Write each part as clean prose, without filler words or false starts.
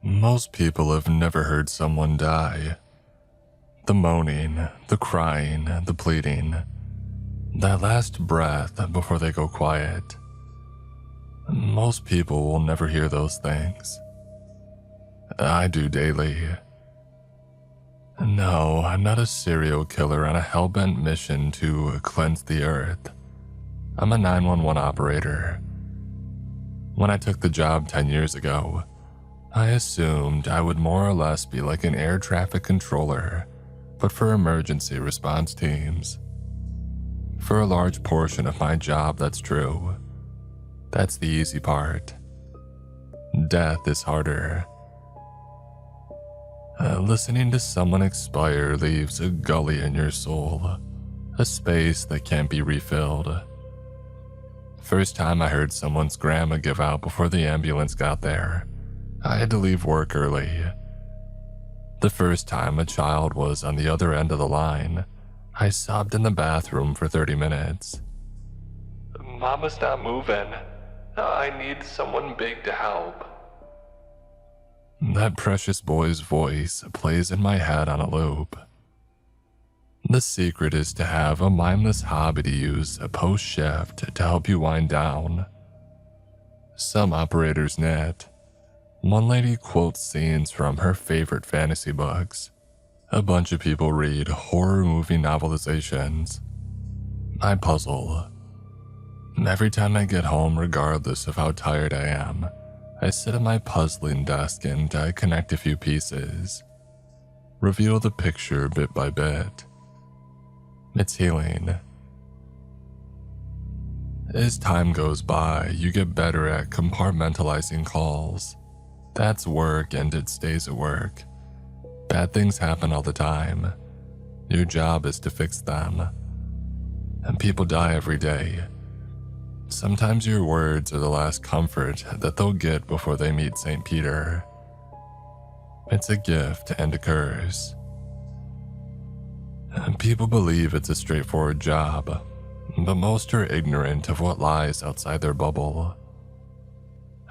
Most people have never heard someone die. The moaning, the crying, the pleading. That last breath before they go quiet. Most people will never hear those things. I do daily. No, I'm not a serial killer on a hell-bent mission to cleanse the earth. I'm a 911 operator. When I took the job 10 years ago, I assumed I would more or less be like an air traffic controller, but for emergency response teams. For a large portion of my job, that's true. That's the easy part. Death is harder. Listening to someone expire leaves a gully in your soul, a space that can't be refilled. First time I heard someone's grandma give out before the ambulance got there, I had to leave work early. The first time a child was on the other end of the line, I sobbed in the bathroom for 30 minutes. Mama's not moving. I need someone big to help. That precious boy's voice plays in my head on a loop. The secret is to have a mindless hobby to use post-shift to help you wind down. Some operators knit. One lady quotes scenes from her favorite fantasy books. A bunch of people read horror movie novelizations. I puzzle. Every time I get home, regardless of how tired I am, I sit at my puzzling desk and I connect a few pieces. Reveal the picture bit by bit. It's healing. As time goes by, you get better at compartmentalizing calls. That's work and it stays at work. Bad things happen all the time. Your job is to fix them. And people die every day. Sometimes your words are the last comfort that they'll get before they meet St. Peter. It's a gift and a curse. People believe it's a straightforward job, but most are ignorant of what lies outside their bubble.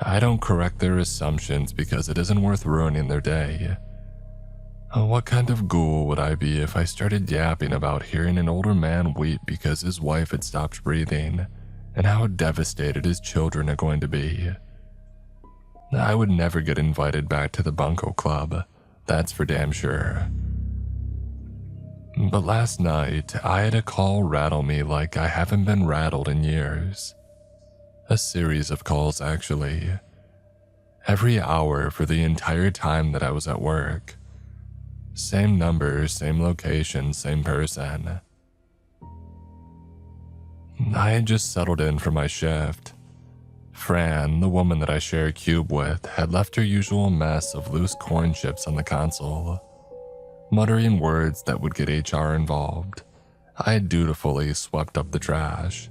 I don't correct their assumptions because it isn't worth ruining their day. What kind of ghoul would I be if I started yapping about hearing an older man weep because his wife had stopped breathing, and how devastated his children are going to be? I would never get invited back to the Bunko Club, that's for damn sure. But last night, I had a call rattle me like I haven't been rattled in years. A series of calls, actually. Every hour for the entire time that I was at work. Same number, same location, same person. I had just settled in for my shift. Fran, the woman that I share a cube with, had left her usual mess of loose corn chips on the console. Muttering words that would get HR involved, I had dutifully swept up the trash.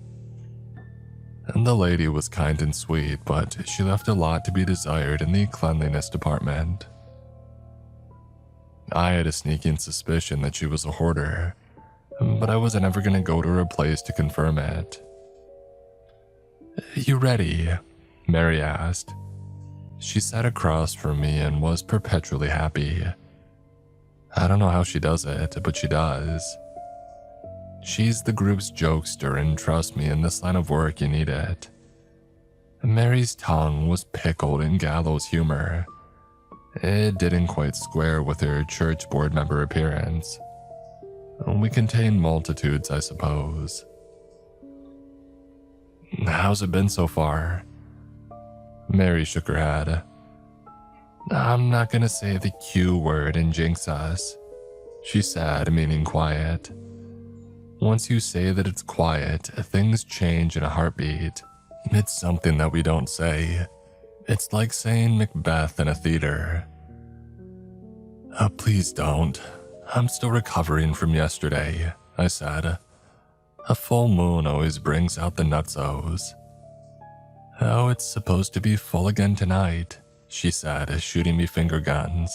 And the lady was kind and sweet, but she left a lot to be desired in the cleanliness department. I had a sneaking suspicion that she was a hoarder, but I wasn't ever going to go to her place to confirm it. "You ready?" Mary asked. She sat across from me and was perpetually happy. I don't know how she does it, but she does. She's the group's jokester, and trust me, in this line of work you need it. Mary's tongue was pickled in gallows humor. It didn't quite square with her church board member appearance. We contain multitudes, I suppose. "How's it been so far?" Mary shook her head. "I'm not gonna say the Q word and jinx us," she said, meaning quiet. Once you say that it's quiet, things change in a heartbeat. It's something that we don't say. It's like saying Macbeth in a theater. Please don't. I'm still recovering from yesterday," I said. "A full moon always brings out the nutsos." "Oh, it's supposed to be full again tonight," she said, shooting me finger guns.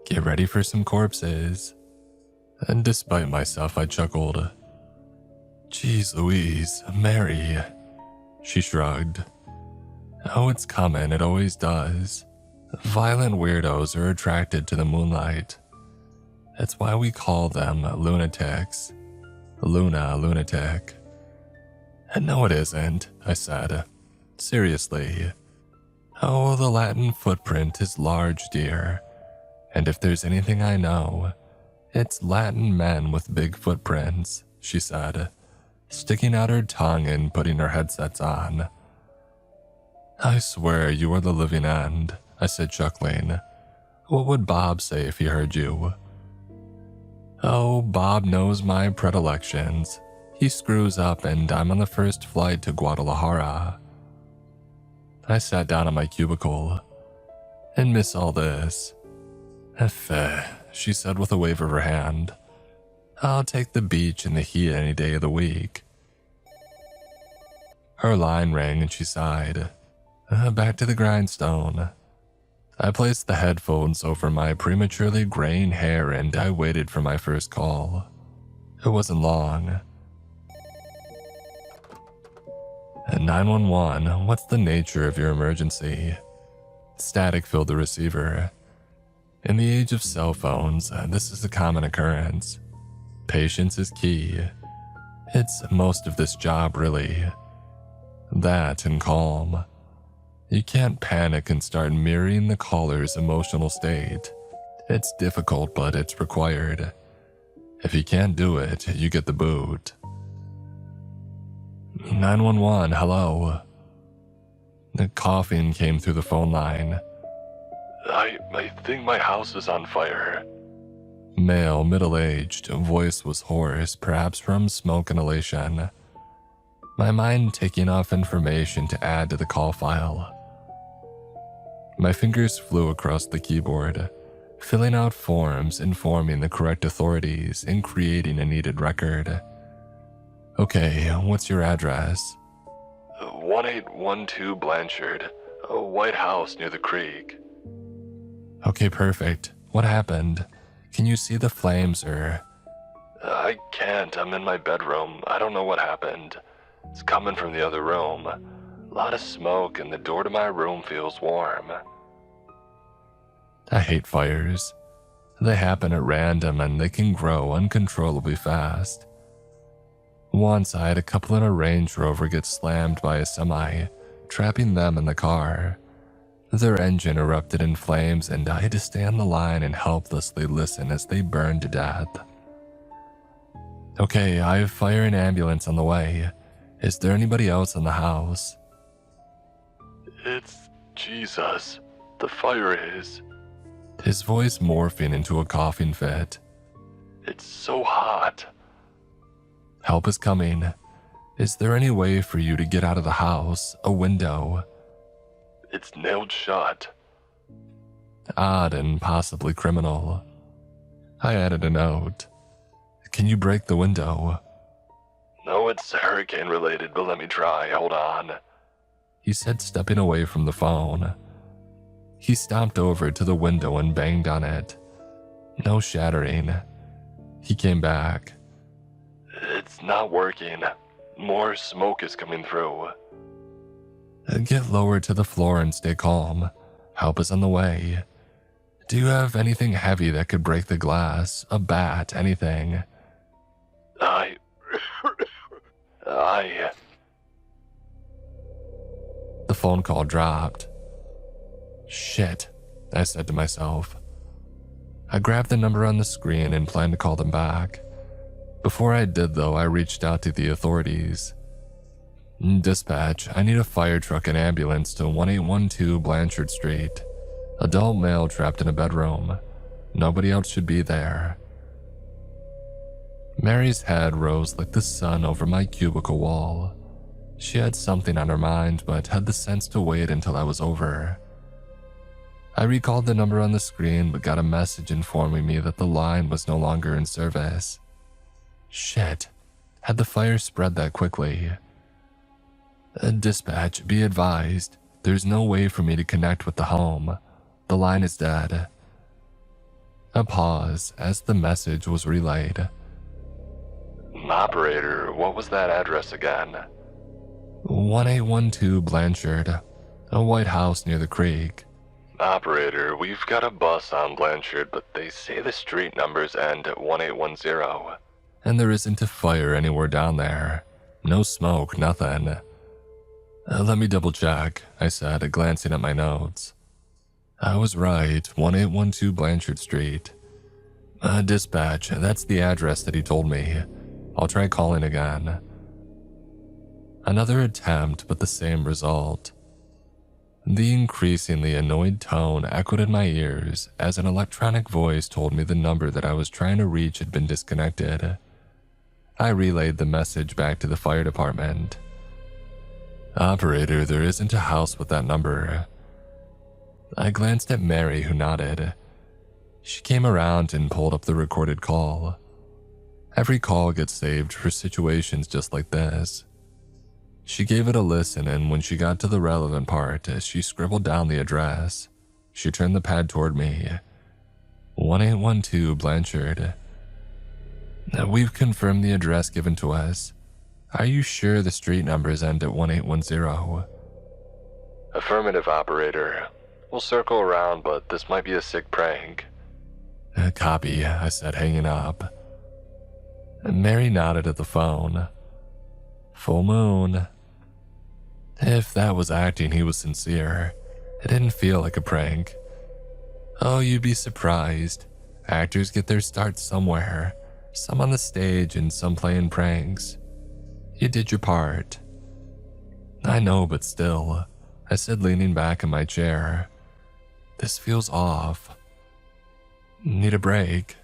"Get ready for some corpses." And despite myself, I chuckled. "Geez Louise, Mary." She shrugged. "Oh, it's coming, it always does." Violent weirdos are attracted to the moonlight. That's why we call them lunatics. Luna lunatic. No, it isn't, I said. Seriously. Oh, the Latin footprint is large, dear. And if there's anything I know, it's Latin men with big footprints, she said, sticking out her tongue and putting her headsets on. I swear you are the living end, I said, chuckling. What would Bob say if he heard you? Oh, Bob knows my predilections. He screws up and I'm on the first flight to Guadalajara. I sat down in my cubicle. And miss all this. She said with a wave of her hand. I'll take the beach and the heat any day of the week. Her line rang and she sighed. Back to the grindstone. I placed the headphones over my prematurely graying hair and I waited for my first call. It wasn't long. 911, what's the nature of your emergency? Static filled the receiver. In the age of cell phones, this is a common occurrence. Patience is key. It's most of this job, really. That and calm. You can't panic and start mirroring the caller's emotional state. It's difficult, but it's required. If you can't do it, you get the boot. 911, hello. The coughing came through the phone line. I think my house is on fire. Male, middle-aged, voice was hoarse, perhaps from smoke inhalation. My mind taking off information to add to the call file. My fingers flew across the keyboard, filling out forms, informing the correct authorities, and creating a needed record. Okay, what's your address? 1812 Blanchard, a white house near the creek. Okay, perfect. What happened? Can you see the flames or... I can't. I'm in my bedroom. I don't know what happened. It's coming from the other room. A lot of smoke and the door to my room feels warm. I hate fires. They happen at random and they can grow uncontrollably fast. Once I had a couple in a Range Rover get slammed by a semi, trapping them in the car. Their engine erupted in flames and I had to stay on the line and helplessly listen as they burned to death. Okay, I have fire and ambulance on the way. Is there anybody else in the house? It's Jesus. The fire is. His voice morphing into a coughing fit. It's so hot. Help is coming. Is there any way for you to get out of the house? A window? It's nailed shut. Odd and possibly criminal. I added a note. Can you break the window? No, it's hurricane related, but let me try. Hold on. He said, stepping away from the phone. He stomped over to the window and banged on it. No shattering. He came back. It's not working. More smoke is coming through. Get lower to the floor and stay calm. Help is on the way. Do you have anything heavy that could break the glass? A bat, anything? The phone call dropped. Shit, I said to myself. I grabbed the number on the screen and planned to call them back. Before I did, though, I reached out to the authorities. Dispatch, I need a fire truck and ambulance to 1812 Blanchard Street. Adult male trapped in a bedroom. Nobody else should be there. Mary's head rose like the sun over my cubicle wall. She had something on her mind, but had the sense to wait until I was over. I recalled the number on the screen, but got a message informing me that the line was no longer in service. Shit, had the fire spread that quickly? Dispatch, be advised, there's no way for me to connect with the home. The line is dead. A pause as the message was relayed. Operator, what was that address again? 1812 Blanchard, a white house near the creek. Operator, we've got a bus on Blanchard, but they say the street numbers end at 1810. And there isn't a fire anywhere down there. No smoke, nothing. Let me double check, I said, glancing at my notes. I was right, 1812 Blanchard Street. Dispatch, that's the address that he told me. I'll try calling again. Another attempt, but the same result. The increasingly annoyed tone echoed in my ears as an electronic voice told me the number that I was trying to reach had been disconnected. I relayed the message back to the fire department. Operator, there isn't a house with that number. I glanced at Mary, who nodded. She came around and pulled up the recorded call. Every call gets saved for situations just like this. She gave it a listen, and when she got to the relevant part, she scribbled down the address. She turned the pad toward me. 1812 Blanchard. We've confirmed the address given to us. Are you sure the street numbers end at 1810? Affirmative, operator. We'll circle around, but this might be a sick prank. Copy, I said, hanging up. Mary nodded at the phone. Full moon. If that was acting, he was sincere. It didn't feel like a prank. Oh, you'd be surprised. Actors get their start somewhere. Some on the stage and some playing pranks. You did your part. I know, but still, I said, leaning back in my chair. This feels off. Need a break?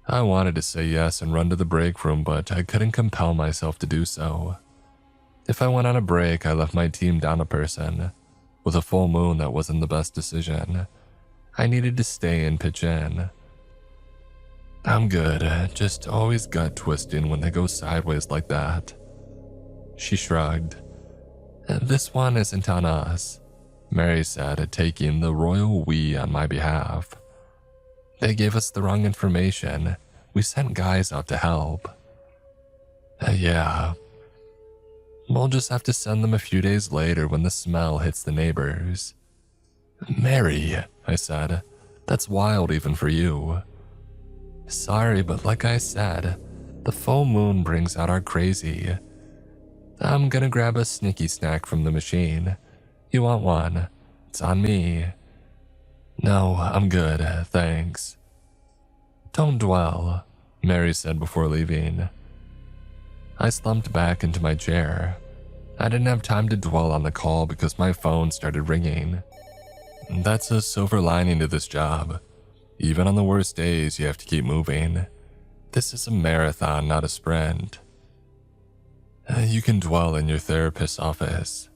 I wanted to say yes and run to the break room, but I couldn't compel myself to do so. If I went on a break, I left my team down a person. With a full moon, that wasn't the best decision. I needed to stay and pitch in. I'm good, just always gut twisting when they go sideways like that. She shrugged. This one isn't on us, Mary said, taking the royal we on my behalf. They gave us the wrong information. We sent guys out to help. Yeah. We'll just have to send them a few days later when the smell hits the neighbors. Mary, I said, that's wild even for you. Sorry, but like I said, the full moon brings out our crazy. I'm gonna grab a sneaky snack from the machine. You want one? It's on me. No, I'm good, thanks. Don't dwell, Mary said before leaving. I slumped back into my chair. I didn't have time to dwell on the call because my phone started ringing. That's a silver lining to this job. Even on the worst days, you have to keep moving. This is a marathon, not a sprint. You can dwell in your therapist's office.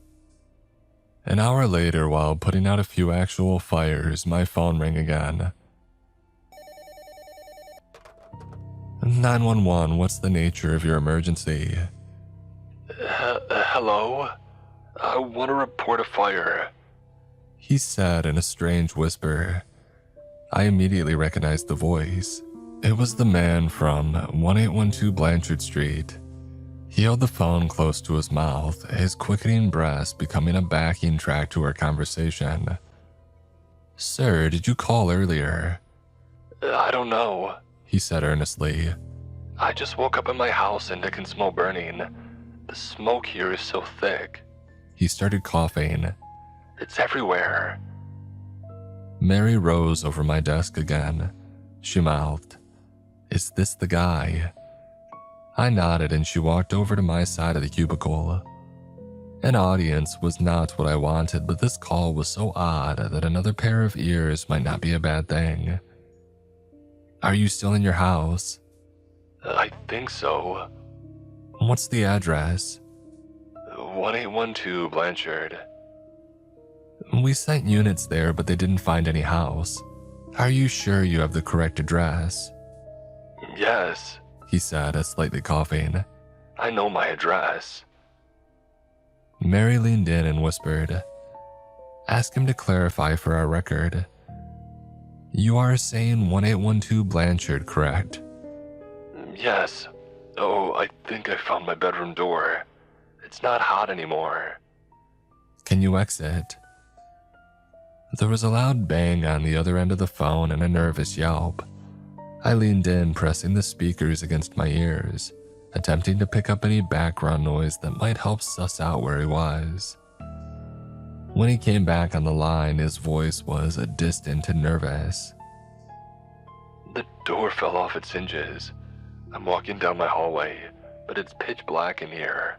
An hour later, while putting out a few actual fires, my phone rang again. 911, what's the nature of your emergency? Hello? I want to report a fire, he said in a strange whisper. I immediately recognized the voice. It was the man from 1812 Blanchard Street. He held the phone close to his mouth, his quickening breaths becoming a backing track to our conversation. Sir, did you call earlier? I don't know, he said earnestly. I just woke up in my house and I can smell burning. The smoke here is so thick. He started coughing. It's everywhere. Mary rose over my desk again. She mouthed, Is this the guy? I nodded and she walked over to my side of the cubicle. An audience was not what I wanted, but this call was so odd that another pair of ears might not be a bad thing. Are you still in your house? I think so. What's the address? 1812 Blanchard. We sent units there, but they didn't find any house. Are you sure you have the correct address? Yes, he said, slightly coughing. I know my address. Mary leaned in and whispered, Ask him to clarify for our record. You are saying 1812 Blanchard, correct? Yes. Oh, I think I found my bedroom door. It's not hot anymore. Can you exit? There was a loud bang on the other end of the phone and a nervous yelp. I leaned in, pressing the speakers against my ears, attempting to pick up any background noise that might help suss out where he was. When he came back on the line, his voice was distant and nervous. "The door fell off its hinges. I'm walking down my hallway, but it's pitch black in here.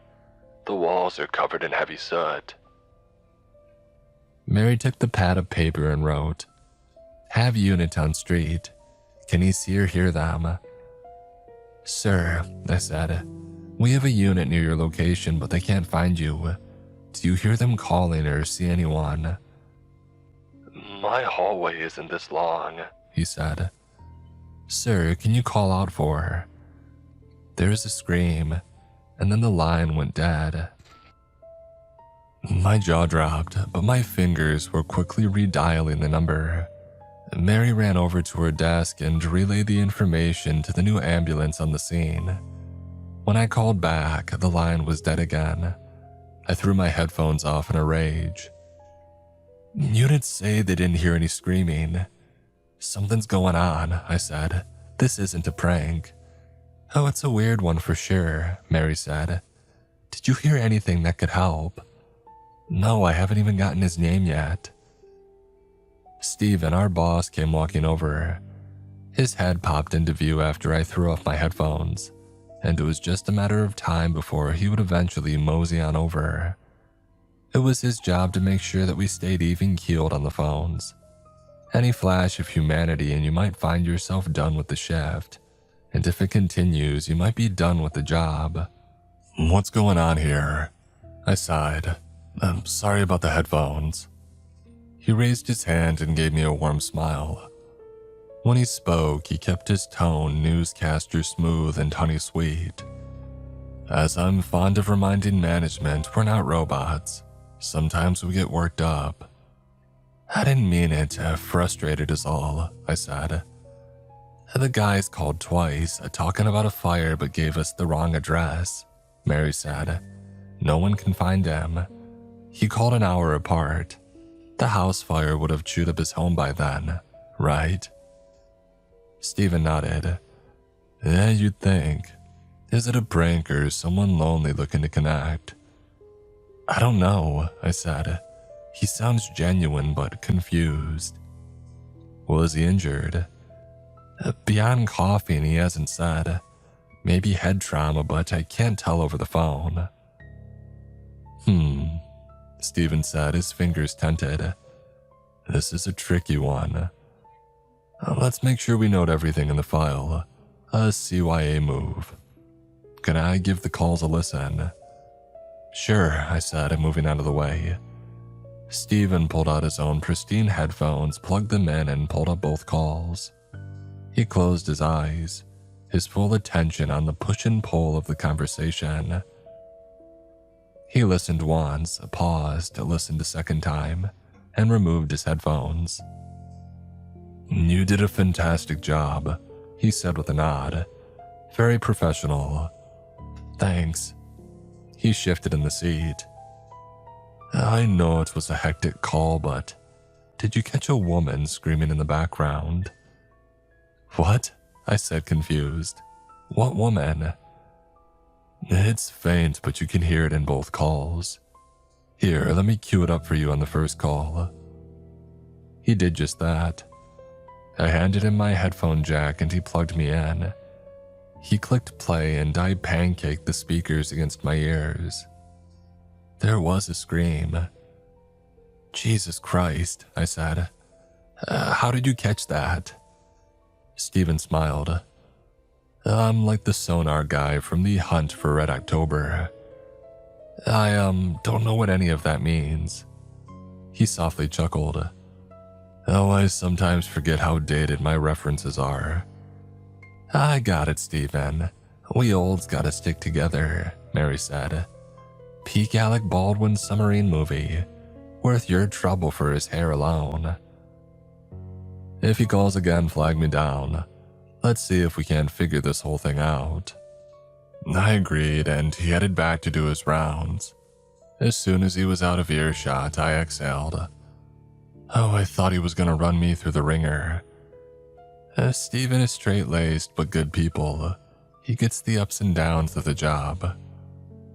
The walls are covered in heavy soot." Mary took the pad of paper and wrote, "Have unit on street. Can he see or hear them?" "Sir," I said, "we have a unit near your location, but they can't find you. Do you hear them calling or see anyone?" "My hallway isn't this long," he said. "Sir, can you call out for her?" There was a scream, and then the line went dead. My jaw dropped, but my fingers were quickly redialing the number. Mary ran over to her desk and relayed the information to the new ambulance on the scene. When I called back, the line was dead again. I threw my headphones off in a rage. "Units say they didn't hear any screaming." "Something's going on," I said. "This isn't a prank." "Oh, it's a weird one for sure," Mary said. "Did you hear anything that could help?" "No, I haven't even gotten his name yet." Steven, our boss, came walking over. His head popped into view after I threw off my headphones, and it was just a matter of time before he would eventually mosey on over. It was his job to make sure that we stayed even-keeled on the phones. Any flash of humanity and you might find yourself done with the shift, and if it continues, you might be done with the job. "What's going on here?" I sighed. "I'm sorry about the headphones." He raised his hand and gave me a warm smile. When he spoke, he kept his tone newscaster smooth and honey-sweet. "As I'm fond of reminding management, we're not robots. Sometimes we get worked up." "I didn't mean it, frustrated is all," I said. "The guys called twice, talking about a fire but gave us the wrong address," Mary said. "No one can find him. He called an hour apart. The house fire would have chewed up his home by then, right?" Steven nodded. "Yeah, you'd think. Is it a prank or someone lonely looking to connect?" "I don't know," I said. "He sounds genuine but confused." "Was he injured?" "Beyond coughing, he hasn't said. Maybe head trauma, but I can't tell over the phone." Steven said, his fingers tented. "This is a tricky one. Let's make sure we note everything in the file. A CYA move. Can I give the calls a listen?" "Sure," I said, moving out of the way. Steven pulled out his own pristine headphones, plugged them in, and pulled up both calls. He closed his eyes, his full attention on the push and pull of the conversation. He listened once, paused, listened a second time, and removed his headphones. "You did a fantastic job," he said with a nod. "Very professional." "Thanks." He shifted in the seat. "I know it was a hectic call, but did you catch a woman screaming in the background?" "What?" I said, confused. "What woman?" "It's faint, but you can hear it in both calls. Here, let me cue it up for you on the first call." He did just that. I handed him my headphone jack and he plugged me in. He clicked play and I pancaked the speakers against my ears. There was a scream. "Jesus Christ," I said. How did you catch that?" Steven smiled. "I'm like the sonar guy from the Hunt for Red October. I don't know what any of that means." He softly chuckled. "Oh, I sometimes forget how dated my references are." "I got it, Steven. We olds gotta stick together," Mary said. "Peak Alec Baldwin submarine movie. Worth your trouble for his hair alone." "If he calls again, flag me down. Let's see if we can't figure this whole thing out." I agreed, and he headed back to do his rounds. As soon as he was out of earshot, I exhaled. Oh, I thought he was gonna run me through the ringer. Steven is straight-laced but good people. He gets the ups and downs of the job.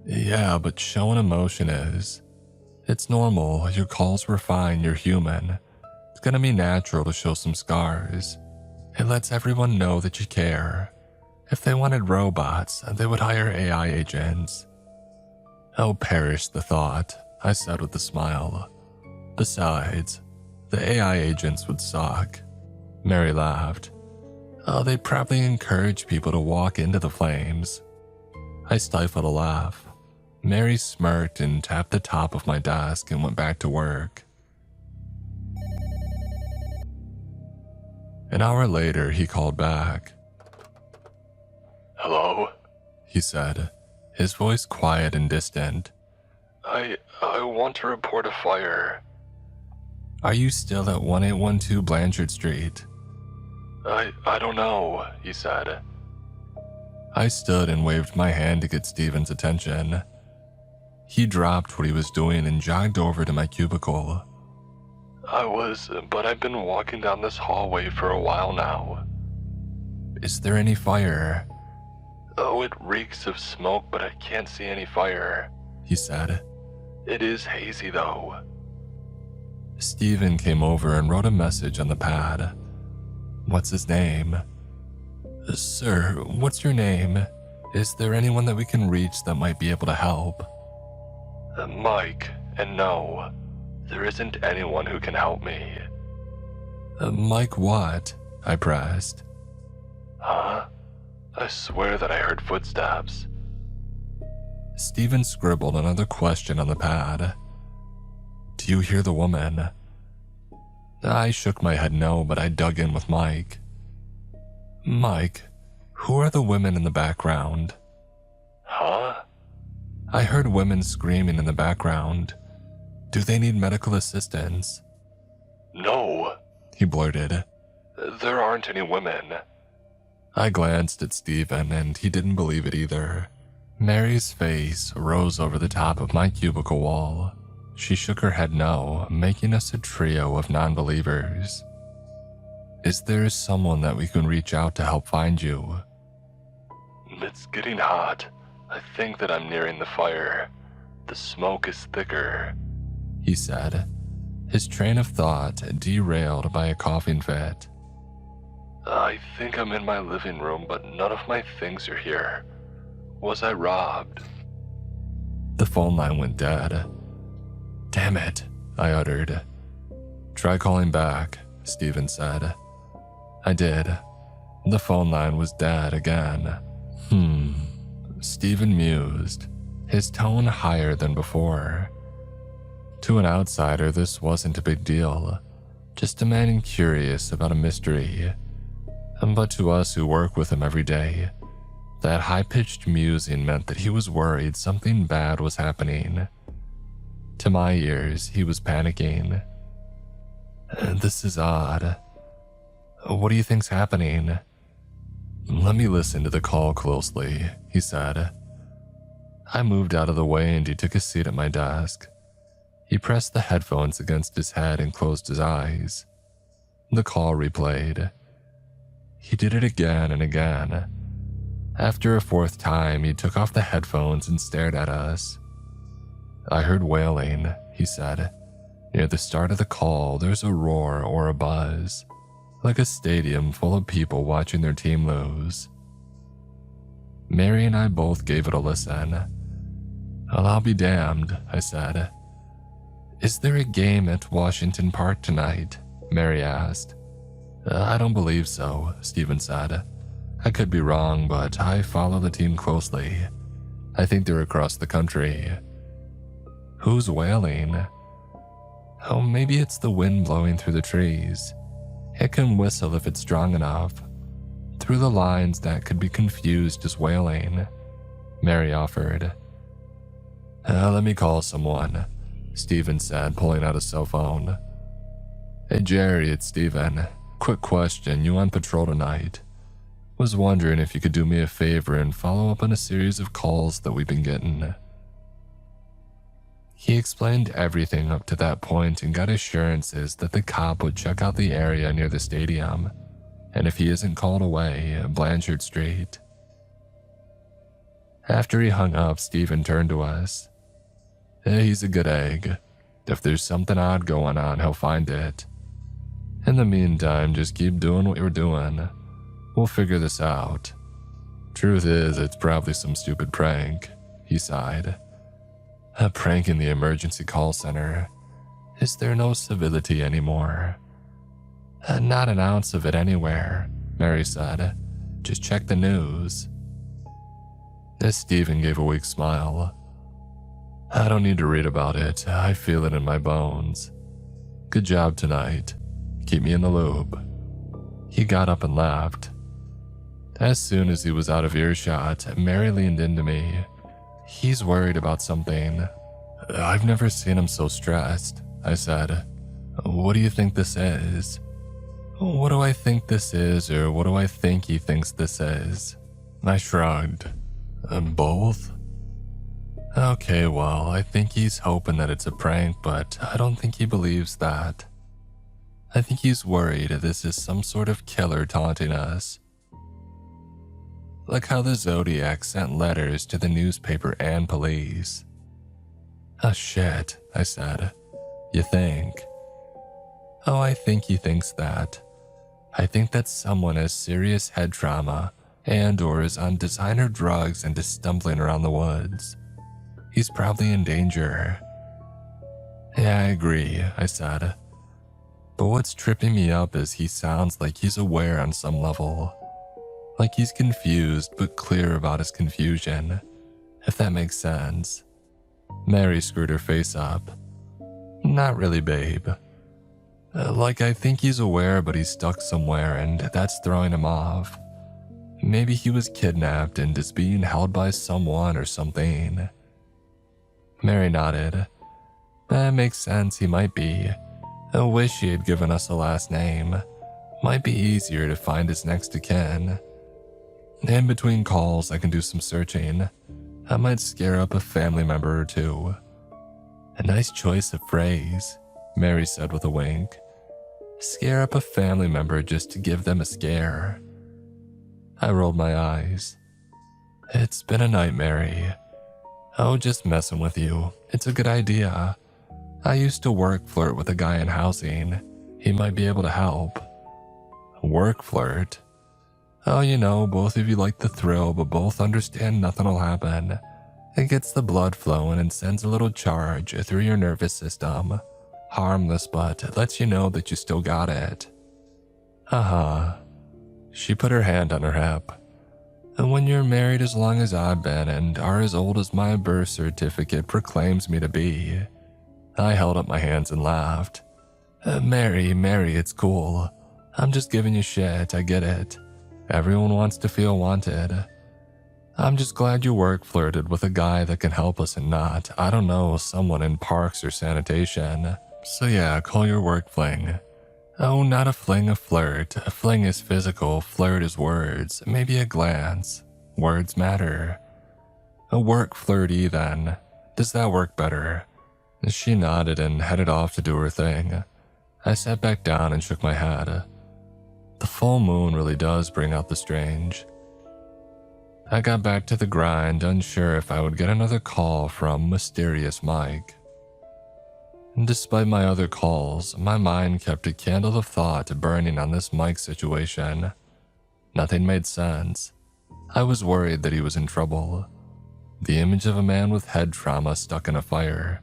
Yeah, but showing emotion is. It's normal, your calls were fine, you're human. It's gonna be natural to show some scars. It lets everyone know that you care. If they wanted robots, they would hire AI agents. Oh, perish the thought, I said with a smile. Besides, the AI agents would suck. Mary laughed. Oh, they'd probably encourage people to walk into the flames. I stifled a laugh. Mary smirked and tapped the top of my desk and went back to work. An hour later, he called back. Hello? He said, his voice quiet and distant. I want to report a fire. Are you still at 1812 Blanchard Street? I don't know, he said. I stood and waved my hand to get Steven's attention. He dropped what he was doing and jogged over to my cubicle. But I've been walking down this hallway for a while now. Is there any fire? Oh, it reeks of smoke, but I can't see any fire, he said. It is hazy though. Steven came over and wrote a message on the pad. What's his name? Sir, what's your name? Is there anyone that we can reach that might be able to help? Mike, and no, there isn't anyone who can help me. Mike what? I pressed. Huh? I swear that I heard footsteps. Steven scribbled another question on the pad. Do you hear the woman? I shook my head no, but I dug in with Mike. Mike, who are the women in the background? Huh? I heard women screaming in the background. Do they need medical assistance? No, he blurted. There aren't any women. I glanced at Steven and he didn't believe it either. Mary's face rose over the top of my cubicle wall. She shook her head no, making us a trio of non-believers. Is there someone that we can reach out to help find you? It's getting hot. I think that I'm nearing the fire. The smoke is thicker, he said, his train of thought derailed by a coughing fit. I think I'm in my living room, but none of my things are here. Was I robbed? The phone line went dead. Damn it, I uttered. Try calling back, Steven said. I did. The phone line was dead again. Steven mused, his tone higher than before. To an outsider, this wasn't a big deal, just a man curious about a mystery. But to us who work with him every day, that high-pitched musing meant that he was worried something bad was happening. To my ears, he was panicking. This is odd. What do you think's happening? Let me listen to the call closely, he said. I moved out of the way and he took a seat at my desk. He pressed the headphones against his head and closed his eyes. The call replayed. He did it again and again. After a fourth time, he took off the headphones and stared at us. I heard wailing, he said. Near the start of the call, there's a roar or a buzz, like a stadium full of people watching their team lose. Mary and I both gave it a listen. Well, I'll be damned, I said. Is there a game at Washington Park tonight? Mary asked. I don't believe so, Steven said. I could be wrong, but I follow the team closely. I think they're across the country. Who's wailing? Oh, maybe it's the wind blowing through the trees. It can whistle if it's strong enough. Through the lines that could be confused as wailing, Mary offered. Let me call someone, Steven said, pulling out his cell phone. Hey Jerry, it's Steven. Quick question, you on patrol tonight? Was wondering if you could do me a favor and follow up on a series of calls that we've been getting. He explained everything up to that point and got assurances that the cop would check out the area near the stadium, and if he isn't called away, Blanchard Street. After he hung up, Stephen turned to us. He's a good egg. If there's something odd going on, he'll find it. In the meantime, just keep doing what you're doing. We'll figure this out. Truth is, it's probably some stupid prank, he sighed. A prank in the emergency call center. Is there no civility anymore? Not an ounce of it anywhere, Mary said. Just check the news. Stephen gave a weak smile. I don't need to read about it. I feel it in my bones. Good job tonight. Keep me in the loop. He got up and laughed. As soon as he was out of earshot, Mary leaned into me. He's worried about something. I've never seen him so stressed, I said. What do you think this is? What do I think this is, or what do I think he thinks this is? I shrugged. Both? Okay, well, I think he's hoping that it's a prank, but I don't think he believes that. I think he's worried this is some sort of killer taunting us. Like how the Zodiac sent letters to the newspaper and police. Oh shit, I said. You think? Oh, I think he thinks that. I think that someone has serious head trauma and or is on designer drugs and is stumbling around the woods. He's probably in danger. Yeah, I agree, I said. But what's tripping me up is he sounds like he's aware on some level. Like he's confused but clear about his confusion, if that makes sense. Mary screwed her face up. Not really, babe. Like I think he's aware but he's stuck somewhere and that's throwing him off. Maybe he was kidnapped and is being held by someone or something. Mary nodded. That makes sense, he might be. I wish he had given us a last name. Might be easier to find his next of kin. In between calls, I can do some searching. I might scare up a family member or two. A nice choice of phrase, Mary said with a wink. Scare up a family member just to give them a scare. I rolled my eyes. It's been a night, Mary. Oh, just messing with you. It's a good idea. I used to work flirt with a guy in housing. He might be able to help. Work flirt? Oh, you know, both of you like the thrill, but both understand nothing will happen. It gets the blood flowing and sends a little charge through your nervous system. Harmless, but it lets you know that you still got it. Uh-huh. She put her hand on her hip. And when you're married as long as I've been and are as old as my birth certificate proclaims me to be. I held up my hands and laughed. Mary, it's cool. I'm just giving you shit, I get it. Everyone wants to feel wanted. I'm just glad you work flirted with a guy that can help us and not, I don't know, someone in parks or sanitation. So yeah, call your work fling. Oh, not a fling, a flirt. A fling is physical, flirt is words, maybe a glance. Words matter. A work flirty then. Does that work better? She nodded and headed off to do her thing. I sat back down and shook my head. The full moon really does bring out the strange. I got back to the grind, unsure if I would get another call from Mysterious Mike. Despite my other calls, my mind kept a candle of thought burning on this Mike situation. Nothing made sense. I was worried that he was in trouble. The image of a man with head trauma stuck in a fire,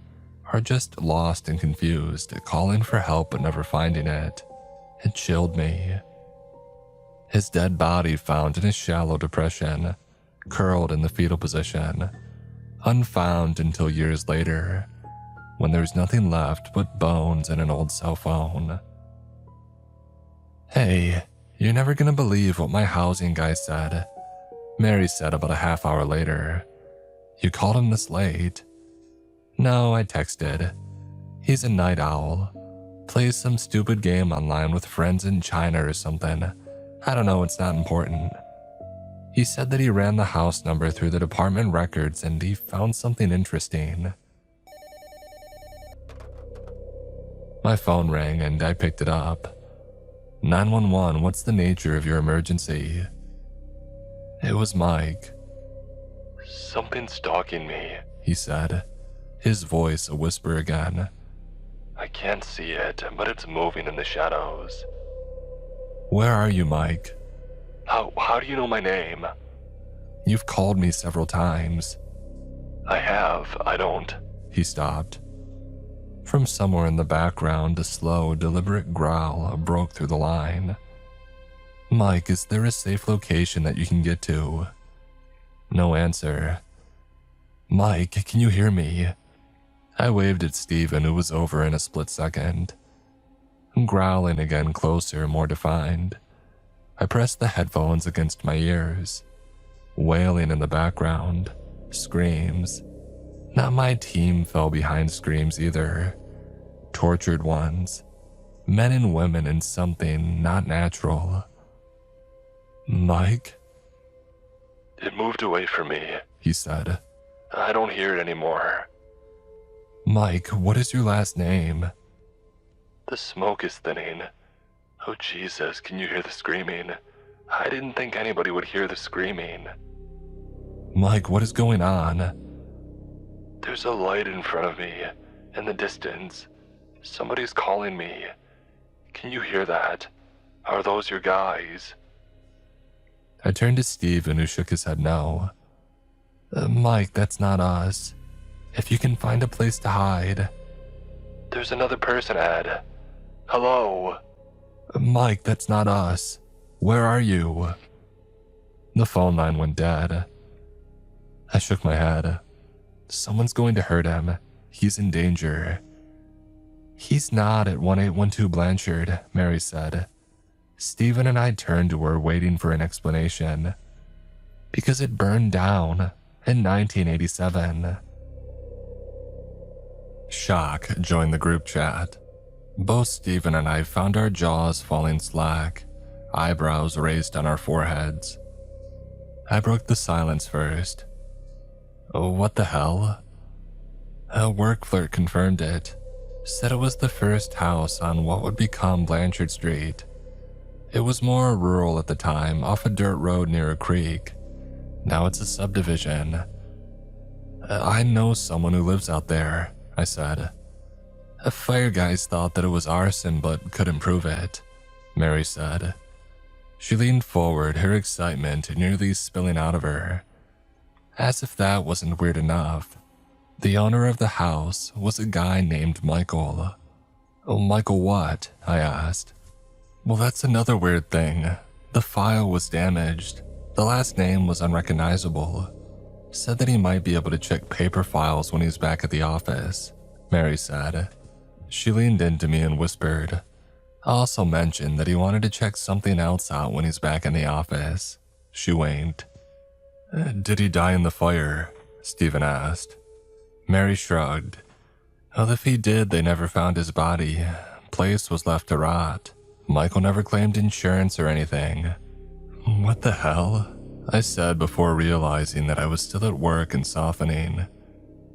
or just lost and confused, calling for help but never finding it. It chilled me. His dead body found in a shallow depression, curled in the fetal position, unfound until years later, when there was nothing left but bones and an old cell phone. Hey, you're never gonna believe what my housing guy said, Mary said about a half hour later. You called him this late? No, I texted. He's a night owl. Plays some stupid game online with friends in China or something. I don't know, it's not important. He said that he ran the house number through the department records and he found something interesting. My phone rang and I picked it up. 911, what's the nature of your emergency? It was Mike. Something's stalking me, he said, his voice a whisper again. I can't see it, but it's moving in the shadows. Where are you, Mike? How do you know my name? You've called me several times. I have, I don't. He stopped. From somewhere in the background, a slow, deliberate growl broke through the line. Mike, is there a safe location that you can get to? No answer. Mike, can you hear me? I waved at Steven, who was over in a split second. Growling again, closer, more defined. I pressed the headphones against my ears. Wailing in the background. Screams. Not my team fell behind screams either. Tortured ones. Men and women in something not natural. Mike? It moved away from me, he said. I don't hear it anymore. Mike, what is your last name? The smoke is thinning. Oh Jesus, can you hear the screaming? I didn't think anybody would hear the screaming. Mike, what is going on? There's a light in front of me, in the distance. Somebody's calling me. Can you hear that? Are those your guys? I turned to Steven, who shook his head no. Mike, that's not us. If you can find a place to hide. There's another person, Ed. Hello? Mike, that's not us. Where are you? The phone line went dead. I shook my head. Someone's going to hurt him. He's in danger. He's not at 1812 Blanchard, Mary said. Steven and I turned to her, waiting for an explanation. Because it burned down in 1987. Shock joined the group chat. Both Steven and I found our jaws falling slack, eyebrows raised on our foreheads. I broke the silence first. Oh, what the hell? A work flirt confirmed it. Said it was the first house on what would become Blanchard Street. It was more rural at the time, off a dirt road near a creek. Now it's a subdivision. I know someone who lives out there, I said. Fire guys thought that it was arson but couldn't prove it, Mary said. She leaned forward, her excitement nearly spilling out of her. As if that wasn't weird enough, the owner of the house was a guy named Michael. Oh, Michael what? I asked. Well, that's another weird thing. The file was damaged. The last name was unrecognizable. Said that he might be able to check paper files when he's back at the office, Mary said. She leaned into me and whispered. Also mentioned that he wanted to check something else out when he's back in the office. She winked. Did he die in the fire? Steven asked. Mary shrugged. Well, if he did, they never found his body. Place was left to rot. Michael never claimed insurance or anything. What the hell? I said before realizing that I was still at work and softening.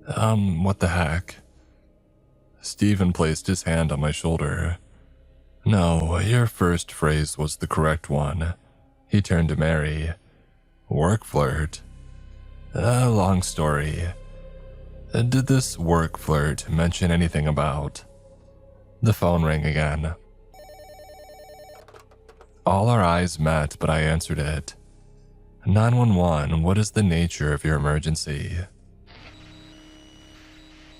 What the heck? Steven placed his hand on my shoulder. No, your first phrase was the correct one. He turned to Mary. Work flirt? Long story. Did this work flirt mention anything about? The phone rang again. All our eyes met, but I answered it. 911, what is the nature of your emergency?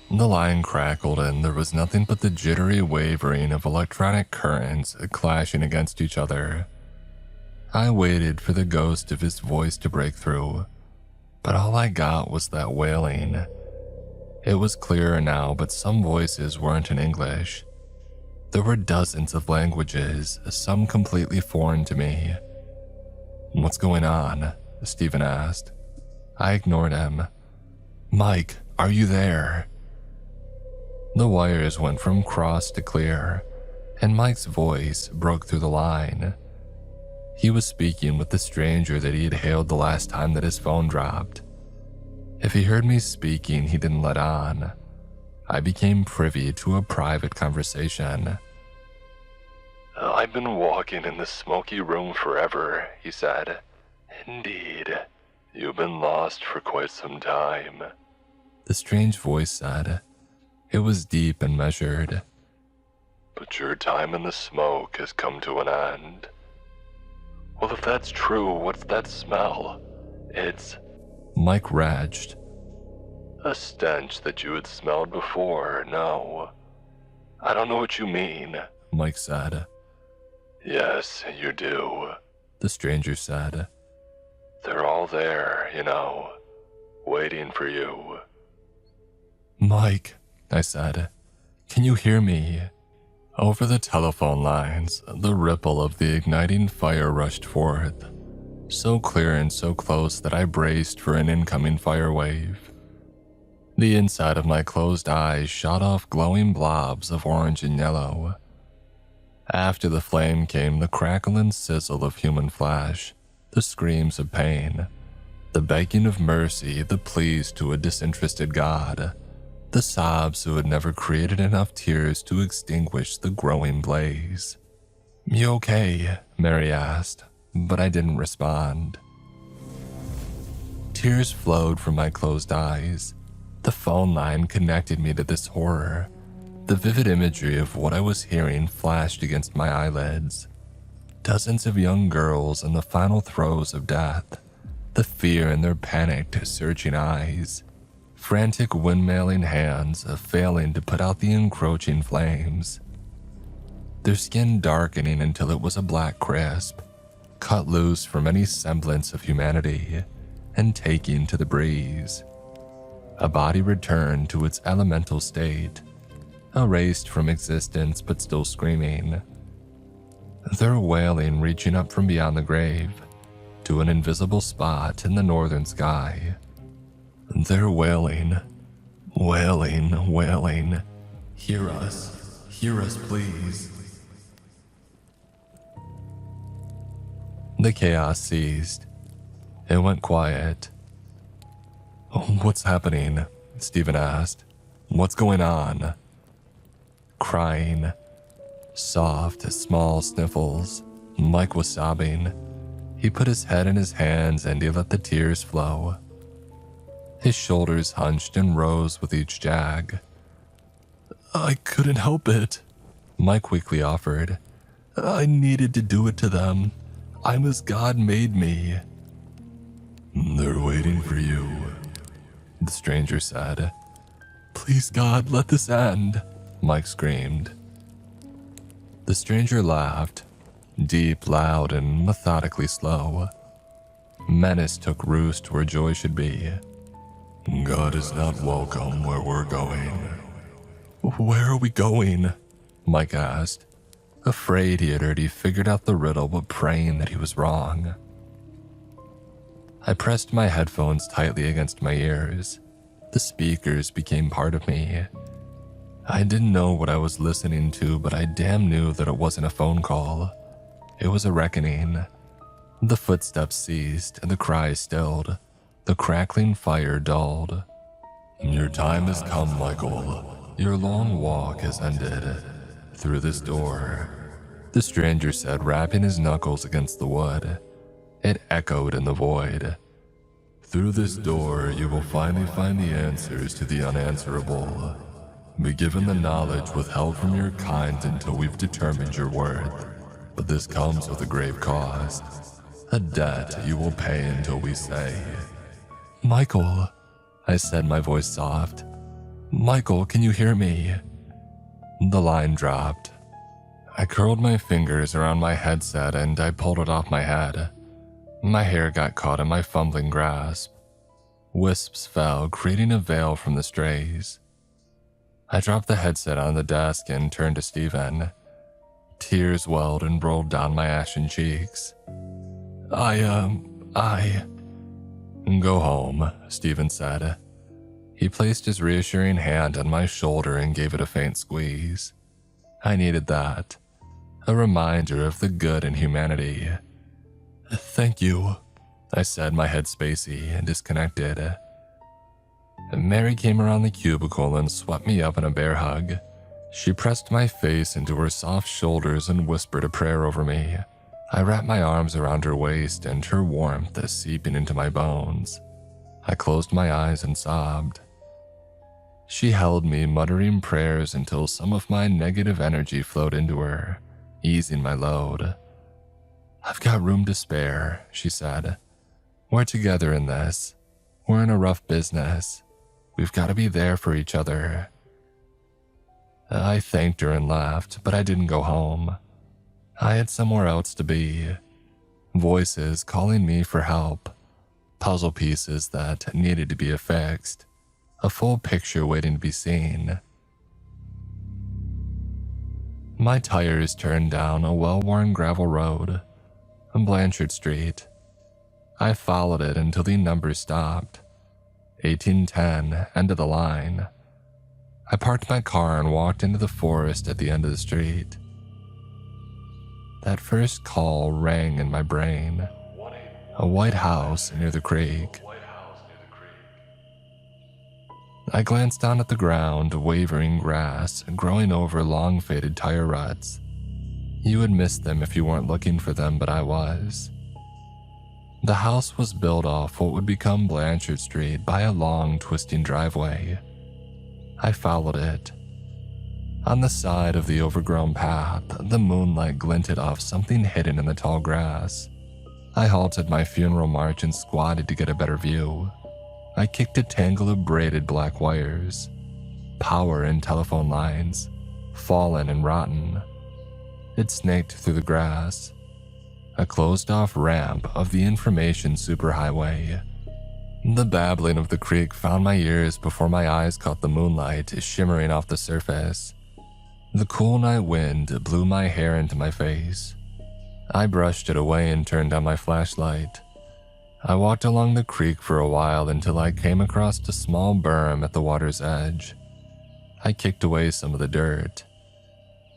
The line crackled and there was nothing but the jittery wavering of electronic currents clashing against each other. I waited for the ghost of his voice to break through, but all I got was that wailing. It was clearer now, but some voices weren't in English. There were dozens of languages, some completely foreign to me. What's going on? Steven asked. I ignored him. Mike, are you there? The wires went from cross to clear, and Mike's voice broke through the line. He was speaking with the stranger that he had hailed the last time that his phone dropped. If he heard me speaking, he didn't let on. I became privy to a private conversation. "I've been walking in this smoky room forever," he said. "Indeed, you've been lost for quite some time," the strange voice said. It was deep and measured. "But your time in the smoke has come to an end." "Well, if that's true, what's that smell?" "It's," Mike retched, "a stench that you had smelled before, no." "I don't know what you mean," Mike said. "Yes, you do," the stranger said. "They're all there, waiting for you." "Mike," I said, "can you hear me?" Over the telephone lines, the ripple of the igniting fire rushed forth, so clear and so close that I braced for an incoming fire wave. The inside of my closed eyes shot off glowing blobs of orange and yellow. After the flame came the crackle and sizzle of human flesh, the screams of pain, the begging of mercy, the pleas to a disinterested God, the sobs who had never created enough tears to extinguish the growing blaze. "You okay?" Mary asked, but I didn't respond. Tears flowed from my closed eyes. The phone line connected me to this horror. The vivid imagery of what I was hearing flashed against my eyelids. Dozens of young girls in the final throes of death, the fear in their panicked, searching eyes, frantic windmailing hands failing to put out the encroaching flames. Their skin darkening until it was a black crisp, cut loose from any semblance of humanity and taking to the breeze. A body returned to its elemental state, erased from existence but still screaming. Their wailing reaching up from beyond the grave to an invisible spot in the northern sky. Their wailing, wailing, wailing. Hear us, please." The chaos ceased. It went quiet. "What's happening?" Stephen asked. "What's going on?" Crying. Soft, small sniffles. Mike was sobbing. He put his head in his hands and he let the tears flow. His shoulders hunched and rose with each jag. "I couldn't help it," Mike weakly offered. "I needed to do it to them. I'm as God made me." "They're waiting for you," the stranger said. "Please, God, let this end," Mike screamed. The stranger laughed, deep, loud, and methodically slow. Menace took roost where joy should be. "God is not welcome where we're going." "Where are we going?" Mike asked, afraid he had already figured out the riddle but praying that he was wrong. I pressed my headphones tightly against my ears. The speakers became part of me. I didn't know what I was listening to, but I damn knew that it wasn't a phone call. It was a reckoning. The footsteps ceased and the cries stilled. The crackling fire dulled. "Your time has come, Michael. Your long walk has ended. Through this door," the stranger said, rapping his knuckles against the wood. It echoed in the void. "Through this door, you will finally find the answers to the unanswerable. Be given the knowledge withheld from your kind until we've determined your worth. But this comes with a grave cost. A debt you will pay until we say." "Michael," I said, my voice soft. "Michael, can you hear me?" The line dropped. I curled my fingers around my headset and I pulled it off my head. My hair got caught in my fumbling grasp. Wisps fell, creating a veil from the strays. I dropped the headset on the desk and turned to Stephen. Tears welled and rolled down my ashen cheeks. I... "Go home," Stephen said. He placed his reassuring hand on my shoulder and gave it a faint squeeze. I needed that. A reminder of the good in humanity. "Thank you," I said, my head spacey and disconnected. Mary came around the cubicle and swept me up in a bear hug. She pressed my face into her soft shoulders and whispered a prayer over me. I wrapped my arms around her waist and her warmth seeping into my bones. I closed my eyes and sobbed. She held me, muttering prayers until some of my negative energy flowed into her, easing my load. "I've got room to spare," she said. "We're together in this. We're in a rough business. We've got to be there for each other." I thanked her and left, but I didn't go home. I had somewhere else to be. Voices calling me for help. Puzzle pieces that needed to be affixed. A full picture waiting to be seen. My tires turned down a well-worn gravel road, on Blanchard Street. I followed it until the number stopped. 1810, end of the line. I parked my car and walked into the forest at the end of the street. That first call rang in my brain. A white house near the creek. I glanced down at the ground, wavering grass, growing over long-faded tire ruts. You would miss them if you weren't looking for them, but I was. The house was built off what would become Blanchard Street by a long, twisting driveway. I followed it. On the side of the overgrown path, the moonlight glinted off something hidden in the tall grass. I halted my funeral march and squatted to get a better view. I kicked a tangle of braided black wires, power and telephone lines, fallen and rotten. It snaked through the grass, a closed-off ramp of the information superhighway. The babbling of the creek found my ears before my eyes caught the moonlight shimmering off the surface. The cool night wind blew my hair into my face. I brushed it away and turned on my flashlight. I walked along the creek for a while until I came across a small berm at the water's edge. I kicked away some of the dirt.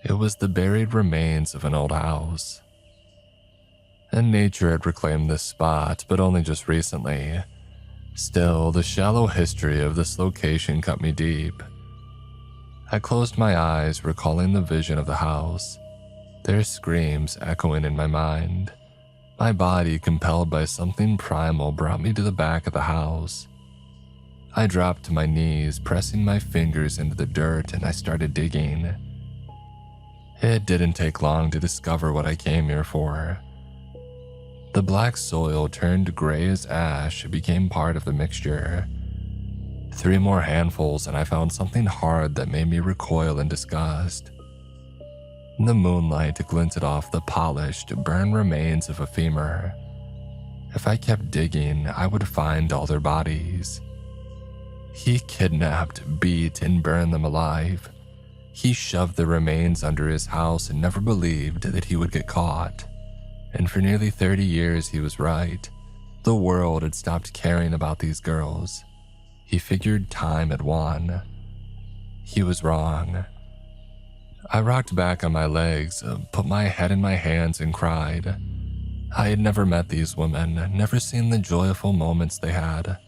It was the buried remains of an old house. And nature had reclaimed this spot, but only just recently. Still, the shallow history of this location cut me deep. I closed my eyes, recalling the vision of the house, their screams echoing in my mind. My body, compelled by something primal, brought me to the back of the house. I dropped to my knees, pressing my fingers into the dirt, and I started digging. It didn't take long to discover what I came here for. The black soil turned gray as ash became part of the mixture. 3 more handfuls and I found something hard that made me recoil in disgust. The moonlight glinted off the polished, burned remains of a femur. If I kept digging, I would find all their bodies. He kidnapped, beat, and burned them alive. He shoved the remains under his house and never believed that he would get caught. And for nearly 30 years he was right. The world had stopped caring about these girls. He figured time had won. He was wrong. I rocked back on my legs, put my head in my hands and cried. I had never met these women, never seen the joyful moments they had.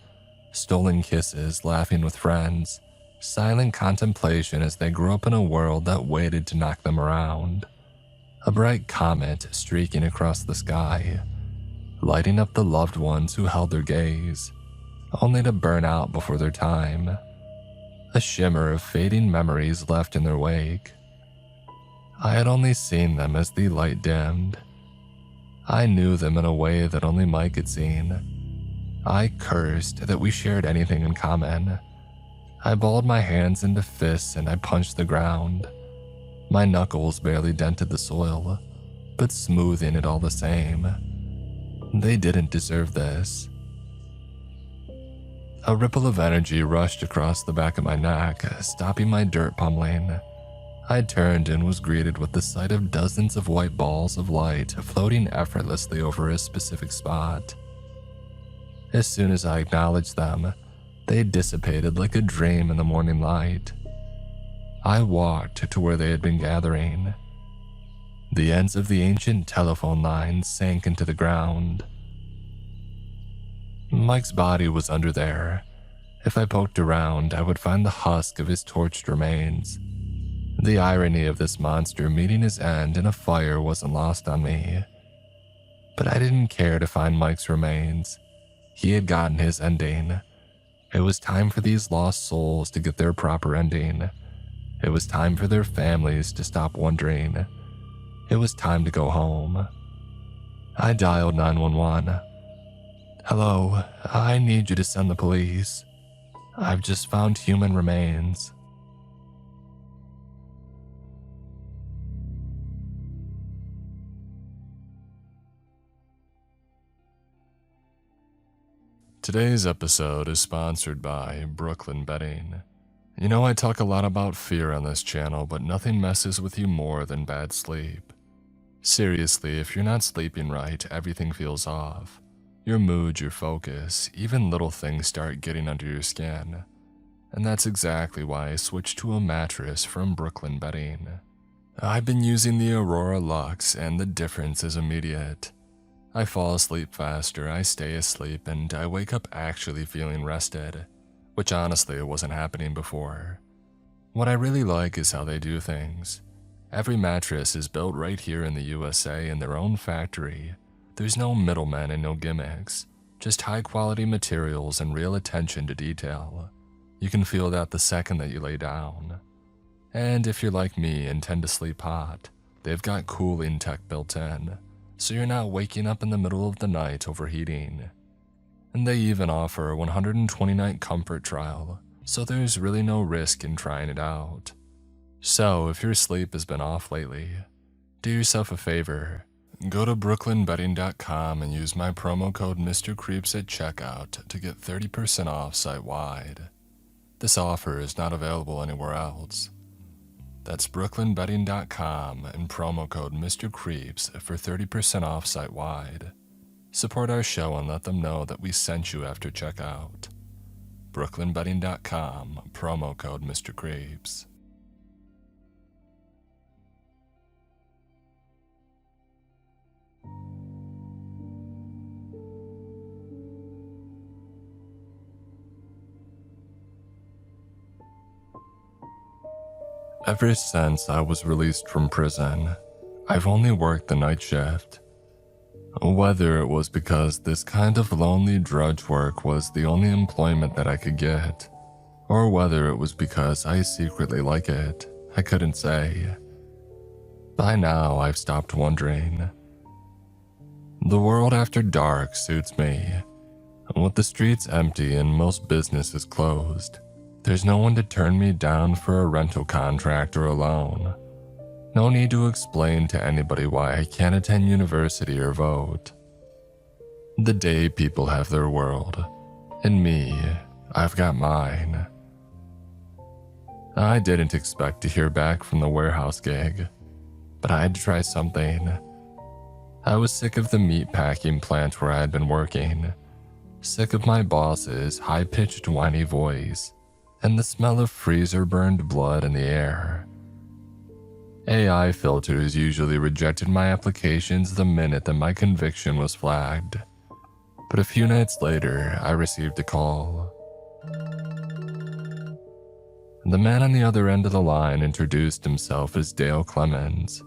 Stolen kisses, laughing with friends, silent contemplation as they grew up in a world that waited to knock them around. A bright comet streaking across the sky, lighting up the loved ones who held their gaze, only to burn out before their time. A shimmer of fading memories left in their wake. I had only seen them as the light dimmed. I knew them in a way that only Mike had seen. I cursed that we shared anything in common. I balled my hands into fists and I punched the ground. My knuckles barely dented the soil, but smoothing it all the same. They didn't deserve this. A ripple of energy rushed across the back of my neck, stopping my dirt pummeling. I turned and was greeted with the sight of dozens of white balls of light floating effortlessly over a specific spot. As soon as I acknowledged them, they dissipated like a dream in the morning light. I walked to where they had been gathering. The ends of the ancient telephone lines sank into the ground. Mike's body was under there, If I poked around, I would find the husk of his torched remains. The irony of this monster meeting his end in a fire wasn't lost on me. But I didn't care to find Mike's remains. He had gotten his ending. It was time for these lost souls to get their proper ending. It was time for their families to stop wondering. It was time to go home. I dialed 911. "Hello, I need you to send the police. I've just found human remains." Today's episode is sponsored by Brooklyn Bedding. You know, I talk a lot about fear on this channel, but nothing messes with you more than bad sleep. Seriously, if you're not sleeping right, everything feels off. Your mood, your focus, even little things start getting under your skin. And that's exactly why I switched to a mattress from Brooklyn Bedding. I've been using the Aurora Luxe, and the difference is immediate. I fall asleep faster, I stay asleep, and I wake up actually feeling rested, which honestly wasn't happening before. What I really like is how they do things. Every mattress is built right here in the USA in their own factory. There's no middlemen and no gimmicks, just high quality materials and real attention to detail. You can feel that the second that you lay down. And if you're like me and tend to sleep hot, they've got cooling tech built in, so you're not waking up in the middle of the night overheating. And they even offer a 120-night comfort trial, so there's really no risk in trying it out. So if your sleep has been off lately, do yourself a favor. Go to brooklynbedding.com and use my promo code MrCreeps at checkout to get 30% off site-wide. This offer is not available anywhere else. That's brooklynbedding.com and promo code MrCreeps for 30% off site-wide. Support our show and let them know that we sent you after checkout. brooklynbedding.com, promo code MrCreeps. Ever since I was released from prison, I've only worked the night shift. Whether it was because this kind of lonely drudge work was the only employment that I could get, or whether it was because I secretly like it, I couldn't say. By now, I've stopped wondering. The world after dark suits me. With the streets empty and most businesses closed, there's no one to turn me down for a rental contract or a loan. No need to explain to anybody why I can't attend university or vote. The day people have their world, and me, I've got mine. I didn't expect to hear back from the warehouse gig, but I had to try something. I was sick of the meat packing plant where I had been working, sick of my boss's high-pitched whiny voice, and the smell of freezer-burned blood in the air. AI filters usually rejected my applications the minute that my conviction was flagged. But a few nights later, I received a call. The man on the other end of the line introduced himself as Dale Clemens.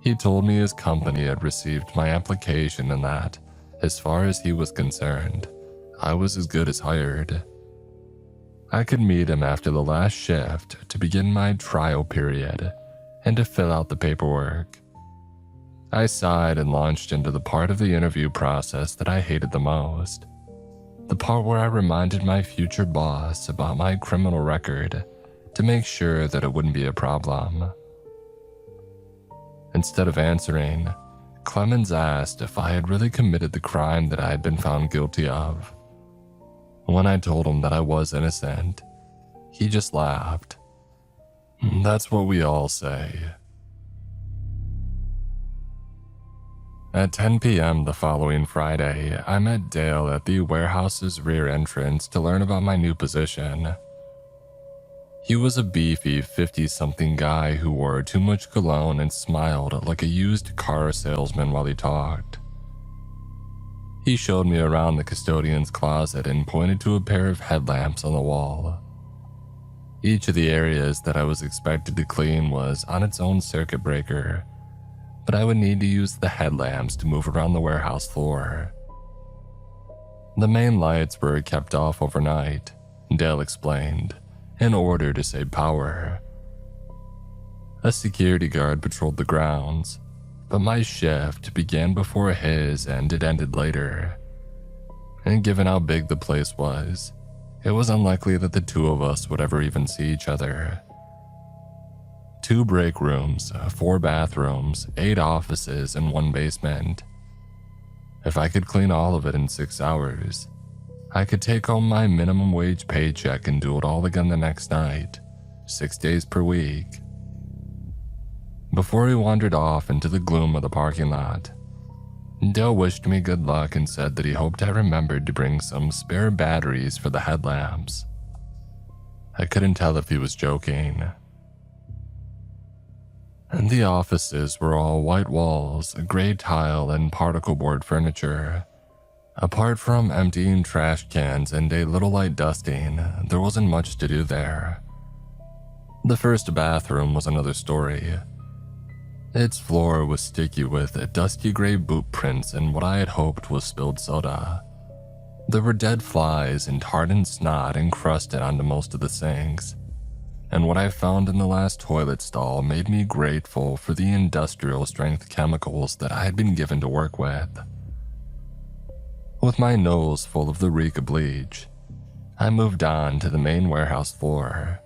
He told me his company had received my application and that, as far as he was concerned, I was as good as hired. I could meet him after the last shift to begin my trial period and to fill out the paperwork. I sighed and launched into the part of the interview process that I hated the most. The part where I reminded my future boss about my criminal record to make sure that it wouldn't be a problem. Instead of answering, Clemens asked if I had really committed the crime that I had been found guilty of. When I told him that I was innocent, he just laughed. That's what we all say. At 10 p.m. the following Friday, I met Dale at the warehouse's rear entrance to learn about my new position. He was a beefy 50-something guy who wore too much cologne and smiled like a used car salesman while he talked. He showed me around the custodian's closet and pointed to a pair of headlamps on the wall. Each of the areas that I was expected to clean was on its own circuit breaker, but I would need to use the headlamps to move around the warehouse floor. The main lights were kept off overnight, Dale explained, in order to save power. A security guard patrolled the grounds, but my shift began before his and it ended later. And given how big the place was, it was unlikely that the two of us would ever even see each other. 2 break rooms, 4 bathrooms, 8 offices, and 1 basement. If I could clean all of it in 6 hours, I could take home my minimum wage paycheck and do it all again the next night, 6 days per week. Before he wandered off into the gloom of the parking lot, Dale wished me good luck and said that he hoped I remembered to bring some spare batteries for the headlamps. I couldn't tell if he was joking. And the offices were all white walls, gray tile, and particle board furniture. Apart from emptying trash cans and a little light dusting, there wasn't much to do there. The first bathroom was another story. Its floor was sticky with dusty gray boot prints and what I had hoped was spilled soda. There were dead flies and hardened snot encrusted onto most of the sinks, and what I found in the last toilet stall made me grateful for the industrial strength chemicals that I had been given to work with. With my nose full of the reek of bleach, I moved on to the main warehouse floor.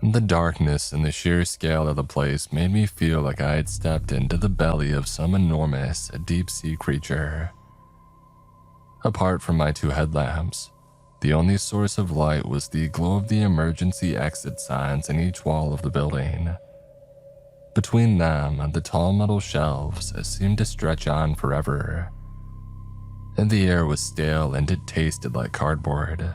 The darkness and the sheer scale of the place made me feel like I had stepped into the belly of some enormous, deep-sea creature. Apart from my 2 headlamps, the only source of light was the glow of the emergency exit signs in each wall of the building. Between them, the tall metal shelves seemed to stretch on forever. And the air was stale and it tasted like cardboard.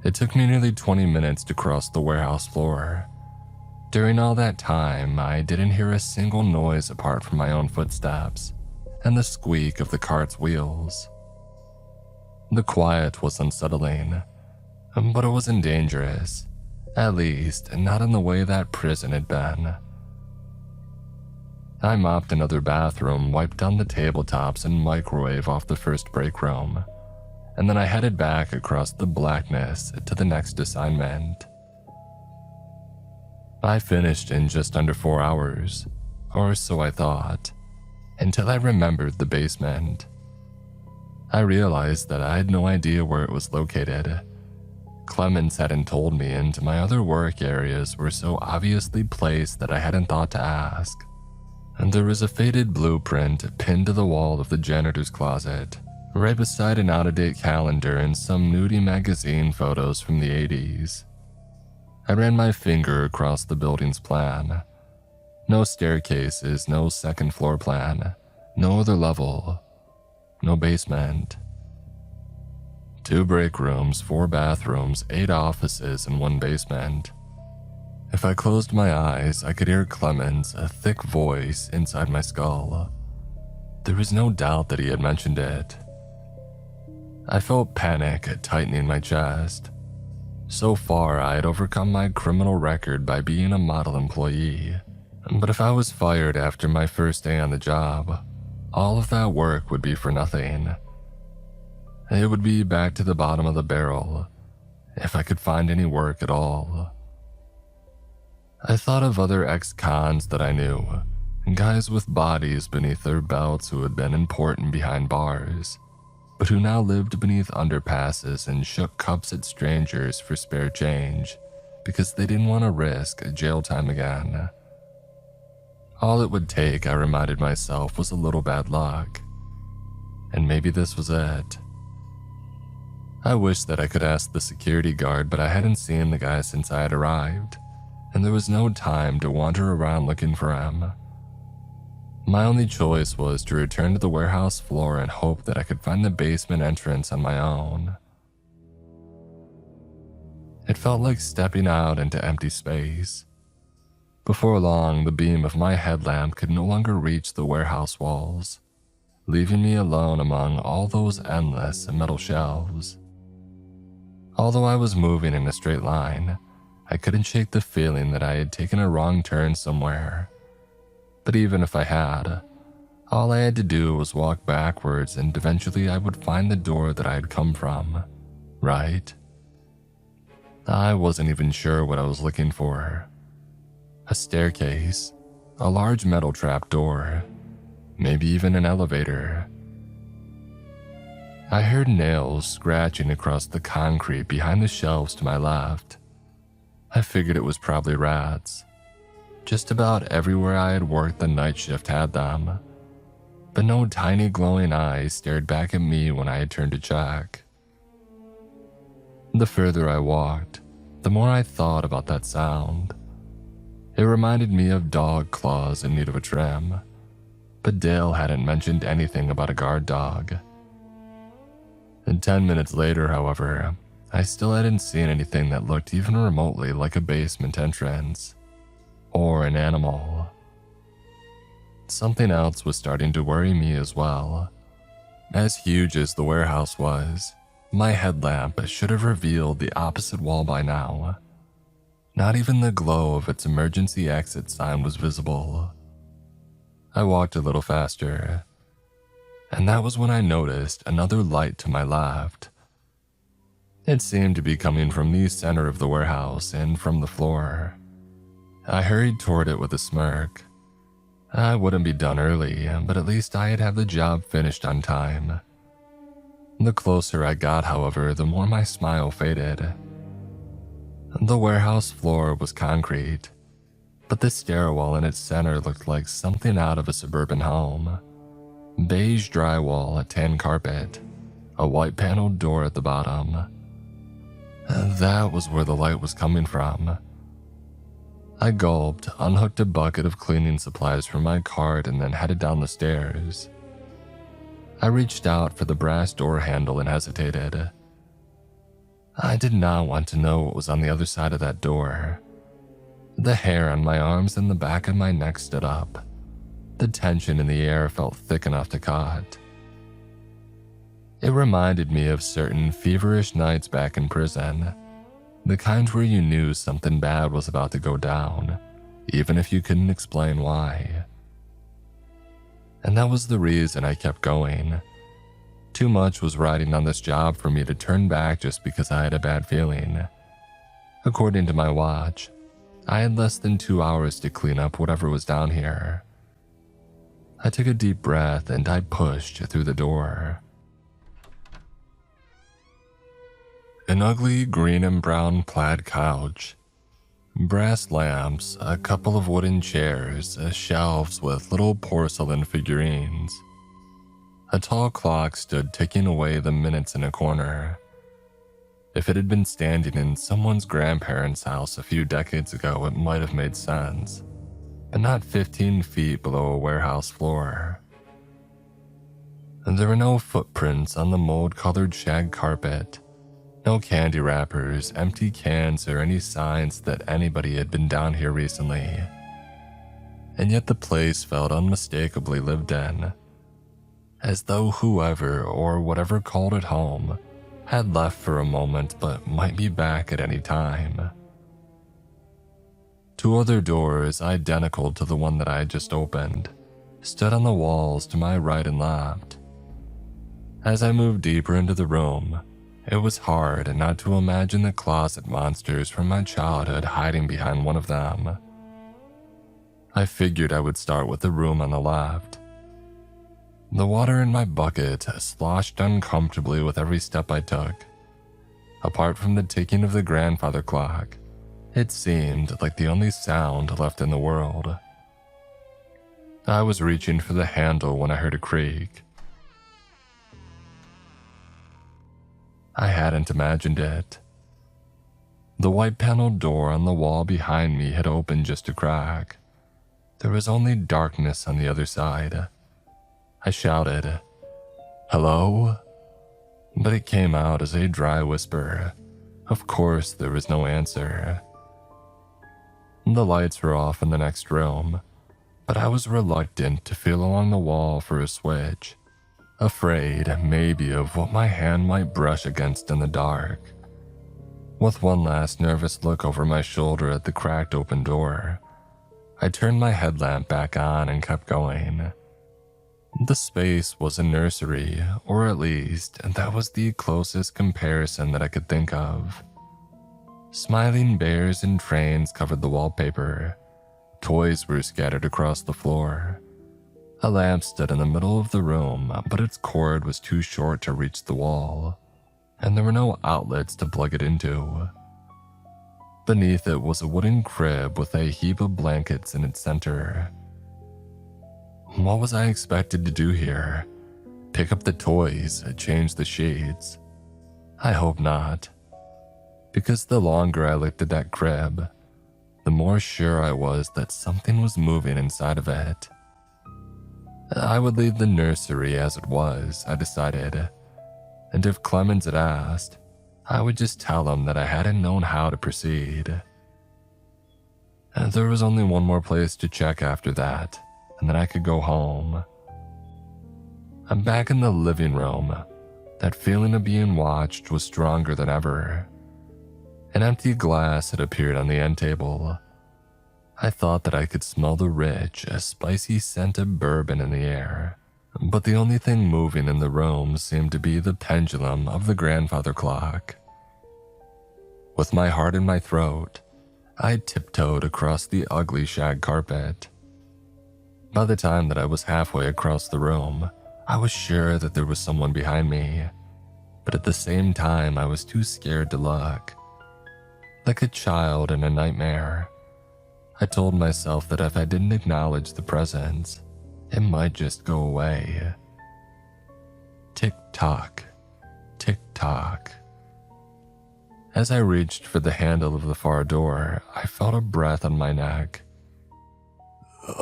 It took me nearly 20 minutes to cross the warehouse floor. During all that time, I didn't hear a single noise apart from my own footsteps and the squeak of the cart's wheels. The quiet was unsettling, but it wasn't dangerous, at least not in the way that prison had been. I mopped another bathroom, wiped down the tabletops, and microwave off the first break room, and then I headed back across the blackness to the next assignment. I finished in just under 4 hours, or so I thought, until I remembered the basement. I realized that I had no idea where it was located. Clemens hadn't told me, and my other work areas were so obviously placed that I hadn't thought to ask. And there was a faded blueprint pinned to the wall of the janitor's closet, right beside an out-of-date calendar and some nudie magazine photos from the 80s. I ran my finger across the building's plan. No staircases, no second floor plan, no other level, no basement. 2 break rooms, 4 bathrooms, 8 offices, and 1 basement. If I closed my eyes, I could hear Clemens' a thick voice inside my skull. There was no doubt that he had mentioned it. I felt panic tightening my chest. So far, I had overcome my criminal record by being a model employee. But if I was fired after my first day on the job, all of that work would be for nothing. It would be back to the bottom of the barrel, if I could find any work at all. I thought of other ex-cons that I knew, guys with bodies beneath their belts who had been important behind bars, but who now lived beneath underpasses and shook cups at strangers for spare change because they didn't want to risk jail time again. All it would take, I reminded myself, was a little bad luck. And maybe this was it. I wished that I could ask the security guard, but I hadn't seen the guy since I had arrived, and there was no time to wander around looking for him. My only choice was to return to the warehouse floor and hope that I could find the basement entrance on my own. It felt like stepping out into empty space. Before long, the beam of my headlamp could no longer reach the warehouse walls. leaving me alone among all those endless metal shelves. Although I was moving in a straight line, I couldn't shake the feeling that I had taken a wrong turn somewhere. But even if I had, all I had to do was walk backwards and eventually I would find the door that I had come from, right? I wasn't even sure what I was looking for. A staircase, a large metal trap door, maybe even an elevator. I heard nails scratching across the concrete behind the shelves to my left. I figured it was probably rats. Just about everywhere I had worked the night shift had them, but no tiny glowing eyes stared back at me when I had turned to check. The further I walked, the more I thought about that sound. It reminded me of dog claws in need of a trim, but Dale hadn't mentioned anything about a guard dog. And 10 minutes later, however, I still hadn't seen anything that looked even remotely like a basement entrance, or an animal. Something else was starting to worry me as well. As huge as the warehouse was, my headlamp should have revealed the opposite wall by now. Not even the glow of its emergency exit sign was visible. I walked a little faster, and that was when I noticed another light to my left. It seemed to be coming from the center of the warehouse and from the floor. I hurried toward it with a smirk. I wouldn't be done early, but at least I'd have the job finished on time. The closer I got, however, the more my smile faded. The warehouse floor was concrete, but the stairwell in its center looked like something out of a suburban home. Beige drywall, a tan carpet, a white paneled door at the bottom. That was where the light was coming from. I gulped, unhooked a bucket of cleaning supplies from my cart, and then headed down the stairs. I reached out for the brass door handle and hesitated. I did not want to know what was on the other side of that door. The hair on my arms and the back of my neck stood up. The tension in the air felt thick enough to cut. It reminded me of certain feverish nights back in prison, the kind where you knew something bad was about to go down, even if you couldn't explain why. And that was the reason I kept going. Too much was riding on this job for me to turn back just because I had a bad feeling. According to my watch, I had less than 2 hours to clean up whatever was down here. I took a deep breath and I pushed through the door. An ugly green and brown plaid couch, brass lamps, a couple of wooden chairs, shelves with little porcelain figurines. A tall clock stood ticking away the minutes in a corner. If it had been standing in someone's grandparents' house a few decades ago, it might have made sense, but not 15 feet below a warehouse floor. And there were no footprints on the mold-colored shag carpet, no candy wrappers, empty cans, or any signs that anybody had been down here recently. And yet the place felt unmistakably lived in, as though whoever or whatever called it home had left for a moment but might be back at any time. 2 other doors, identical to the one that I had just opened, stood on the walls to my right and left. As I moved deeper into the room, it was hard not to imagine the closet monsters from my childhood hiding behind one of them. I figured I would start with the room on the left. The water in my bucket sloshed uncomfortably with every step I took. Apart from the ticking of the grandfather clock, it seemed like the only sound left in the world. I was reaching for the handle when I heard a creak. I hadn't imagined it. The white paneled door on the wall behind me had opened just a crack. There was only darkness on the other side. I shouted, "Hello?" But it came out as a dry whisper. Of course, there was no answer. The lights were off in the next room, but I was reluctant to feel along the wall for a switch, afraid maybe of what my hand might brush against in the dark. With one last nervous look over my shoulder at the cracked open door, I turned my headlamp back on and kept going. The space was a nursery, or at least that was the closest comparison that I could think of. Smiling bears and trains covered the wallpaper. Toys were scattered across the floor. A lamp stood in the middle of the room, but its cord was too short to reach the wall, and there were no outlets to plug it into. Beneath it was a wooden crib with a heap of blankets in its center. What was I expected to do here? Pick up the toys, change the sheets? I hope not. Because the longer I looked at that crib, the more sure I was that something was moving inside of it. I would leave the nursery as it was, I decided, and if Clemens had asked, I would just tell him that I hadn't known how to proceed. There was only one more place to check after that, and then I could go home. I'm back in the living room. That feeling of being watched was stronger than ever. An empty glass had appeared on the end table. I thought that I could smell the rich, spicy scent of bourbon in the air, but the only thing moving in the room seemed to be the pendulum of the grandfather clock. With my heart in my throat, I tiptoed across the ugly shag carpet. By the time that I was halfway across the room, I was sure that there was someone behind me, but at the same time I was too scared to look. Like a child in a nightmare, I told myself that if I didn't acknowledge the presence, it might just go away. Tick-tock, tick-tock. As I reached for the handle of the far door, I felt a breath on my neck.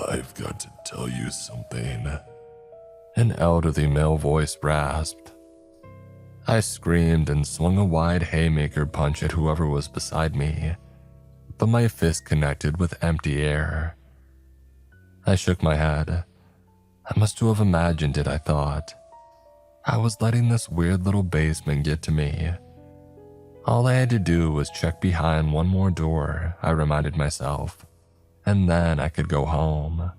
"I've got to tell you something," an elderly male voice rasped. I screamed and swung a wide haymaker punch at whoever was beside me, but my fist connected with empty air. I shook my head. I must have imagined it, I thought. I was letting this weird little basement get to me. All I had to do was check behind one more door, I reminded myself, and then I could go home.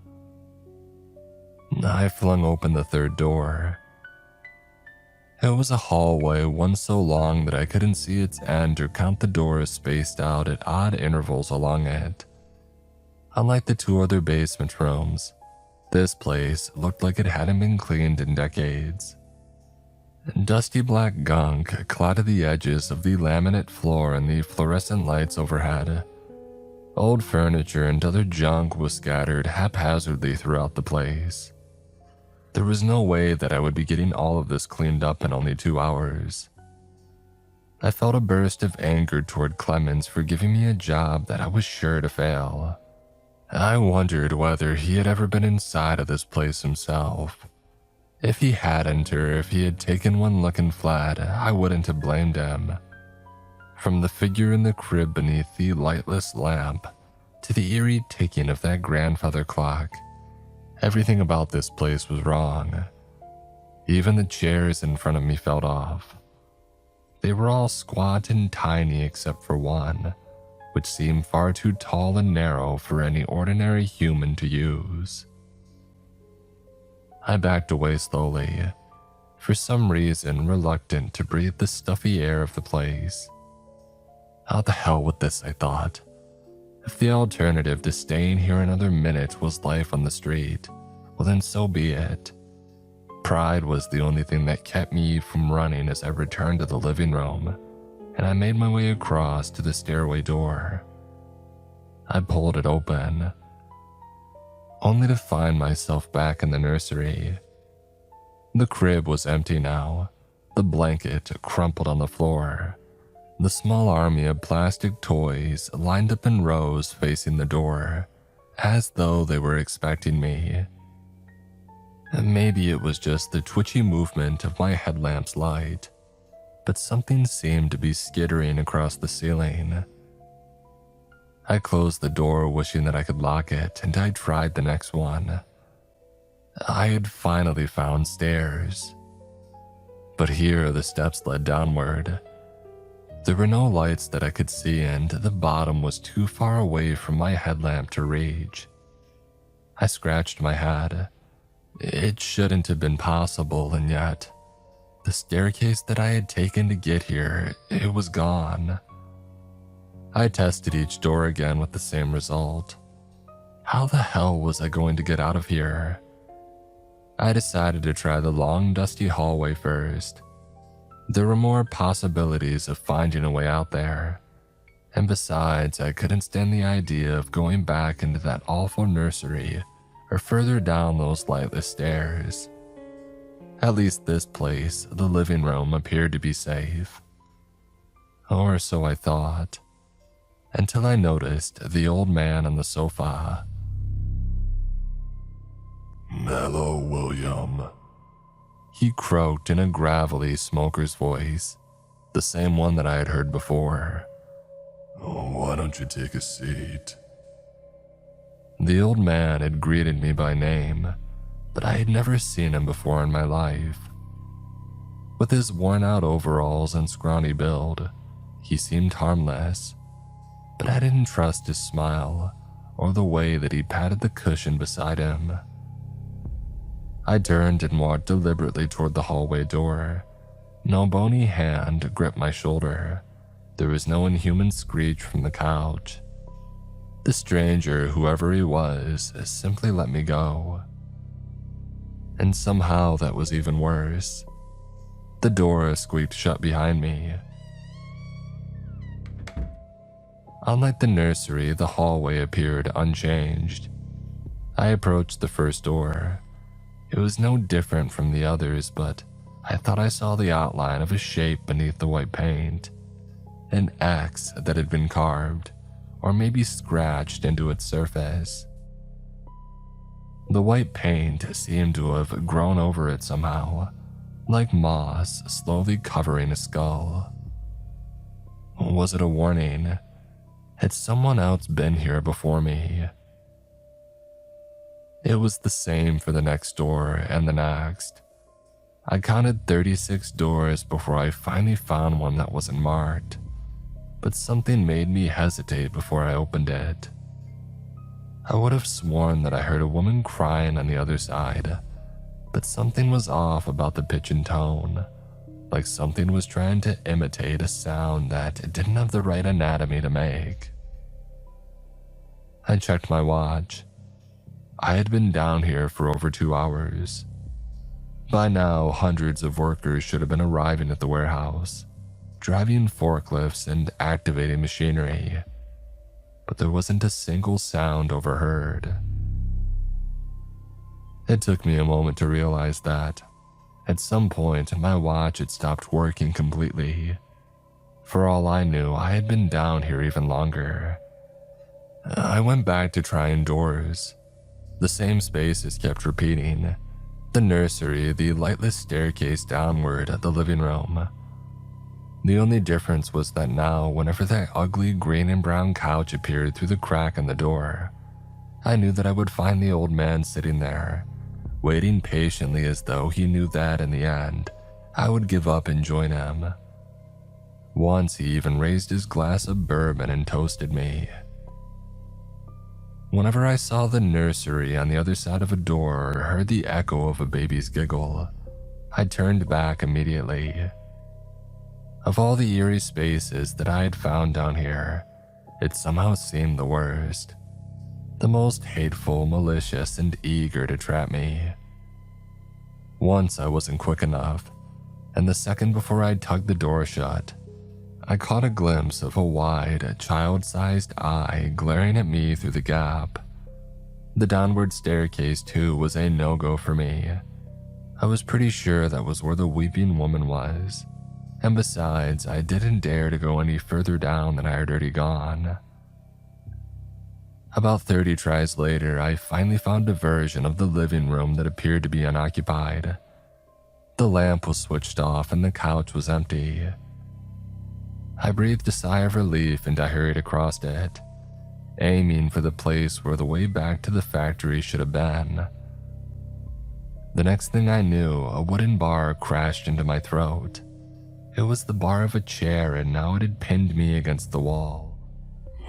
I flung open the third door. It was a hallway, one so long that I couldn't see its end or count the doors spaced out at odd intervals along it. Unlike the two other basement rooms, this place looked like it hadn't been cleaned in decades. Dusty black gunk clotted the edges of the laminate floor and the fluorescent lights overhead. Old furniture and other junk was scattered haphazardly throughout the place. There was no way that I would be getting all of this cleaned up in only 2 hours. I felt a burst of anger toward Clemens for giving me a job that I was sure to fail. I wondered whether he had ever been inside of this place himself. If he hadn't, or if he had taken one look and fled, I wouldn't have blamed him. From the figure in the crib beneath the lightless lamp to the eerie ticking of that grandfather clock, everything about this place was wrong. Even the chairs in front of me felt off. They were all squat and tiny except for one, which seemed far too tall and narrow for any ordinary human to use. I backed away slowly, for some reason reluctant to breathe the stuffy air of the place. How the hell with this, I thought. If the alternative to staying here another minute was life on the street, well then so be it. Pride was the only thing that kept me from running as I returned to the living room, and I made my way across to the stairway door. I pulled it open, only to find myself back in the nursery. The crib was empty now, the blanket crumpled on the floor. The small army of plastic toys lined up in rows facing the door, as though they were expecting me. Maybe it was just the twitchy movement of my headlamp's light, but something seemed to be skittering across the ceiling. I closed the door, wishing that I could lock it, and I tried the next one. I had finally found stairs, but here the steps led downward. There were no lights that I could see, and the bottom was too far away from my headlamp to reach. I scratched my head. It shouldn't have been possible, and yet, the staircase that I had taken to get here, it was gone. I tested each door again with the same result. How the hell was I going to get out of here? I decided to try the long, dusty hallway first. There were more possibilities of finding a way out there. And besides, I couldn't stand the idea of going back into that awful nursery or further down those lightless stairs. At least this place, the living room, appeared to be safe. Or so I thought, until I noticed the old man on the sofa. "Hello, William," He croaked in a gravelly smoker's voice, the same one that I had heard before. "Why don't you take a seat?" The old man had greeted me by name, but I had never seen him before in my life. With his worn-out overalls and scrawny build, he seemed harmless, but I didn't trust his smile or the way that he patted the cushion beside him. I turned and walked deliberately toward the hallway door. No bony hand gripped my shoulder. There was no inhuman screech from the couch. The stranger, whoever he was, simply let me go. And somehow that was even worse. The door squeaked shut behind me. Unlike the nursery, the hallway appeared unchanged. I approached the first door. It was no different from the others, but I thought I saw the outline of a shape beneath the white paint. An X that had been carved, or maybe scratched into its surface. The white paint seemed to have grown over it somehow, like moss slowly covering a skull. Was it a warning? Had someone else been here before me? It was the same for the next door and the next. I counted 36 doors before I finally found one that wasn't marked, but something made me hesitate before I opened it. I would have sworn that I heard a woman crying on the other side, but something was off about the pitch and tone, like something was trying to imitate a sound that it didn't have the right anatomy to make. I checked my watch. I had been down here for over 2 hours. By now, hundreds of workers should have been arriving at the warehouse, driving forklifts and activating machinery, but there wasn't a single sound overheard. It took me a moment to realize that, at some point, my watch had stopped working completely. For all I knew, I had been down here even longer. I went back to try indoors. The same spaces kept repeating. The nursery, the lightless staircase downward, the living room. The only difference was that now, whenever that ugly green and brown couch appeared through the crack in the door, I knew that I would find the old man sitting there, waiting patiently as though he knew that in the end, I would give up and join him. Once he even raised his glass of bourbon and toasted me. Whenever I saw the nursery on the other side of a door or heard the echo of a baby's giggle, I turned back immediately. Of all the eerie spaces that I had found down here, it somehow seemed the worst. The most hateful, malicious, and eager to trap me. Once I wasn't quick enough, and the second before I tugged the door shut, I caught a glimpse of a wide, child-sized eye glaring at me through the gap. The downward staircase, too, was a no-go for me. I was pretty sure that was where the weeping woman was, and besides, I didn't dare to go any further down than I had already gone. About 30 tries later, I finally found a version of the living room that appeared to be unoccupied. The lamp was switched off and the couch was empty. I breathed a sigh of relief and I hurried across it, aiming for the place where the way back to the factory should have been. The next thing I knew, a wooden bar crashed into my throat. It was the bar of a chair, and now it had pinned me against the wall.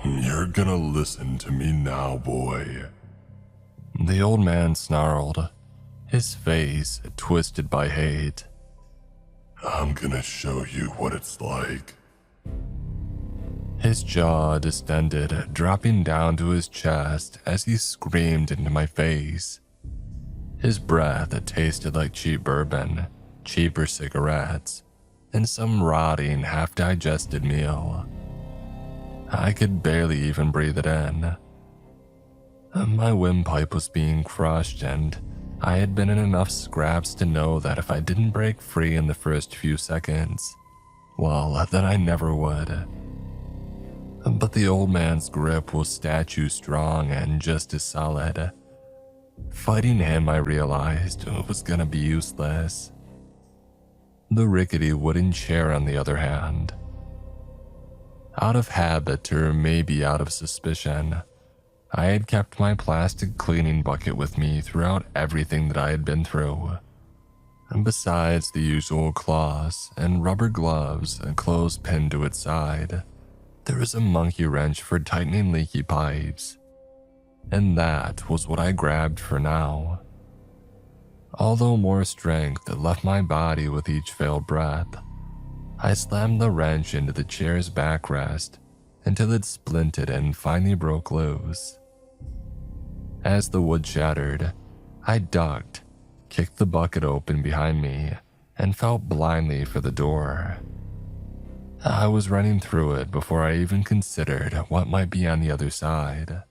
You're gonna listen to me now, boy. The old man snarled, his face twisted by hate. I'm gonna show you what it's like. His jaw distended, dropping down to his chest as he screamed into my face. His breath tasted like cheap bourbon, cheaper cigarettes, and some rotting, half-digested meal. I could barely even breathe it in. My windpipe was being crushed, and I had been in enough scraps to know that if I didn't break free in the first few seconds, well, then I never would. But the old man's grip was statue strong and just as solid. Fighting him, I realized, was gonna be useless. The rickety wooden chair, on the other hand. Out of habit, or maybe out of suspicion, I had kept my plastic cleaning bucket with me throughout everything that I had been through. And besides the usual cloths and rubber gloves and clothes pinned to its side, there was a monkey wrench for tightening leaky pipes. And that was what I grabbed for now. Although more strength left my body with each failed breath, I slammed the wrench into the chair's backrest until it splinted and finally broke loose. As the wood shattered, I ducked, kicked the bucket open behind me, and felt blindly for the door. I was running through it before I even considered what might be on the other side.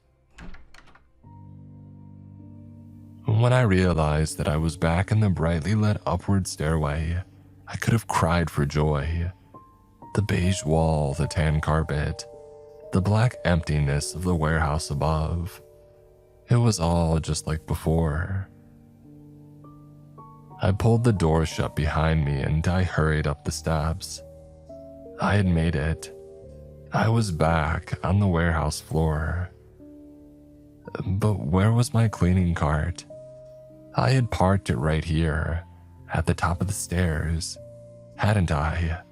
When I realized that I was back in the brightly lit upward stairway, I could have cried for joy. The beige wall, the tan carpet, the black emptiness of the warehouse above. It was all just like before. I pulled the door shut behind me and I hurried up the steps. I had made it. I was back on the warehouse floor. But where was my cleaning cart? I had parked it right here, at the top of the stairs, hadn't I?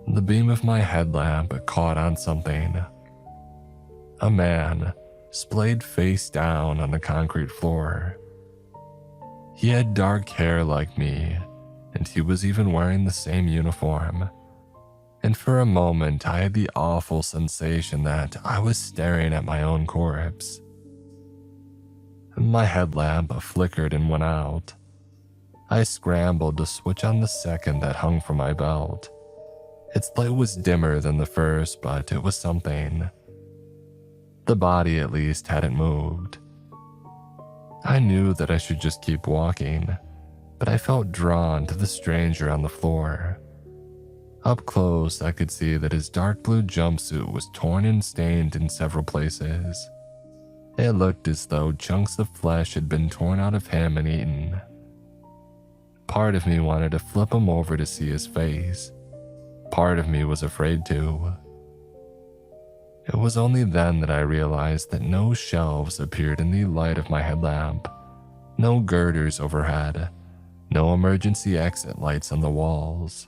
The beam of my headlamp caught on something. A man, splayed face down on the concrete floor. He had dark hair like me, and he was even wearing the same uniform. And for a moment, I had the awful sensation that I was staring at my own corpse. My headlamp flickered and went out. I scrambled to switch on the second that hung from my belt. Its light was dimmer than the first, but it was something. The body at least hadn't moved. I knew that I should just keep walking, but I felt drawn to the stranger on the floor. Up close, I could see that his dark blue jumpsuit was torn and stained in several places. It looked as though chunks of flesh had been torn out of him and eaten. Part of me wanted to flip him over to see his face. Part of me was afraid to. It was only then that I realized that no shelves appeared in the light of my headlamp, no girders overhead, no emergency exit lights on the walls.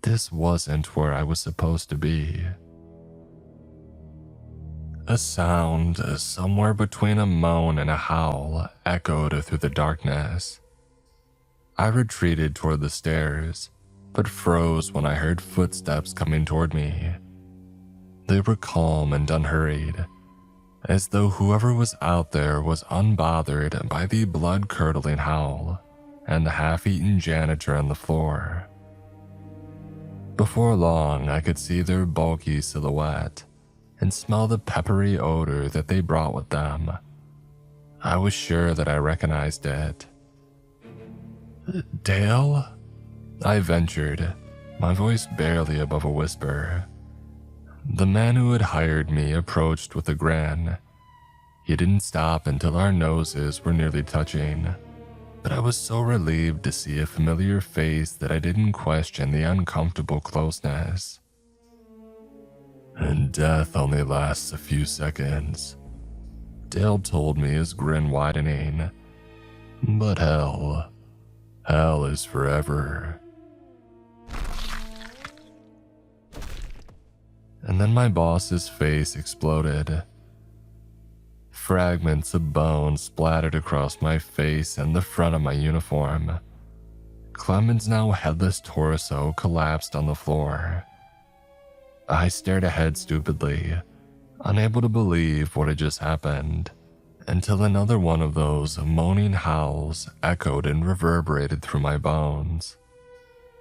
This wasn't where I was supposed to be. A sound, somewhere between a moan and a howl, echoed through the darkness. I retreated toward the stairs, but froze when I heard footsteps coming toward me. They were calm and unhurried, as though whoever was out there was unbothered by the blood-curdling howl and the half-eaten janitor on the floor. Before long, I could see their bulky silhouette and smell the peppery odor that they brought with them. I was sure that I recognized it. "Dale?" I ventured, my voice barely above a whisper. The man who had hired me approached with a grin. He didn't stop until our noses were nearly touching, but I was so relieved to see a familiar face that I didn't question the uncomfortable closeness. "And death only lasts a few seconds," Dale told me, his grin widening, But hell is forever. And then my boss's face exploded. Fragments of bone splattered across my face and the front of my uniform. Clement's now headless torso collapsed on the floor. I stared ahead stupidly, unable to believe what had just happened, until another one of those moaning howls echoed and reverberated through my bones.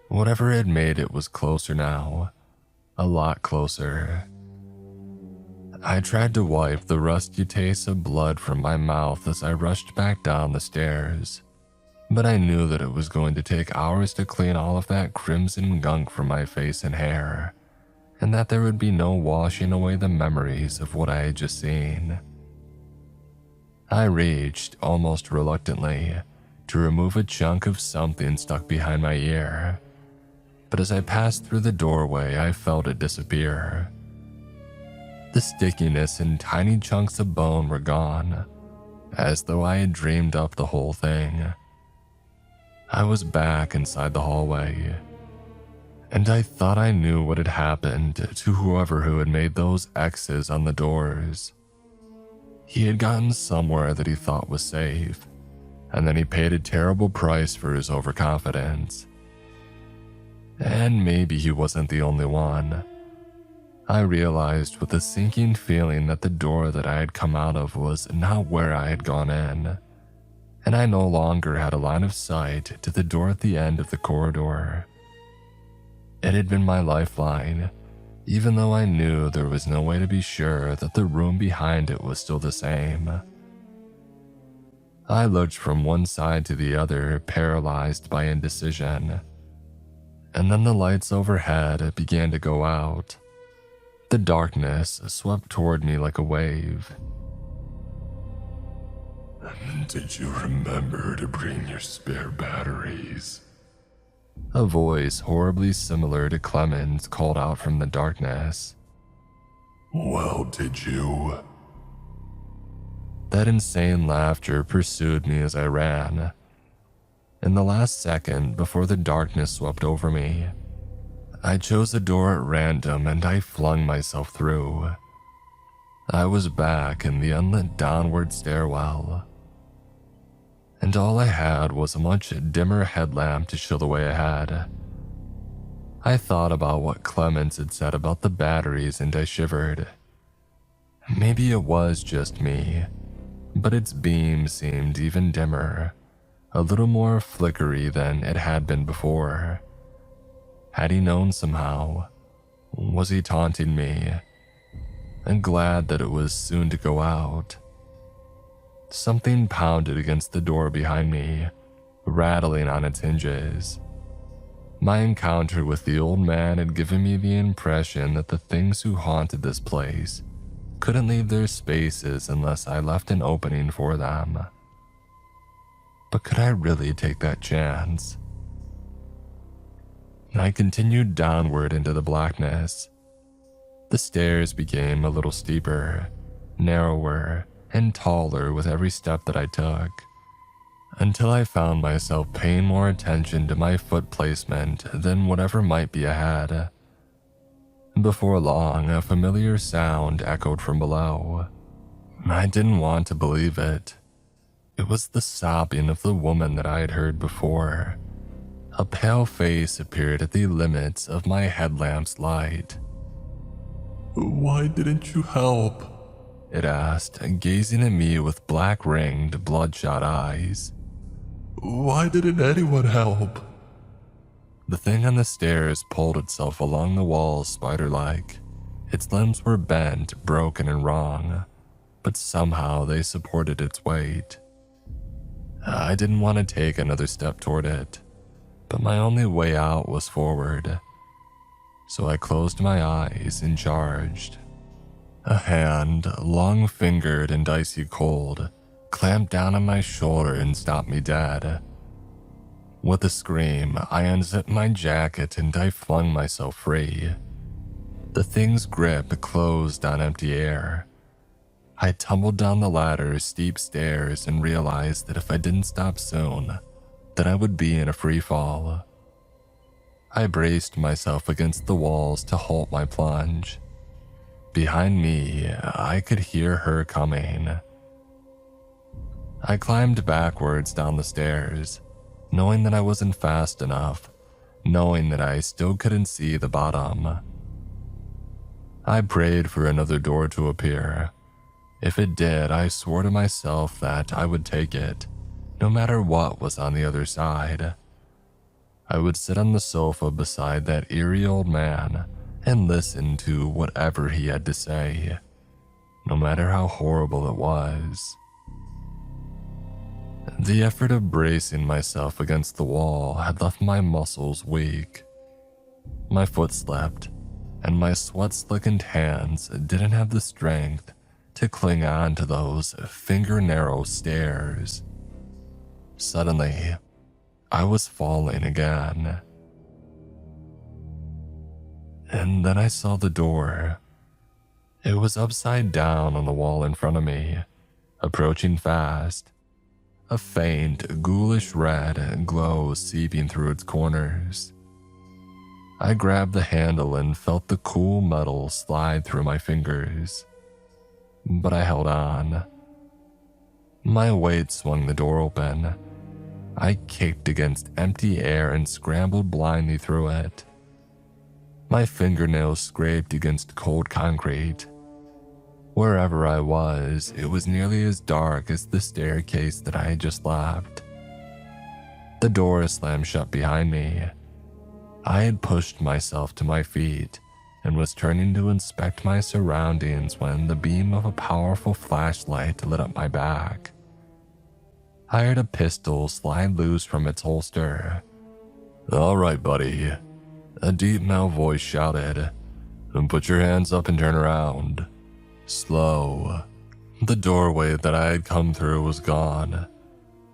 Whatever had made it was closer now, a lot closer. I tried to wipe the rusty taste of blood from my mouth as I rushed back down the stairs, but I knew that it was going to take hours to clean all of that crimson gunk from my face and hair, and that there would be no washing away the memories of what I had just seen. I reached, almost reluctantly, to remove a chunk of something stuck behind my ear, but as I passed through the doorway, I felt it disappear. The stickiness and tiny chunks of bone were gone, as though I had dreamed up the whole thing. I was back inside the hallway, and I thought I knew what had happened to whoever who had made those X's on the doors. He had gotten somewhere that he thought was safe, and then he paid a terrible price for his overconfidence. And maybe he wasn't the only one. I realized with a sinking feeling that the door that I had come out of was not where I had gone in, and I no longer had a line of sight to the door at the end of the corridor. It had been my lifeline, even though I knew there was no way to be sure that the room behind it was still the same. I looked from one side to the other, paralyzed by indecision, and then the lights overhead began to go out. The darkness swept toward me like a wave. Did you remember to bring your spare batteries? A voice horribly similar to Clement's called out from the darkness. Well, did you? That insane laughter pursued me as I ran. In the last second before the darkness swept over me, I chose a door at random and I flung myself through. I was back in the unlit downward stairwell, and all I had was a much dimmer headlamp to show the way ahead. I thought about what Clemens had said about the batteries and I shivered. Maybe it was just me, but its beam seemed even dimmer, a little more flickery than it had been before. Had he known somehow? Was he taunting me? And glad that it was soon to go out. Something pounded against the door behind me, rattling on its hinges. My encounter with the old man had given me the impression that the things who haunted this place couldn't leave their spaces unless I left an opening for them. But could I really take that chance? I continued downward into the blackness. The stairs became a little steeper, narrower, and taller with every step that I took, until I found myself paying more attention to my foot placement than whatever might be ahead. Before long, a familiar sound echoed from below. I didn't want to believe it. It was the sobbing of the woman that I had heard before. A pale face appeared at the limits of my headlamp's light. Why didn't you help? It asked, gazing at me with black-ringed, bloodshot eyes. Why didn't anyone help? The thing on the stairs pulled itself along the walls spider-like. Its limbs were bent, broken, and wrong, but somehow they supported its weight. I didn't want to take another step toward it, but my only way out was forward. So I closed my eyes and charged. A hand, long-fingered and icy cold, clamped down on my shoulder and stopped me dead. With a scream, I unzipped my jacket and I flung myself free. The thing's grip closed on empty air. I tumbled down the ladder's steep stairs and realized that if I didn't stop soon, that I would be in a free fall. I braced myself against the walls to halt my plunge. Behind me, I could hear her coming. I climbed backwards down the stairs, knowing that I wasn't fast enough, knowing that I still couldn't see the bottom. I prayed for another door to appear. If it did, I swore to myself that I would take it, no matter what was on the other side. I would sit on the sofa beside that eerie old man and listen to whatever he had to say, no matter how horrible it was. The effort of bracing myself against the wall had left my muscles weak. My foot slipped, and my sweat-slickened hands didn't have the strength to cling on to those finger-narrow stairs. Suddenly, I was falling again. And then I saw the door. It was upside down on the wall in front of me, approaching fast. A faint, ghoulish red glow seeping through its corners. I grabbed the handle and felt the cool metal slide through my fingers. But I held on. My weight swung the door open. I kicked against empty air and scrambled blindly through it. My fingernails scraped against cold concrete. Wherever I was, it was nearly as dark as the staircase that I had just left. The door slammed shut behind me. I had pushed myself to my feet and was turning to inspect my surroundings when the beam of a powerful flashlight lit up my back. I heard a pistol slide loose from its holster. "All right, buddy," a deep male voice shouted. "Put your hands up and turn around. Slow." The doorway that I had come through was gone.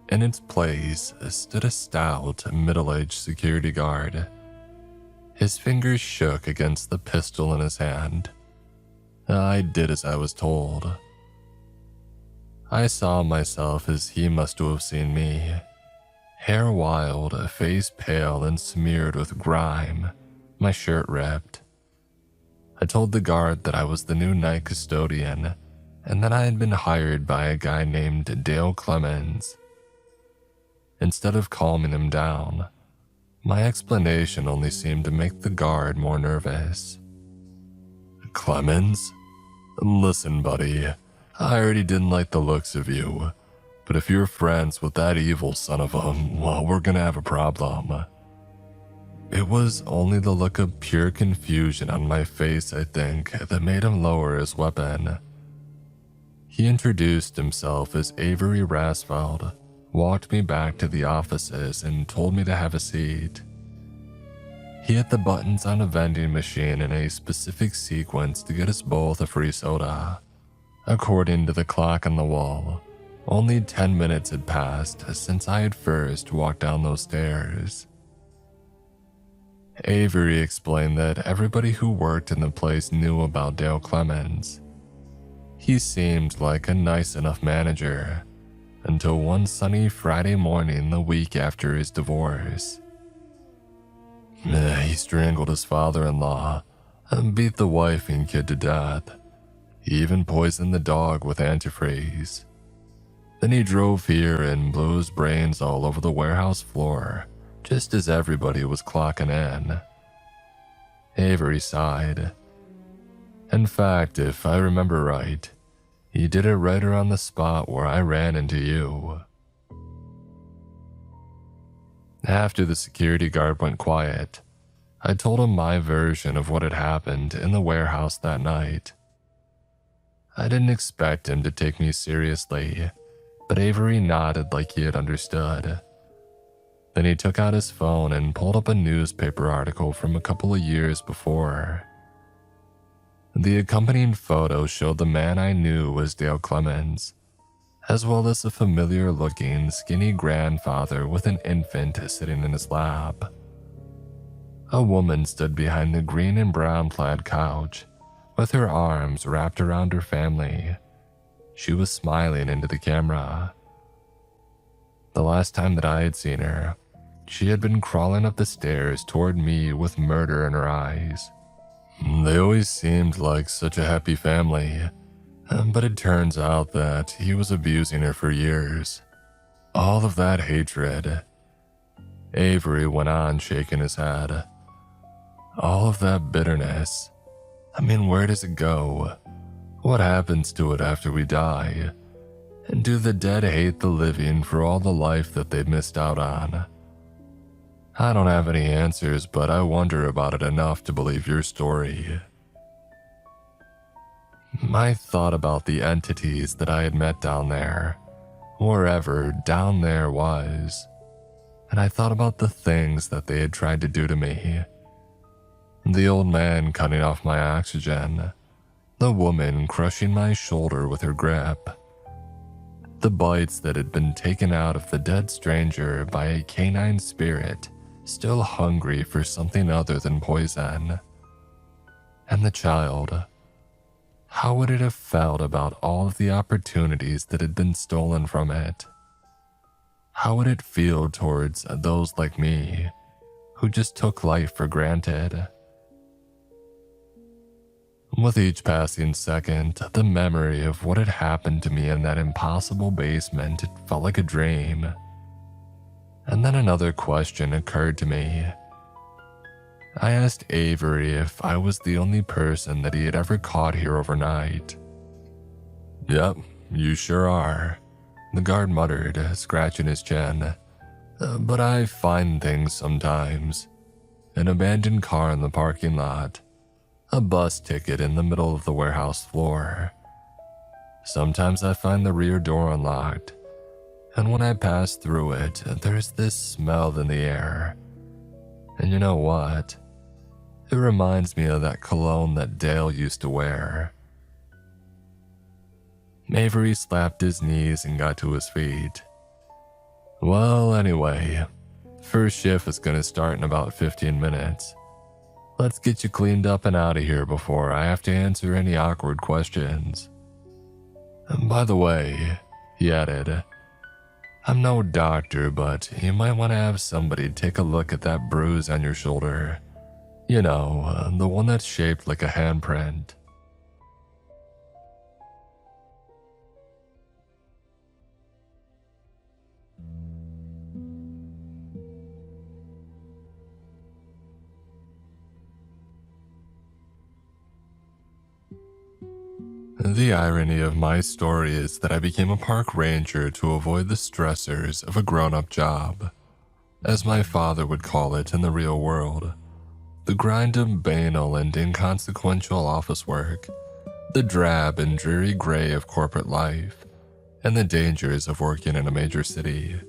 In its place stood a stout, middle-aged security guard. His fingers shook against the pistol in his hand. I did as I was told. I saw myself as he must have seen me. Hair wild, face pale and smeared with grime, my shirt ripped. I told the guard that I was the new night custodian and that I had been hired by a guy named Dale Clemens. Instead of calming him down, my explanation only seemed to make the guard more nervous. "Clemens? Listen, buddy, I already didn't like the looks of you, but if you're friends with that evil son of a, well, we're gonna have a problem." It was only the look of pure confusion on my face, I think, that made him lower his weapon. He introduced himself as Avery Rasfeld, walked me back to the offices, and told me to have a seat. He hit the buttons on a vending machine in a specific sequence to get us both a free soda. According to the clock on the wall, only 10 minutes had passed since I had first walked down those stairs. Avery explained that everybody who worked in the place knew about Dale Clemens. He seemed like a nice enough manager, until one sunny Friday morning the week after his divorce. He strangled his father-in-law and beat the wife and kid to death. He even poisoned the dog with antifreeze. Then he drove here and blew his brains all over the warehouse floor, just as everybody was clocking in. Avery sighed. In fact, if I remember right, he did it right around the spot where I ran into you. After the security guard went quiet, I told him my version of what had happened in the warehouse that night. I didn't expect him to take me seriously, but Avery nodded like he had understood. Then he took out his phone and pulled up a newspaper article from a couple of years before. The accompanying photo showed the man I knew as Dale Clemens, as well as a familiar-looking, skinny grandfather with an infant sitting in his lap. A woman stood behind the green and brown plaid couch, with her arms wrapped around her family. She was smiling into the camera. The last time that I had seen her, she had been crawling up the stairs toward me with murder in her eyes. They always seemed like such a happy family, but it turns out that he was abusing her for years. All of that hatred. Avery went on shaking his head. All of that bitterness. I mean, where does it go? What happens to it after we die? And do the dead hate the living for all the life that they've missed out on? I don't have any answers, but I wonder about it enough to believe your story. I thought about the entities that I had met down there, wherever down there was, and I thought about the things that they had tried to do to me. The old man cutting off my oxygen, the woman crushing my shoulder with her grip, the bites that had been taken out of the dead stranger by a canine spirit still hungry for something other than poison. And the child. How would it have felt about all of the opportunities that had been stolen from it? How would it feel towards those like me, who just took life for granted? With each passing second, the memory of what had happened to me in that impossible basement, it felt like a dream. And then another question occurred to me. I asked Avery if I was the only person that he had ever caught here overnight. "Yep, you sure are," the guard muttered, scratching his chin. But I find things sometimes. An abandoned car in the parking lot. A bus ticket in the middle of the warehouse floor. Sometimes I find the rear door unlocked. And when I pass through it, there's this smell in the air. And you know what? It reminds me of that cologne that Dale used to wear. Avery slapped his knees and got to his feet. "Well, anyway, first shift is gonna start in about 15 minutes. Let's get you cleaned up and out of here before I have to answer any awkward questions. And by the way," he added, "I'm no doctor, but you might want to have somebody take a look at that bruise on your shoulder. You know, the one that's shaped like a handprint." The irony of my story is that I became a park ranger to avoid the stressors of a grown-up job, as my father would call it in the real world. The grind of banal and inconsequential office work, the drab and dreary gray of corporate life, and the dangers of working in a major city.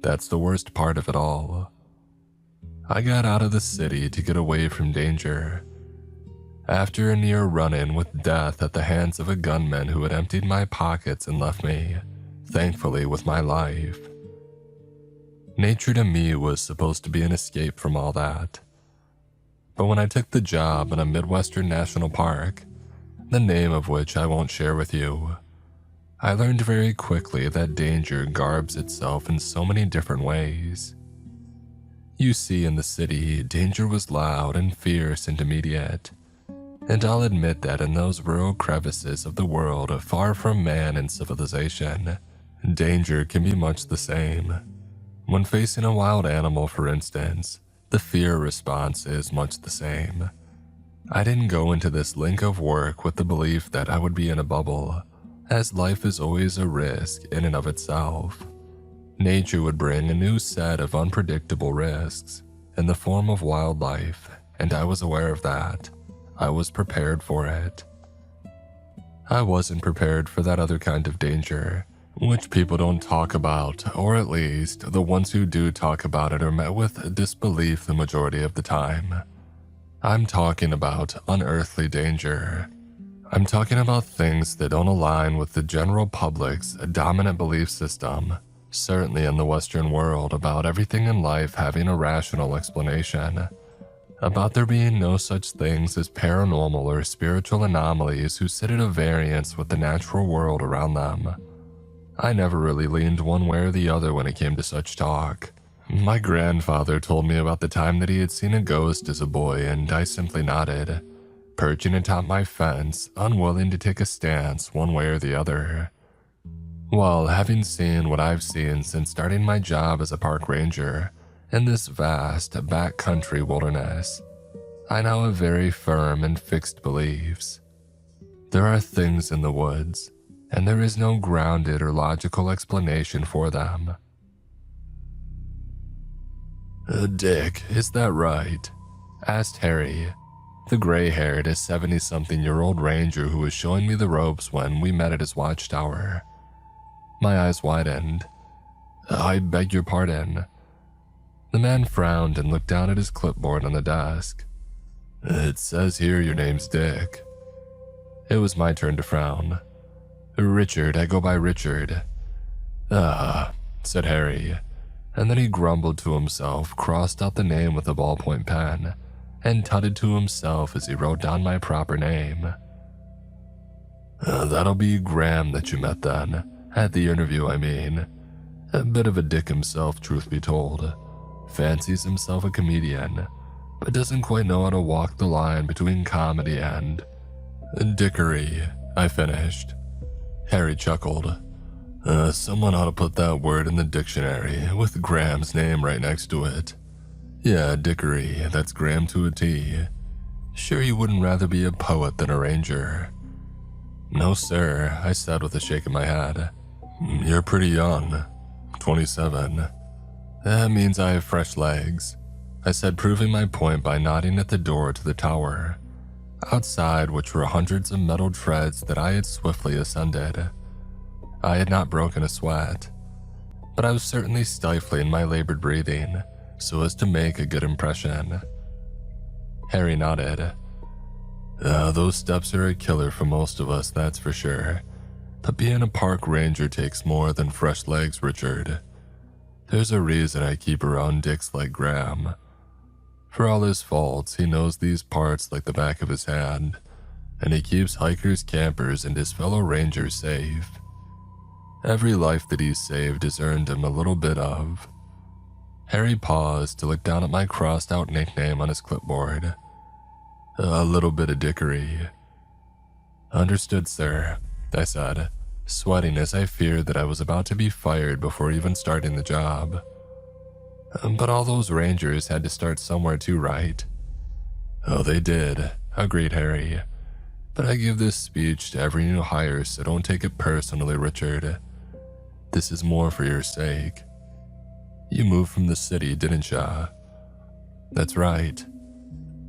That's the worst part of it all. I got out of the city to get away from danger. After a near run-in with death at the hands of a gunman who had emptied my pockets and left me, thankfully, with my life. Nature to me was supposed to be an escape from all that. But when I took the job in a Midwestern national park, the name of which I won't share with you, I learned very quickly that danger garbs itself in so many different ways. You see, in the city, danger was loud and fierce and immediate. And I'll admit that in those rural crevices of the world far from man and civilization, danger can be much the same. When facing a wild animal, for instance, the fear response is much the same. I didn't go into this link of work with the belief that I would be in a bubble, as life is always a risk in and of itself. Nature would bring a new set of unpredictable risks in the form of wildlife, and I was aware of that. I was prepared for it. I wasn't prepared for that other kind of danger, which people don't talk about, or at least the ones who do talk about it are met with disbelief the majority of the time. I'm talking about unearthly danger. I'm talking about things that don't align with the general public's dominant belief system, certainly in the Western world, about everything in life having a rational explanation. about there being no such things as paranormal or spiritual anomalies who sit at a variance with the natural world around them. I never really leaned one way or the other when it came to such talk. My grandfather told me about the time that he had seen a ghost as a boy, and I simply nodded, perching atop my fence, unwilling to take a stance one way or the other. Well, having seen what I've seen since starting my job as a park ranger in this vast backcountry wilderness, I now have very firm and fixed beliefs. There are things in the woods, and there is no grounded or logical explanation for them. Dick, is that right?" asked Harry, the gray-haired 70-something-year-old ranger who was showing me the ropes when we met at his watchtower. My eyes widened. "I beg your pardon." The man frowned and looked down at his clipboard on the desk. "It says here your name's Dick." It was my turn to frown. "Richard, I go by Richard." "Ah," said Harry, and then he grumbled to himself, crossed out the name with a ballpoint pen, and tutted to himself as he wrote down my proper name. "That'll be Graham that you met then, at the interview, I mean. A bit of a dick himself, truth be told. Fancies himself a comedian, but doesn't quite know how to walk the line between comedy and dickery," I finished. Harry chuckled. Someone ought to put that word in the dictionary with Graham's name right next to it. Yeah, dickery, that's Graham to a T. Sure you wouldn't rather be a poet than a ranger?" "No, sir," I said with a shake of my head. "You're pretty young, 27. That means I have fresh legs," I said, proving my point by nodding at the door to the tower, outside which were hundreds of metal treads that I had swiftly ascended. I had not broken a sweat, but I was certainly stifling my labored breathing so as to make a good impression. Harry nodded. Those steps are a killer for most of us, that's for sure. But being a park ranger takes more than fresh legs, Richard. There's a reason I keep around dicks like Graham. For all his faults, he knows these parts like the back of his hand, and he keeps hikers, campers, and his fellow rangers safe. Every life that he's saved has earned him a little bit of. Harry paused to look down at my crossed-out nickname on his clipboard. A little bit of dickery. Understood, sir, I said, sweating as I feared that I was about to be fired before even starting the job. But all those rangers had to start somewhere too, right? Oh, they did, agreed Harry. But I give this speech to every new hire, so don't take it personally, Richard. This is more for your sake. You moved from the city, didn't ya? That's right.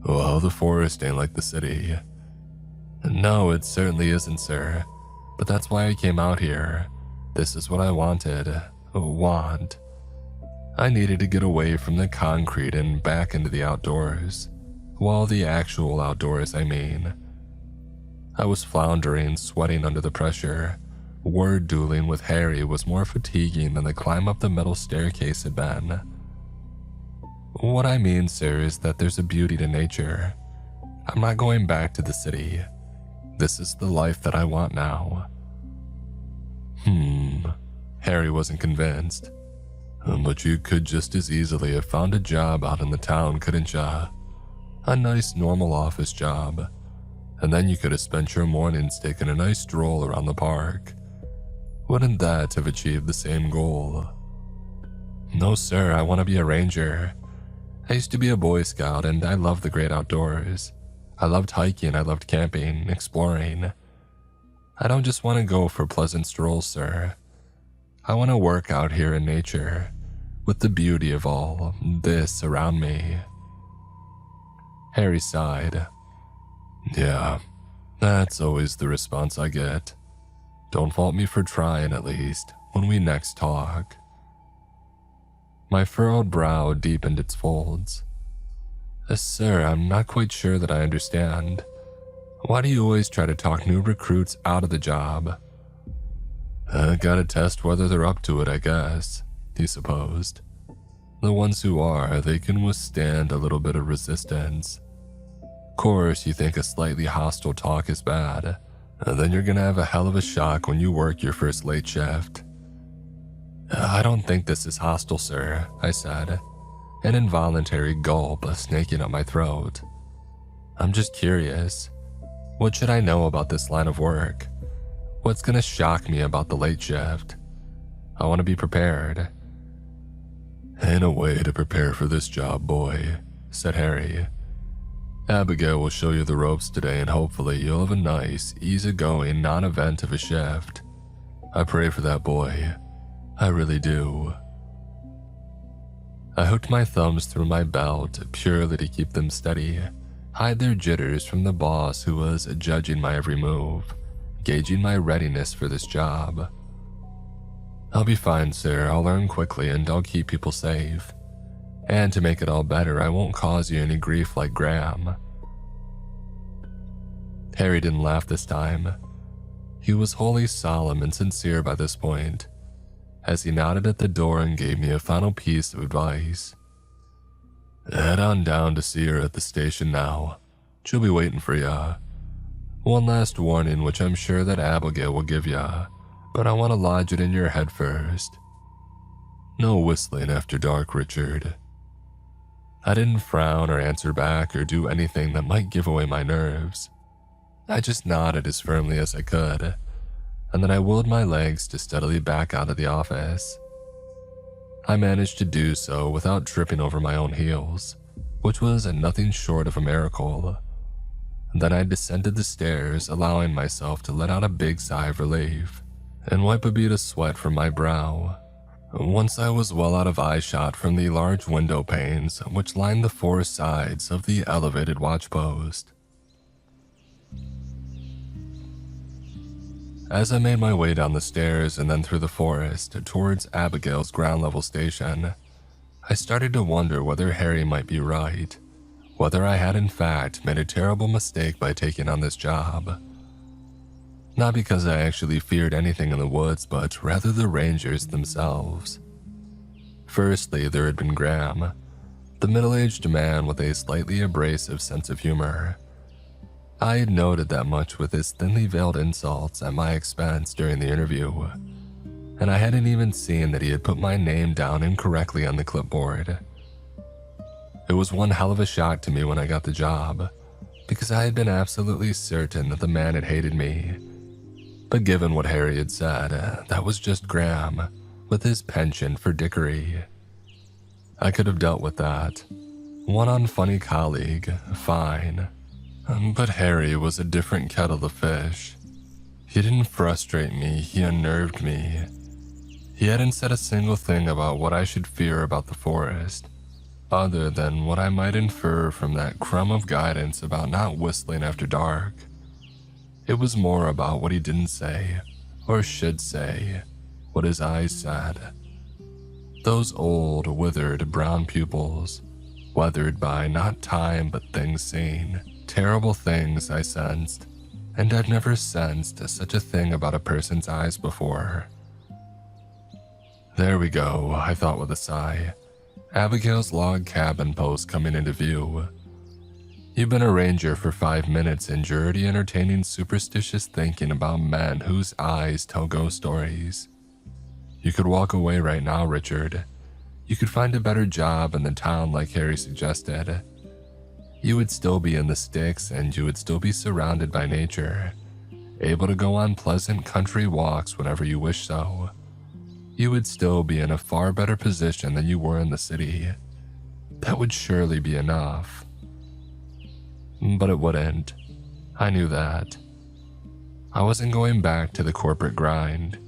Well, the forest ain't like the city. No, it certainly isn't, sir. But that's why I came out here. This is what I wanted. I needed to get away from the concrete and back into the outdoors. Well, the actual outdoors, I mean. I was floundering, sweating under the pressure. Word dueling with Harry was more fatiguing than the climb up the metal staircase had been. What I mean, sir, is that there's a beauty to nature. I'm not going back to the city. This is the life that I want now. Harry wasn't convinced. But you could just as easily have found a job out in the town, couldn't ya? A nice normal office job. And then you could have spent your mornings taking a nice stroll around the park. Wouldn't that have achieved the same goal? No, sir, I want to be a ranger. I used to be a Boy Scout, and I loved the great outdoors. I loved hiking, I loved camping, exploring. I don't just want to go for pleasant strolls, sir. I want to work out here in nature, with the beauty of all this around me. Harry sighed. Yeah, that's always the response I get. Don't fault me for trying, at least, when we next talk. My furrowed brow deepened its folds. Sir, I'm not quite sure that I understand. Why do you always try to talk new recruits out of the job? Gotta test whether they're up to it, I guess, he supposed. The ones who are, they can withstand a little bit of resistance. Of course, you think a slightly hostile talk is bad, then you're gonna have a hell of a shock when you work your first late shift. I don't think this is hostile, sir, I said, an involuntary gulp snaking up my throat. I'm just curious. What should I know about this line of work? What's gonna shock me about the late shift? I want to be prepared. In a way to prepare for this job, boy, said Harry. Abigail will show you the ropes today, and hopefully you'll have a nice, easygoing non-event of a shift. I pray for that, boy. I really do. I hooked my thumbs through my belt purely to keep them steady, hide their jitters from the boss who was judging my every move, gauging my readiness for this job. I'll be fine, sir. I'll learn quickly and I'll keep people safe. And to make it all better, I won't cause you any grief like Graham. Harry didn't laugh this time. He was wholly solemn and sincere by this point, as he nodded at the door and gave me a final piece of advice. Head on down to see her at the station now. She'll be waiting for ya. One last warning, which I'm sure that Abigail will give ya, but I want to lodge it in your head first. No whistling after dark, Richard. I didn't frown or answer back or do anything that might give away my nerves. I just nodded as firmly as I could, and then I willed my legs to steadily back out of the office. I managed to do so without tripping over my own heels, which was nothing short of a miracle. Then I descended the stairs, allowing myself to let out a big sigh of relief and wipe a bead of sweat from my brow. Once I was well out of eyeshot from the large window panes which lined the four sides of the elevated watch post. As I made my way down the stairs and then through the forest towards Abigail's ground level station, I started to wonder whether Harry might be right, whether I had in fact made a terrible mistake by taking on this job. Not because I actually feared anything in the woods, but rather the rangers themselves. Firstly, there had been Graham, the middle-aged man with a slightly abrasive sense of humor. I had noted that much with his thinly veiled insults at my expense during the interview, and I hadn't even seen that he had put my name down incorrectly on the clipboard. It was one hell of a shock to me when I got the job, because I had been absolutely certain that the man had hated me. But given what Harry had said, that was just Graham, with his penchant for dickery. I could have dealt with that. One unfunny colleague, fine. But Harry was a different kettle of fish. He didn't frustrate me, he unnerved me. He hadn't said a single thing about what I should fear about the forest, other than what I might infer from that crumb of guidance about not whistling after dark. It was more about what he didn't say, or should say, what his eyes said. Those old, withered brown pupils, weathered by not time but things seen. Terrible things, I sensed, and I've never sensed such a thing about a person's eyes before. There we go, I thought with a sigh. Abigail's log cabin post coming into view. You've been a ranger for 5 minutes and you're already entertaining superstitious thinking about men whose eyes tell ghost stories. You could walk away right now, Richard. You could find a better job in the town like Harry suggested. You would still be in the sticks and you would still be surrounded by nature, able to go on pleasant country walks whenever you wish so. You would still be in a far better position than you were in the city. That would surely be enough. But it wouldn't. I knew that. I wasn't going back to the corporate grind,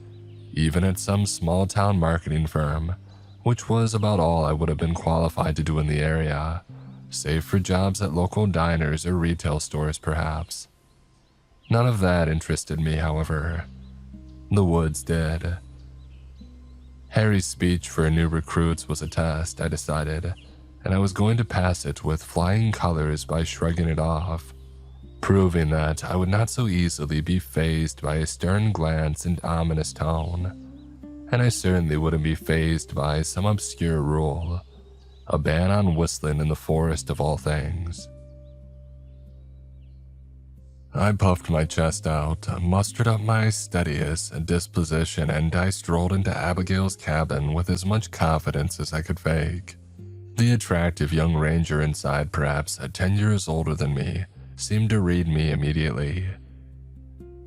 even at some small town marketing firm, which was about all I would have been qualified to do in the area, save for jobs at local diners or retail stores perhaps. None of that interested me, however. The woods did. Harry's speech for new recruits was a test, I decided, and I was going to pass it with flying colors by shrugging it off, proving that I would not so easily be fazed by a stern glance and ominous tone, and I certainly wouldn't be fazed by some obscure rule, A ban on whistling in the forest of all things. I puffed my chest out, mustered up my steadiest disposition, and I strolled into Abigail's cabin with as much confidence as I could fake. The attractive young ranger inside, perhaps 10 years older than me, seemed to read me immediately.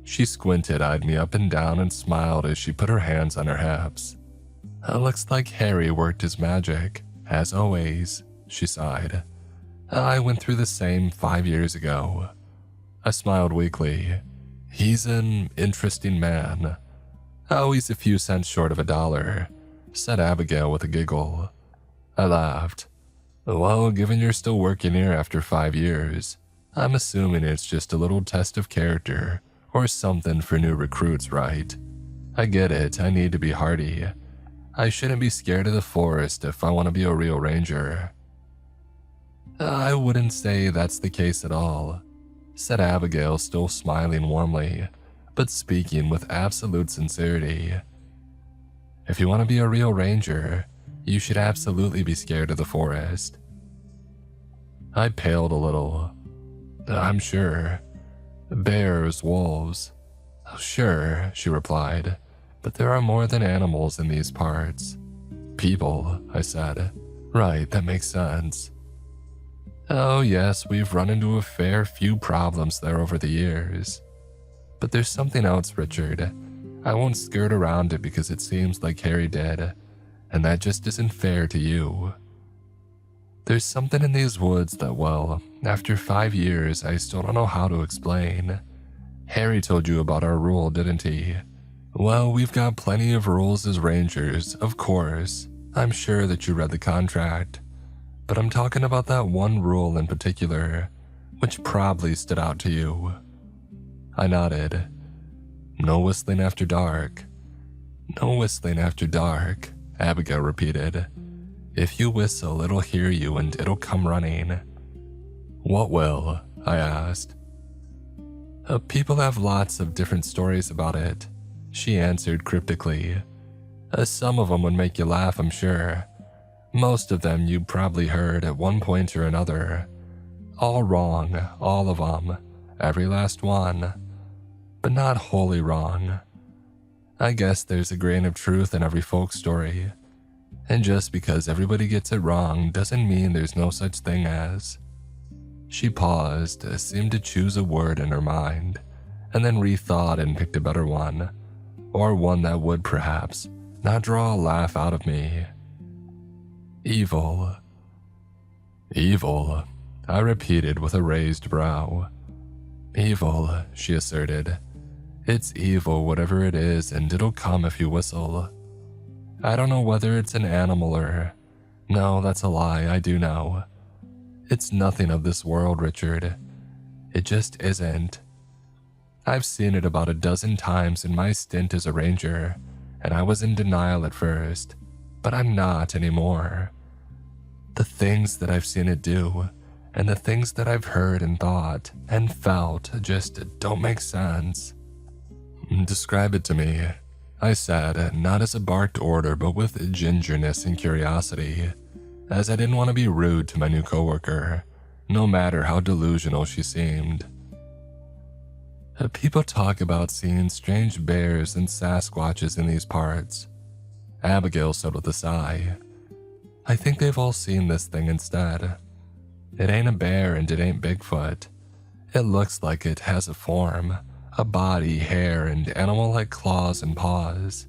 She squinted, eyed me up and down, and smiled as she put her hands on her hips. Looks like Harry worked his magic, as always, she sighed. I went through the same 5 years ago. I smiled weakly. He's an interesting man. Oh, he's a few cents short of $1, said Abigail with a giggle. I laughed. Well, given you're still working here after 5 years, I'm assuming it's just a little test of character or something for new recruits, right? I get it, I need to be hardy. I shouldn't be scared of the forest if I want to be a real ranger. I wouldn't say that's the case at all, said Abigail, still smiling warmly, but speaking with absolute sincerity. If you want to be a real ranger, you should absolutely be scared of the forest. I paled a little. I'm sure. Bears, wolves. Oh, sure, she replied, but there are more than animals in these parts. People, I said. Right, that makes sense. Oh yes, we've run into a fair few problems there over the years. But there's something else, Richard. I won't skirt around it because it seems like Harry did, and that just isn't fair to you. There's something in these woods that, well, after 5 years, I still don't know how to explain. Harry told you about our rule, didn't he? Well, we've got plenty of rules as rangers, of course. I'm sure that you read the contract. But I'm talking about that one rule in particular, which probably stood out to you. I nodded. No whistling after dark. No whistling after dark, Abigail repeated. If you whistle, it'll hear you and it'll come running. What will? I asked. People have lots of different stories about it, she answered cryptically. Some of them would make you laugh, I'm sure. Most of them you probably heard at one point or another. All wrong, all of them, every last one. But not wholly wrong. I guess there's a grain of truth in every folk story. And just because everybody gets it wrong doesn't mean there's no such thing as. She paused, seemed to choose a word in her mind, and then rethought and picked a better one, or one that would perhaps not draw a laugh out of me. Evil. Evil, I repeated with a raised brow. Evil, she asserted. It's evil, whatever it is, and it'll come if you whistle. I don't know whether it's an animal or... No, that's a lie, I do know. It's nothing of this world, Richard. It just isn't. I've seen it about a dozen times in my stint as a ranger, and I was in denial at first, but I'm not anymore. The things that I've seen it do, and the things that I've heard and thought and felt just don't make sense. Describe it to me, I said, not as a barked order but with gingerness and curiosity, as I didn't want to be rude to my new coworker, no matter how delusional she seemed. People talk about seeing strange bears and Sasquatches in these parts, Abigail said with a sigh. I think they've all seen this thing instead. It ain't a bear and it ain't Bigfoot. It looks like it has a form, a body, hair, and animal-like claws and paws.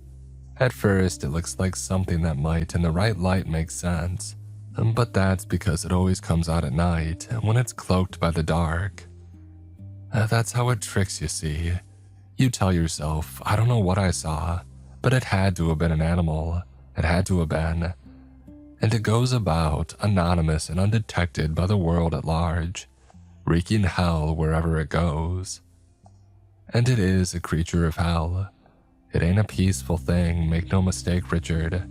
At first, it looks like something that might, in the right light, make sense, but that's because it always comes out at night, when it's cloaked by the dark. That's how it tricks you, see. You tell yourself, I don't know what I saw, but it had to have been an animal. It had to have been. And it goes about, anonymous and undetected by the world at large, wreaking hell wherever it goes. And it is a creature of hell. It ain't a peaceful thing, make no mistake, Richard.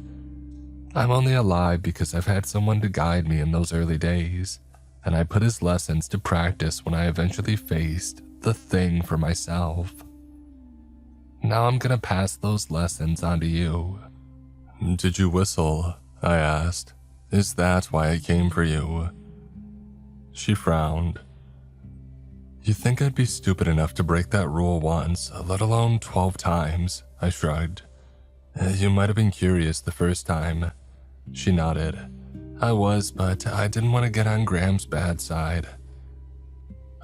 I'm only alive because I've had someone to guide me in those early days, and I put his lessons to practice when I eventually faced the thing for myself. Now I'm gonna pass those lessons on to you. Did you whistle? I asked. Is that why I came for you?" She frowned. "You think I'd be stupid enough to break that rule once, let alone 12 times?" I shrugged. "You might have been curious the first time." She nodded. "I was, but I didn't want to get on Graham's bad side."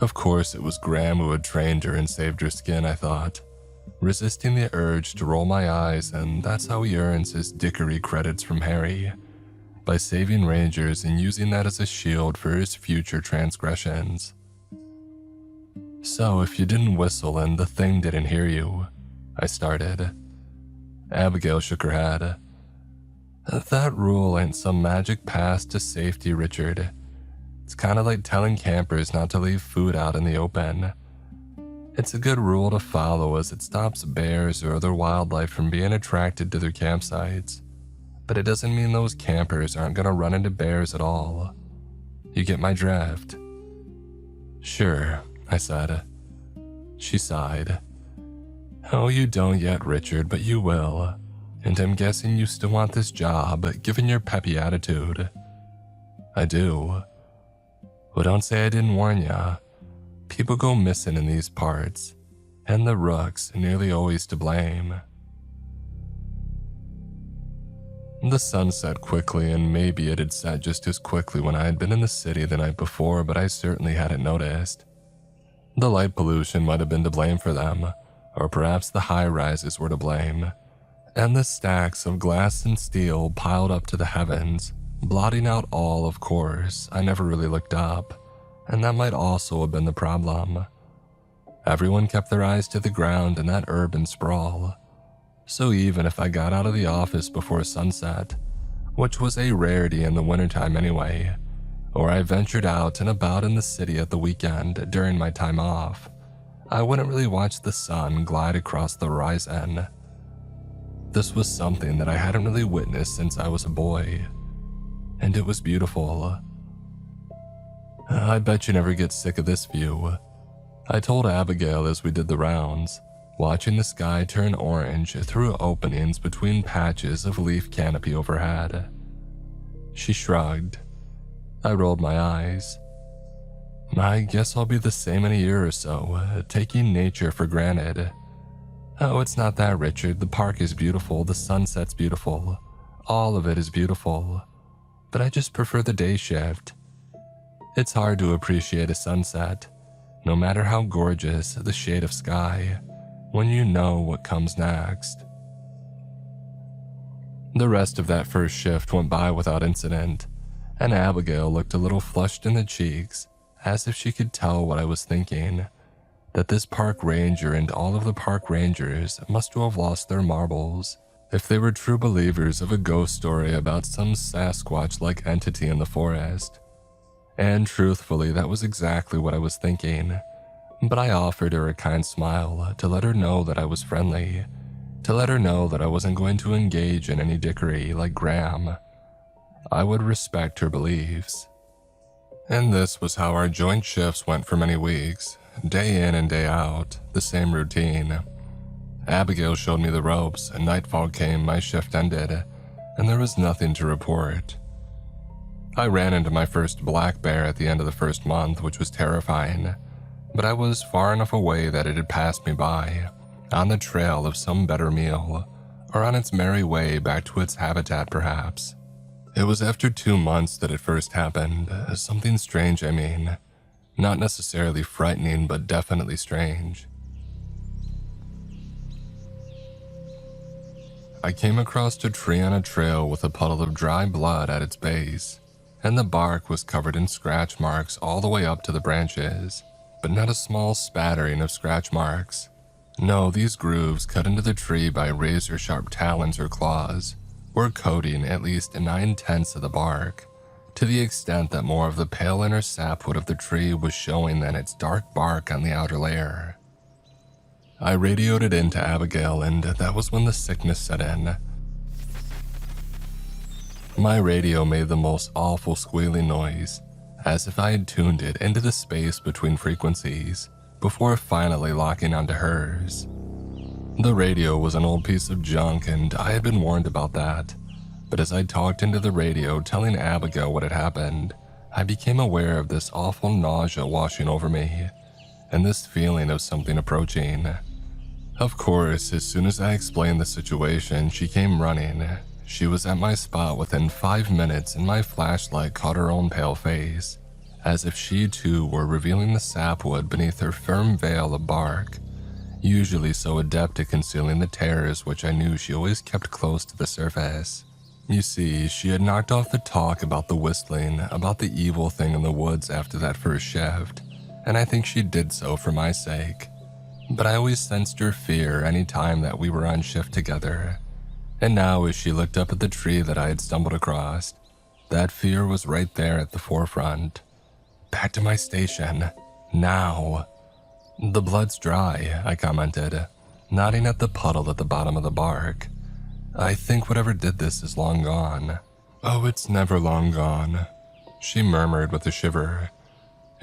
Of course it was Graham who had trained her and saved her skin, I thought, resisting the urge to roll my eyes, and that's how he earns his dickery credits from Harry, by saving Rangers and using that as a shield for his future transgressions. "So if you didn't whistle and the thing didn't hear you," I started. Abigail shook her head. "That rule ain't some magic path to safety, Richard. It's kind of like telling campers not to leave food out in the open. It's a good rule to follow as it stops bears or other wildlife from being attracted to their campsites, but it doesn't mean those campers aren't going to run into bears at all. You get my drift?" "Sure," I said. She sighed. "Oh, you don't yet, Richard, but you will. And I'm guessing you still want this job, given your peppy attitude." "I do." "Well, don't say I didn't warn ya. People go missing in these parts, and the Rook's nearly always to blame." The sun set quickly, and maybe it had set just as quickly when I had been in the city the night before, but I certainly hadn't noticed. The light pollution might have been to blame for them, or perhaps the high-rises were to blame, and the stacks of glass and steel piled up to the heavens, blotting out all, of course. I never really looked up, and that might also have been the problem. Everyone kept their eyes to the ground in that urban sprawl, so even if I got out of the office before sunset, which was a rarity in the wintertime anyway, or I ventured out and about in the city at the weekend during my time off, I wouldn't really watch the sun glide across the horizon. This was something that I hadn't really witnessed since I was a boy, and it was beautiful. "I bet you never get sick of this view," I told Abigail as we did the rounds, watching the sky turn orange through openings between patches of leaf canopy overhead. She shrugged. I rolled my eyes. "I guess I'll be the same in a year or so, taking nature for granted." "Oh, it's not that, Richard. The park is beautiful, the sunset's beautiful. All of it is beautiful. But I just prefer the day shift. It's hard to appreciate a sunset, no matter how gorgeous the shade of sky, when you know what comes next." The rest of that first shift went by without incident, and Abigail looked a little flushed in the cheeks, as if she could tell what I was thinking, that this park ranger and all of the park rangers must have lost their marbles if they were true believers of a ghost story about some Sasquatch-like entity in the forest. And truthfully, that was exactly what I was thinking, but I offered her a kind smile to let her know that I was friendly, to let her know that I wasn't going to engage in any dickery like Graham. I would respect her beliefs. And this was how our joint shifts went for many weeks, day in and day out, the same routine. Abigail showed me the ropes, and nightfall came, my shift ended, and there was nothing to report. I ran into my first black bear at the end of the first month, which was terrifying, but I was far enough away that it had passed me by, on the trail of some better meal, or on its merry way back to its habitat perhaps. It was after 2 months that it first happened, something strange I mean. Not necessarily frightening, but definitely strange. I came across a tree on a trail with a puddle of dry blood at its base, and the bark was covered in scratch marks all the way up to the branches, but not a small spattering of scratch marks. No, these grooves cut into the tree by razor-sharp talons or claws were coating at least 9/10 of the bark, to the extent that more of the pale inner sapwood of the tree was showing than its dark bark on the outer layer. I radioed it into Abigail, and that was when the sickness set in. My radio made the most awful squealing noise, as if I had tuned it into the space between frequencies, before finally locking onto hers. The radio was an old piece of junk, and I had been warned about that, but as I talked into the radio telling Abigail what had happened, I became aware of this awful nausea washing over me, and this feeling of something approaching. Of course, as soon as I explained the situation, she came running. She was at my spot within 5 minutes, and my flashlight caught her own pale face, as if she too were revealing the sapwood beneath her firm veil of bark, usually so adept at concealing the terrors which I knew she always kept close to the surface. You see, she had knocked off the talk about the whistling, about the evil thing in the woods after that first shift, and I think she did so for my sake. But I always sensed her fear any time that we were on shift together. And now as she looked up at the tree that I had stumbled across, that fear was right there at the forefront. Back to my station. Now. The blood's dry, I commented, nodding at the puddle at the bottom of the bark. I think whatever did this is long gone. Oh, it's never long gone, she murmured with a shiver.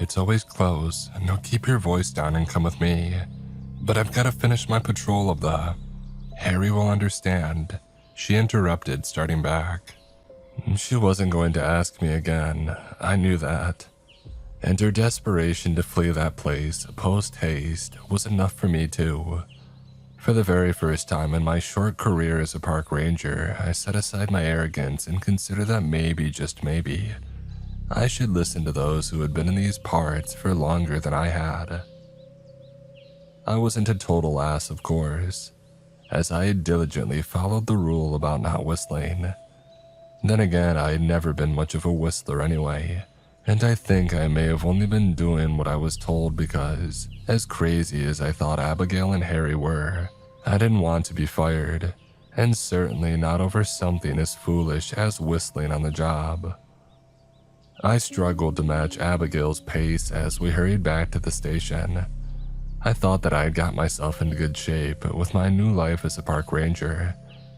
It's always close. Now keep your voice down and come with me. But I've got to finish my patrol of the... Harry will understand, she interrupted, starting back. She wasn't going to ask me again. I knew that. And her desperation to flee that place post-haste was enough for me too. For the very first time in my short career as a park ranger, I set aside my arrogance and considered that maybe, just maybe, I should listen to those who had been in these parts for longer than I had. I wasn't a total ass, of course, as I had diligently followed the rule about not whistling. Then again, I had never been much of a whistler anyway, and I think I may have only been doing what I was told because, as crazy as I thought Abigail and Harry were, I didn't want to be fired, and certainly not over something as foolish as whistling on the job. I struggled to match Abigail's pace as we hurried back to the station. I thought that I had got myself into good shape with my new life as a park ranger,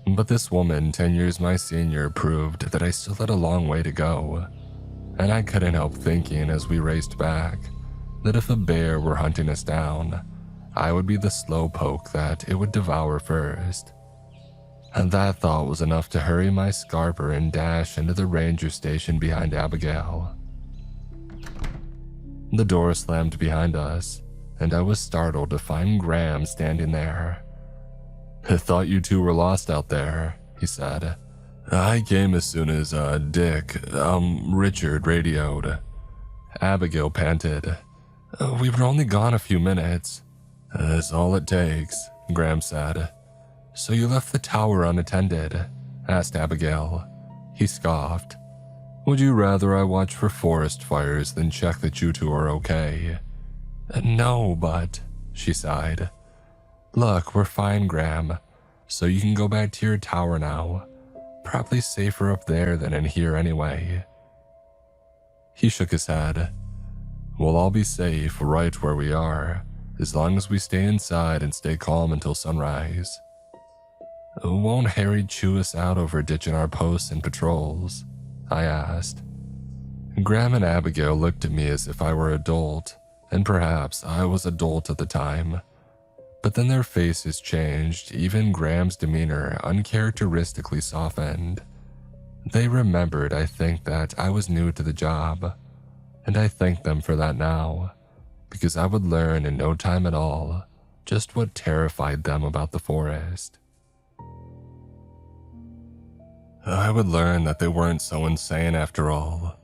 but this woman, 10 years my senior, proved that I still had a long way to go. And I couldn't help thinking as we raced back that if a bear were hunting us down, I would be the slowpoke that it would devour first. And that thought was enough to hurry my scarper and dash into the ranger station behind Abigail. The door slammed behind us, and I was startled to find Graham standing there. I thought you two were lost out there, he said. I came as soon as, Richard radioed. Abigail panted. We were only gone a few minutes. That's all it takes, Graham said. So you left the tower unattended? Asked Abigail. He scoffed. Would you rather I watch for forest fires than check that you two are okay? No, but, she sighed. Look, we're fine, Graham, so you can go back to your tower now. Probably safer up there than in here anyway. He shook his head. We'll all be safe right where we are, as long as we stay inside and stay calm until sunrise. Won't Harry chew us out over ditching our posts and patrols? I asked. Graham and Abigail looked at me as if I were adult, and perhaps I was adult at the time. But then their faces changed, even Graham's demeanor uncharacteristically softened. They remembered, I think, that I was new to the job, and I thank them for that now, because I would learn in no time at all just what terrified them about the forest. I would learn that they weren't so insane after all.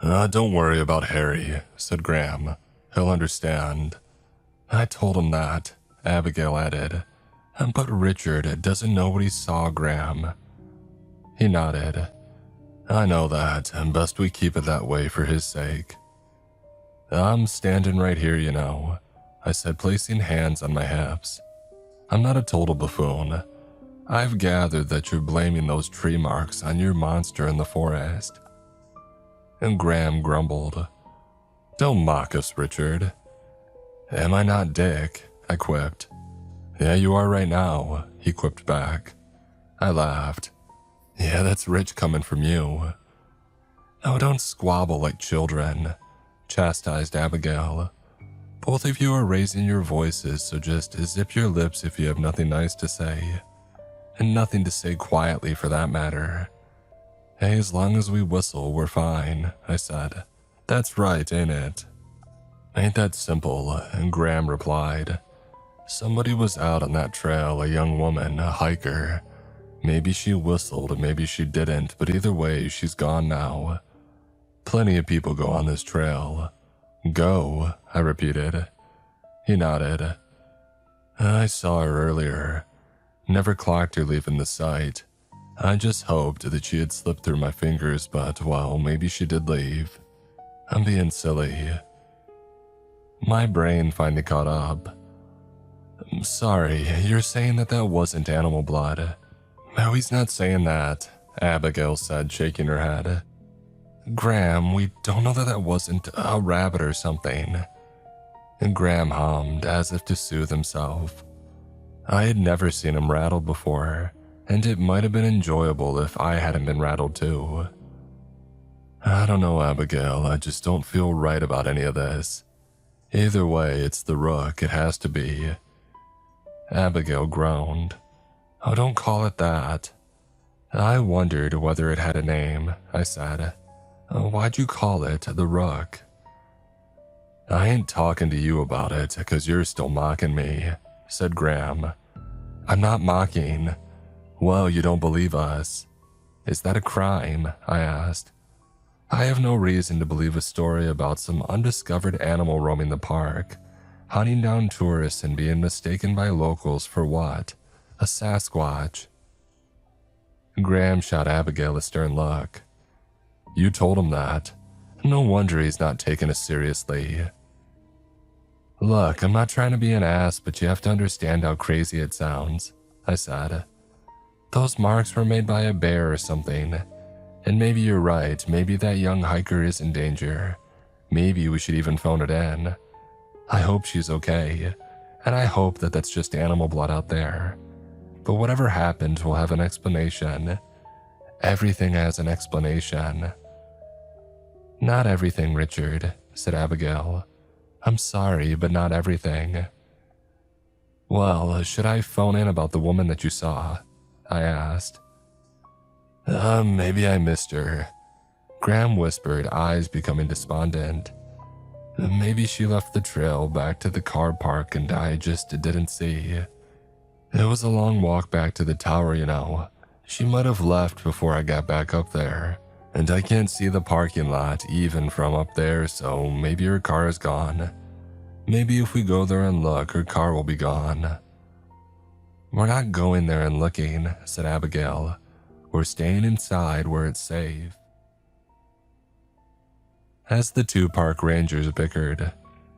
Don't worry about Harry, said Graham. He'll understand. I told him that, Abigail added. But Richard doesn't know what he saw, Graham. He nodded. I know that, and best we keep it that way for his sake. I'm standing right here, you know, I said, placing hands on my hips. I'm not a total buffoon. I've gathered that you're blaming those tree marks on your monster in the forest. And Graham grumbled. Don't mock us, Richard. Am I not Dick? I quipped. Yeah, you are right now, he quipped back. I laughed. Yeah, that's rich coming from you. Oh, don't squabble like children, chastised Abigail. Both of you are raising your voices, so just zip your lips if you have nothing nice to say. and nothing to say quietly for that matter. Hey, as long as we whistle, we're fine, I said. That's right, ain't it? Ain't that simple, and Graham replied. Somebody was out on that trail, a young woman, a hiker. Maybe she whistled, maybe she didn't, but either way, she's gone now. Plenty of people go on this trail. Go, I repeated. He nodded. I saw her earlier. Never clocked her leaving the site. I just hoped that she had slipped through my fingers, but, well, maybe she did leave. I'm being silly. My brain finally caught up. I'm sorry, you're saying that wasn't animal blood. No, he's not saying that, Abigail said, shaking her head. Graham, we don't know that wasn't a rabbit or something. And Graham hummed, as if to soothe himself. I had never seen him rattled before, and it might have been enjoyable if I hadn't been rattled too. I don't know, Abigail, I just don't feel right about any of this. Either way, it's the rook, it has to be. Abigail groaned. Oh, don't call it that. I wondered whether it had a name, I said. Why'd you call it the rook? I ain't talking to you about it, 'cause you're still mocking me, said Graham. I'm not mocking. Well, you don't believe us. Is that a crime? I asked. I have no reason to believe a story about some undiscovered animal roaming the park, hunting down tourists and being mistaken by locals for what? A Sasquatch. Graham shot Abigail a stern look. You told him that. No wonder he's not taking us seriously. Look, I'm not trying to be an ass, but you have to understand how crazy it sounds, I said. Those marks were made by a bear or something. And maybe you're right, maybe that young hiker is in danger. Maybe we should even phone it in. I hope she's okay, and I hope that that's just animal blood out there. But whatever happened will have an explanation. Everything has an explanation. Not everything, Richard, said Abigail. I'm sorry, but not everything. Well, should I phone in about the woman that you saw? I asked. Maybe I missed her. Graham whispered, eyes becoming despondent. Maybe she left the trail back to the car park and I just didn't see. It was a long walk back to the tower, you know. She might have left before I got back up there. And I can't see the parking lot even from up there, so maybe her car is gone. Maybe if we go there and look, her car will be gone. We're not going there and looking, said Abigail. We're staying inside where it's safe. As the two park rangers bickered,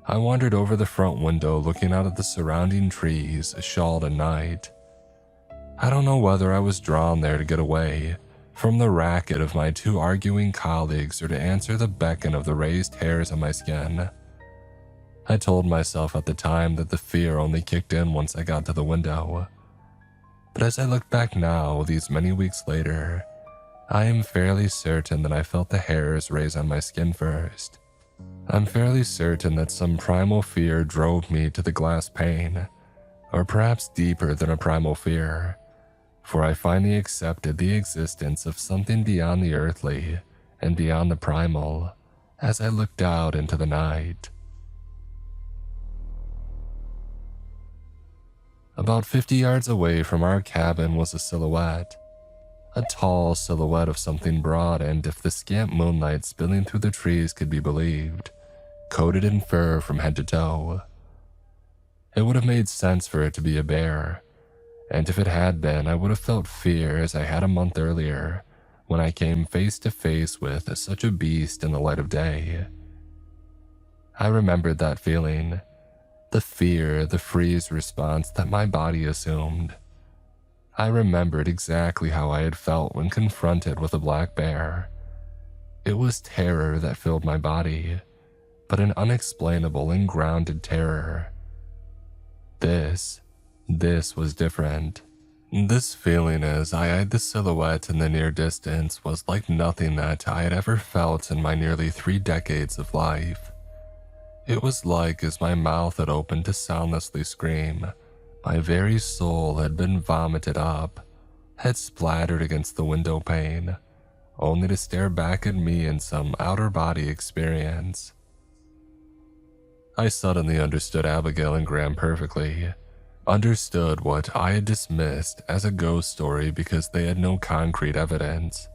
I wandered over the front window looking out at the surrounding trees, shawled in night. I don't know whether I was drawn there to get away from the racket of my two arguing colleagues or to answer the beckon of the raised hairs on my skin. I told myself at the time that the fear only kicked in once I got to the window. But as I look back now, these many weeks later, I am fairly certain that I felt the hairs raise on my skin first. I'm fairly certain that some primal fear drove me to the glass pane, or perhaps deeper than a primal fear, for I finally accepted the existence of something beyond the earthly and beyond the primal as I looked out into the night. About 50 yards away from our cabin was a silhouette. A tall silhouette of something broad and, if the scant moonlight spilling through the trees could be believed, coated in fur from head to toe. It would have made sense for it to be a bear, and if it had been, I would have felt fear as I had a month earlier when I came face to face with such a beast in the light of day. I remembered that feeling. The fear, the freeze response that my body assumed. I remembered exactly how I had felt when confronted with a black bear. It was terror that filled my body, but an unexplainable and grounded terror. This was different. This feeling as I eyed the silhouette in the near distance was like nothing that I had ever felt in my nearly 3 decades of life. It was like as my mouth had opened to soundlessly scream, my very soul had been vomited up. had splattered against the window pane, only to stare back at me in some outer-body experience. I suddenly understood Abigail and Graham perfectly, understood what I had dismissed as a ghost story because they had no concrete evidence.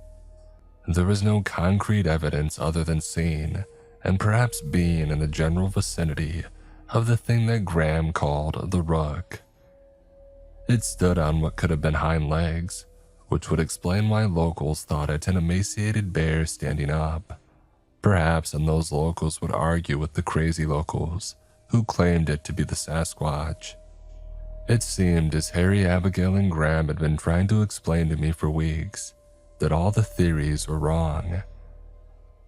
There was no concrete evidence other than seeing and perhaps being in the general vicinity of the thing that Graham called the Rook. It stood on what could have been hind legs, which would explain why locals thought it an emaciated bear standing up. Perhaps, and those locals would argue with the crazy locals who claimed it to be the Sasquatch. It seemed as Harry, Abigail, and Graham had been trying to explain to me for weeks that all the theories were wrong.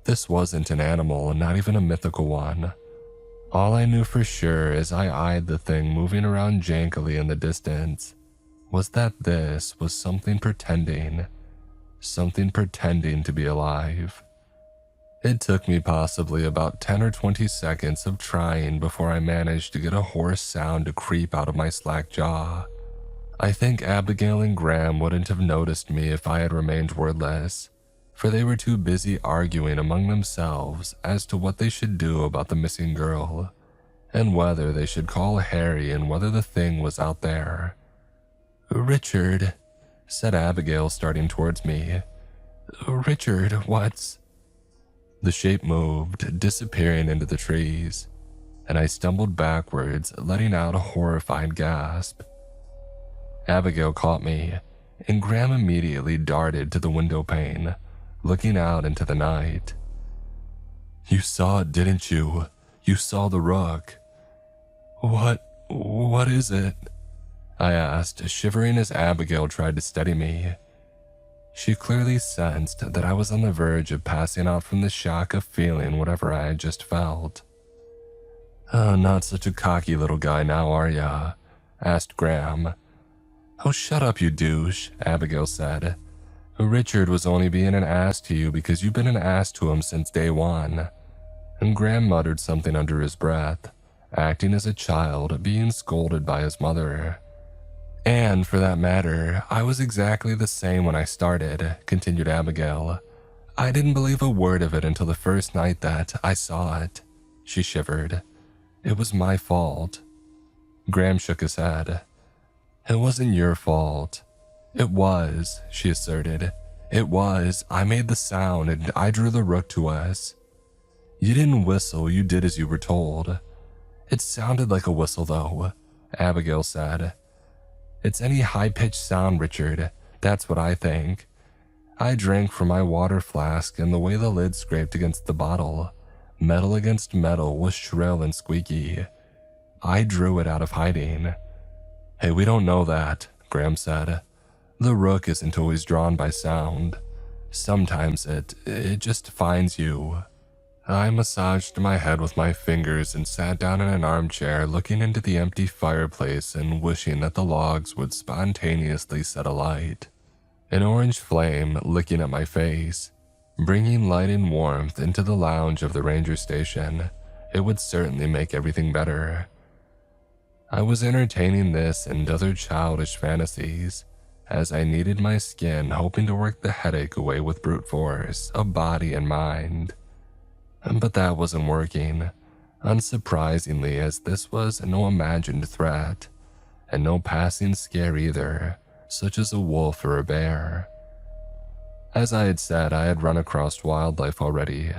This wasn't an animal, and not even a mythical one. All I knew for sure as I eyed the thing moving around jankily in the distance was that this was something pretending to be alive. It took me possibly about 10 or 20 seconds of trying before I managed to get a hoarse sound to creep out of my slack jaw. I think Abigail and Graham wouldn't have noticed me if I had remained wordless, for they were too busy arguing among themselves as to what they should do about the missing girl, and whether they should call Harry and whether the thing was out there. "Richard," said Abigail, starting towards me. "Richard, what's—" The shape moved, disappearing into the trees, and I stumbled backwards, letting out a horrified gasp. Abigail caught me, and Graham immediately darted to the window pane, looking out into the night. "You saw it, didn't you? You saw the Rook." What is it?" I asked, shivering as Abigail tried to steady me. She clearly sensed that I was on the verge of passing out from the shock of feeling whatever I had just felt. "Oh, not such a cocky little guy now, are ya?" asked Graham. "Oh, shut up, you douche," Abigail said. "Richard was only being an ass to you because you've been an ass to him since day one." And Graham muttered something under his breath, acting as a child being scolded by his mother. "And for that matter, I was exactly the same when I started," continued Abigail. "I didn't believe a word of it until the first night that I saw it." She shivered. "It was my fault." Graham shook his head. "It wasn't your fault." "It was," she asserted. "It was. I made the sound and I drew the Rook to us." "You didn't whistle, you did as you were told." "It sounded like a whistle though," Abigail said. "It's any high-pitched sound, Richard. That's what I think. I drank from my water flask and the way the lid scraped against the bottle, metal against metal, was shrill and squeaky. I drew it out of hiding." "Hey, we don't know that," Graham said. "The Rook isn't always drawn by sound. Sometimes it just finds you." I massaged my head with my fingers and sat down in an armchair looking into the empty fireplace and wishing that the logs would spontaneously set alight. An orange flame licking at my face, bringing light and warmth into the lounge of the ranger station. It would certainly make everything better. I was entertaining this and other childish fantasies, as I kneaded my skin hoping to work the headache away with brute force of body and mind. But that wasn't working, unsurprisingly, as this was no imagined threat, and no passing scare either, such as a wolf or a bear. As I had said, I had run across wildlife already,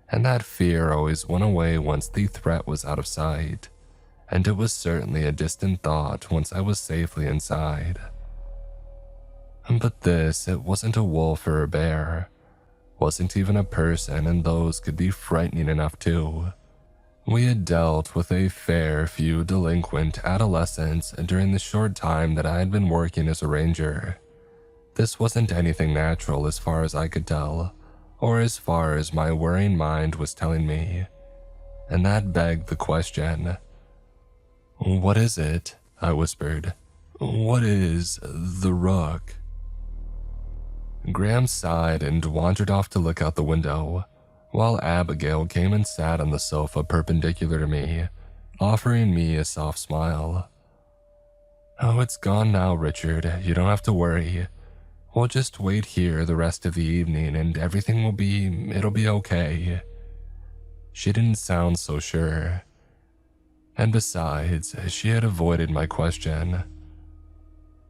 and that fear always went away once the threat was out of sight, and it was certainly a distant thought once I was safely inside. But this, it wasn't a wolf or a bear, wasn't even a person, and those could be frightening enough too. We had dealt with a fair few delinquent adolescents during the short time that I had been working as a ranger. This wasn't anything natural as far as I could tell, or as far as my worrying mind was telling me. And that begged the question. "What is it?" I whispered. "What is the Rook?" Graham sighed and wandered off to look out the window, while Abigail came and sat on the sofa perpendicular to me, offering me a soft smile. "Oh, it's gone now, Richard. You don't have to worry. We'll just wait here the rest of the evening and it'll be okay. She didn't sound so sure. And besides, she had avoided my question.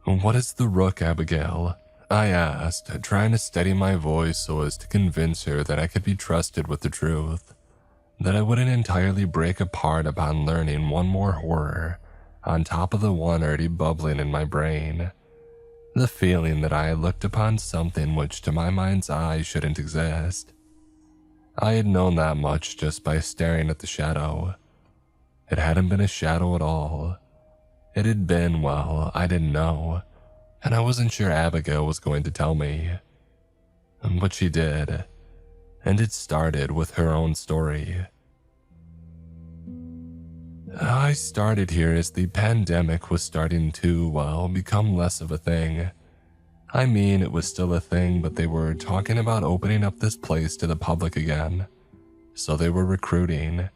What is the Rook, Abigail? I asked, trying to steady my voice so as to convince her that I could be trusted with the truth, that I wouldn't entirely break apart upon learning one more horror on top of the one already bubbling in my brain. The feeling that I had looked upon something which to my mind's eye shouldn't exist. I had known that much just by staring at the shadow. It hadn't been a shadow at all. It had been, well, I didn't know, and I wasn't sure Abigail was going to tell me. But she did, and it started with her own story. I started here as the pandemic was starting to, well, become less of a thing. I mean, it was still a thing, but they were talking about opening up this place to the public again. So they were recruiting.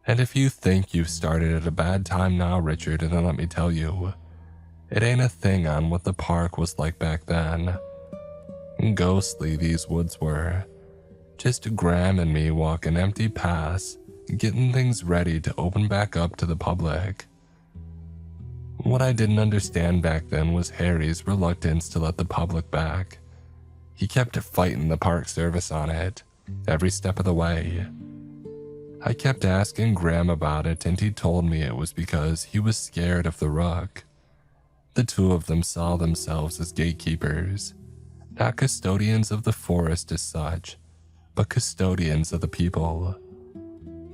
And if you think you've started at a bad time now, Richard, then let me tell you, it ain't a thing on what the park was like back then. Ghostly these woods were. Just Graham and me walking empty paths, getting things ready to open back up to the public. What I didn't understand back then was Harry's reluctance to let the public back. He kept fighting the park service on it, every step of the way. I kept asking Graham about it, and he told me it was because he was scared of the Rook. The two of them saw themselves as gatekeepers, not custodians of the forest as such, but custodians of the people,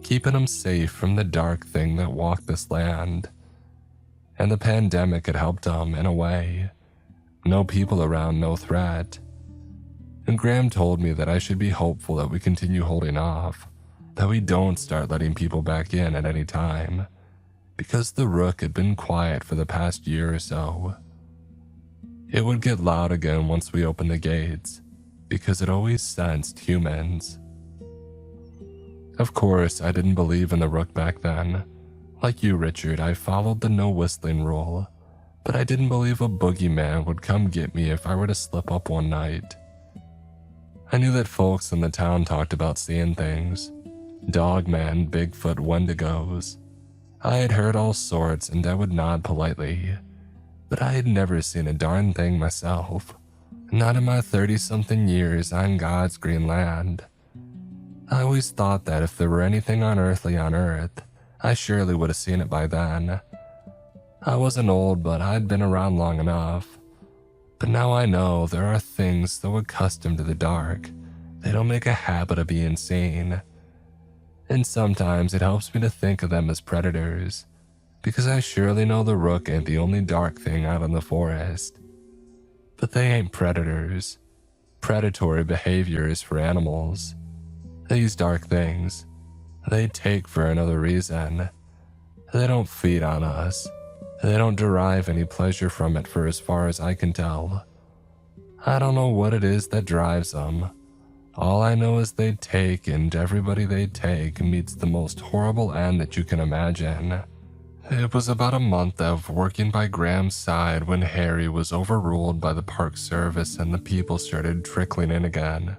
keeping them safe from the dark thing that walked this land. And the pandemic had helped them in a way. No people around, no threat. And Graham told me that I should be hopeful that we continue holding off, that we don't start letting people back in at any time, because the Rook had been quiet for the past year or so. It would get loud again once we opened the gates, because it always sensed humans. Of course, I didn't believe in the Rook back then. Like you, Richard, I followed the no whistling rule, but I didn't believe a boogeyman would come get me if I were to slip up one night. I knew that folks in the town talked about seeing things. Dogman, Bigfoot, Wendigos. I had heard all sorts, and I would nod politely, but I had never seen a darn thing myself. Not in my 30-something years on God's green land. I always thought that if there were anything unearthly on Earth, I surely would have seen it by then. I wasn't old, but I'd been around long enough. But now I know there are things so accustomed to the dark, they don't make a habit of being seen. And sometimes it helps me to think of them as predators, because I surely know the Rook ain't the only dark thing out in the forest. But they ain't predators. Predatory behavior is for animals. These dark things, they take for another reason. They don't feed on us. They don't derive any pleasure from it for as far as I can tell. I don't know what it is that drives them. All I know is they take, and everybody they take meets the most horrible end that you can imagine. It was about a month of working by Graham's side when Harry was overruled by the park service and the people started trickling in again,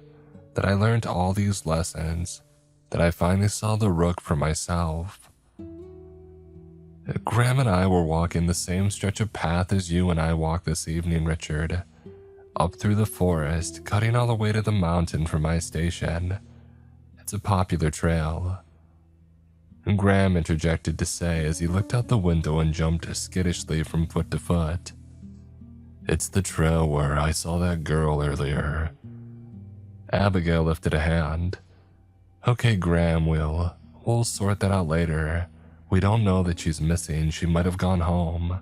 that I learned all these lessons, that I finally saw the Rook for myself. Graham and I were walking the same stretch of path as you and I walked this evening, Richard, up through the forest, cutting all the way to the mountain from my station. It's a popular trail. And Graham interjected to say as he looked out the window and jumped skittishly from foot to foot, "It's the trail where I saw that girl earlier." Abigail lifted a hand. "Okay, Graham, we'll sort that out later. We don't know that she's missing. She might have gone home."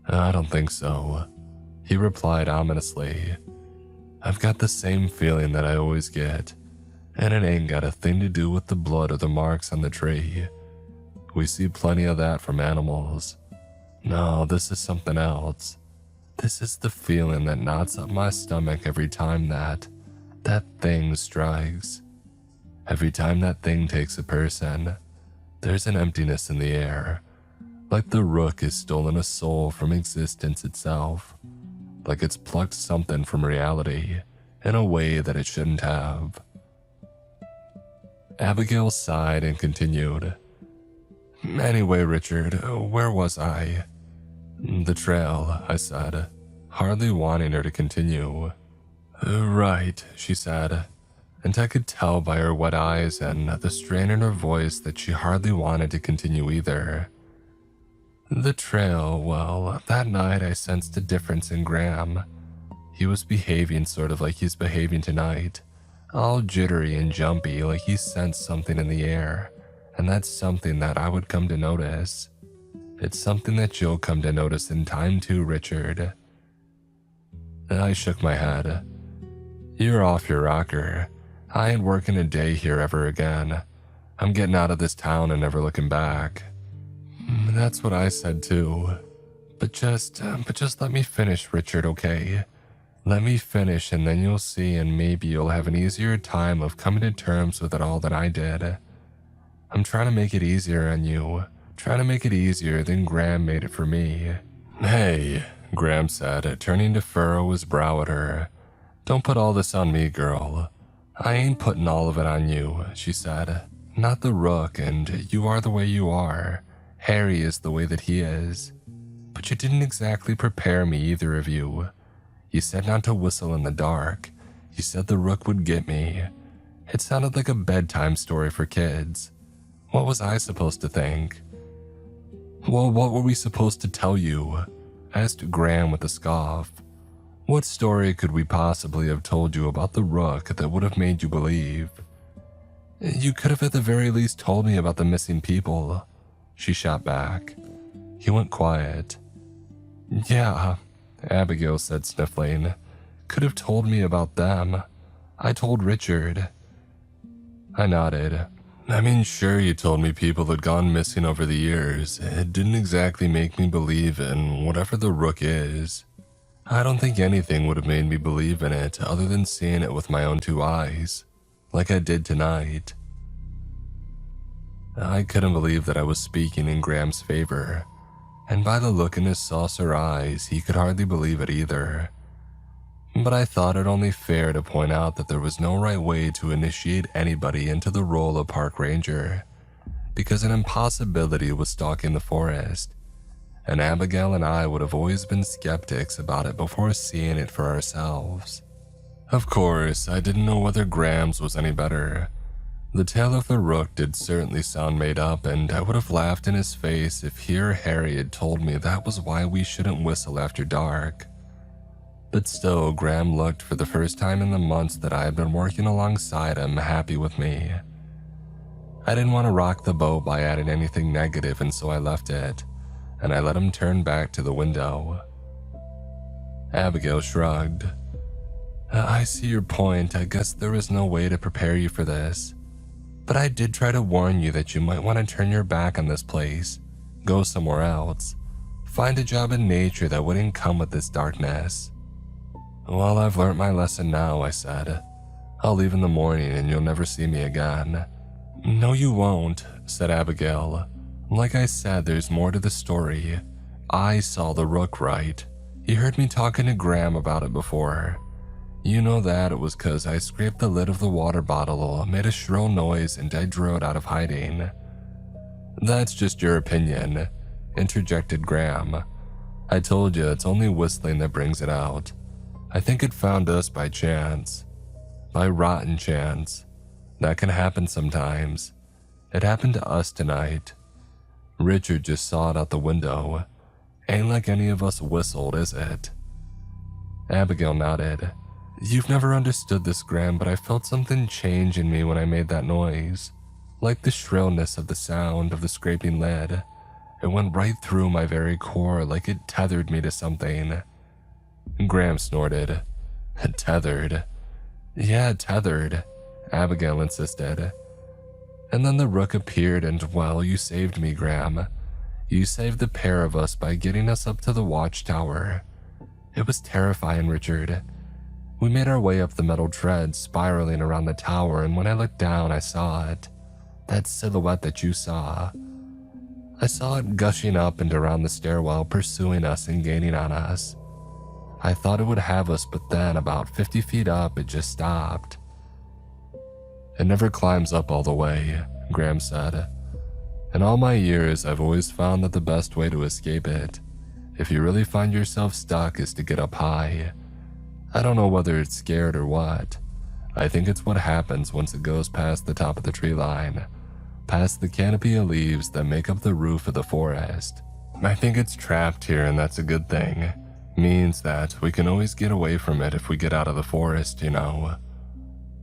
"I don't think so," he replied ominously. "I've got the same feeling that I always get, and it ain't got a thing to do with the blood or the marks on the tree. We see plenty of that from animals. No, this is something else. This is the feeling that knots up my stomach every time that thing strikes. Every time that thing takes a person, there's an emptiness in the air, like the Rook has stolen a soul from existence itself, like it's plucked something from reality in a way that it shouldn't have. Abigail sighed and continued. Anyway, Richard, where was I? The trail, I said, hardly wanting her to continue. Right, she said, and I could tell by her wet eyes and the strain in her voice that she hardly wanted to continue either. The trail, well, that night I sensed a difference in Graham. He was behaving sort of like he's behaving tonight, all jittery and jumpy like he sensed something in the air, and that's something that I would come to notice. It's something that you'll come to notice in time too, Richard. I shook my head. You're off your rocker. I ain't working a day here ever again. I'm getting out of this town and never looking back. That's what I said too. But just let me finish, Richard, okay? Let me finish and then you'll see, and maybe you'll have an easier time of coming to terms with it all than I did. I'm trying to make it easier on you. Trying to make it easier than Graham made it for me. Hey, Graham said, turning to furrow his brow at her. Don't put all this on me, girl. I ain't putting all of it on you, she said. Not the Rook, and you are the way you are. Harry is the way that he is. But you didn't exactly prepare me, either of you. You said not to whistle in the dark. You said the Rook would get me. It sounded like a bedtime story for kids. What was I supposed to think? Well, what were we supposed to tell you? Asked Graham with a scoff. What story could we possibly have told you about the Rook that would have made you believe? You could have at the very least told me about the missing people, she shot back. He went quiet. Yeah, Abigail said, sniffling. Could have told me about them. I told Richard. I nodded. I mean, sure, you told me people had gone missing over the years. It didn't exactly make me believe in whatever the Rook is. I don't think anything would have made me believe in it other than seeing it with my own two eyes, like I did tonight. I couldn't believe that I was speaking in Graham's favor, and by the look in his saucer eyes, he could hardly believe it either. But I thought it only fair to point out that there was no right way to initiate anybody into the role of park ranger, because an impossibility was stalking the forest, and Abigail and I would have always been skeptics about it before seeing it for ourselves. Of course, I didn't know whether Graham's was any better. The tale of the Rook did certainly sound made up, and I would have laughed in his face if he or Harry had told me that was why we shouldn't whistle after dark. But still, Graham looked, for the first time in the months that I had been working alongside him, happy with me. I didn't want to rock the boat by adding anything negative, and so I left it, and I let him turn back to the window. Abigail shrugged. I see your point. I guess there was no way to prepare you for this. But I did try to warn you that you might want to turn your back on this place, go somewhere else, find a job in nature that wouldn't come with this darkness. Well, I've learnt my lesson now, I said. I'll leave in the morning and you'll never see me again. No, you won't, said Abigail. Like I said, there's more to the story. I saw the Rook, right? You heard me talking to Graham about it before. You know that it was 'cause I scraped the lid of the water bottle, made a shrill noise, and I drew it out of hiding. That's just your opinion, interjected Graham. I told you it's only whistling that brings it out. I think it found us by chance. By rotten chance. That can happen sometimes. It happened to us tonight. Richard just saw it out the window. Ain't like any of us whistled, is it? Abigail nodded. You've never understood this, Graham, but I felt something change in me when I made that noise. Like the shrillness of the sound of the scraping lid. It went right through my very core, like it tethered me to something. Graham snorted. Tethered? Yeah, tethered, Abigail insisted. And then the Rook appeared and, well, you saved me, Graham. You saved the pair of us by getting us up to the watchtower. It was terrifying, Richard. We made our way up the metal treads, spiraling around the tower, and when I looked down, I saw it. That silhouette that you saw. I saw it gushing up and around the stairwell, pursuing us and gaining on us. I thought it would have us, but then about 50 feet up, it just stopped. It never climbs up all the way, Graham said. In all my years, I've always found that the best way to escape it, if you really find yourself stuck, is to get up high. I don't know whether it's scared or what. I think it's what happens once it goes past the top of the tree line, past the canopy of leaves that make up the roof of the forest. I think it's trapped here, and that's a good thing. Means that we can always get away from it if we get out of the forest, you know.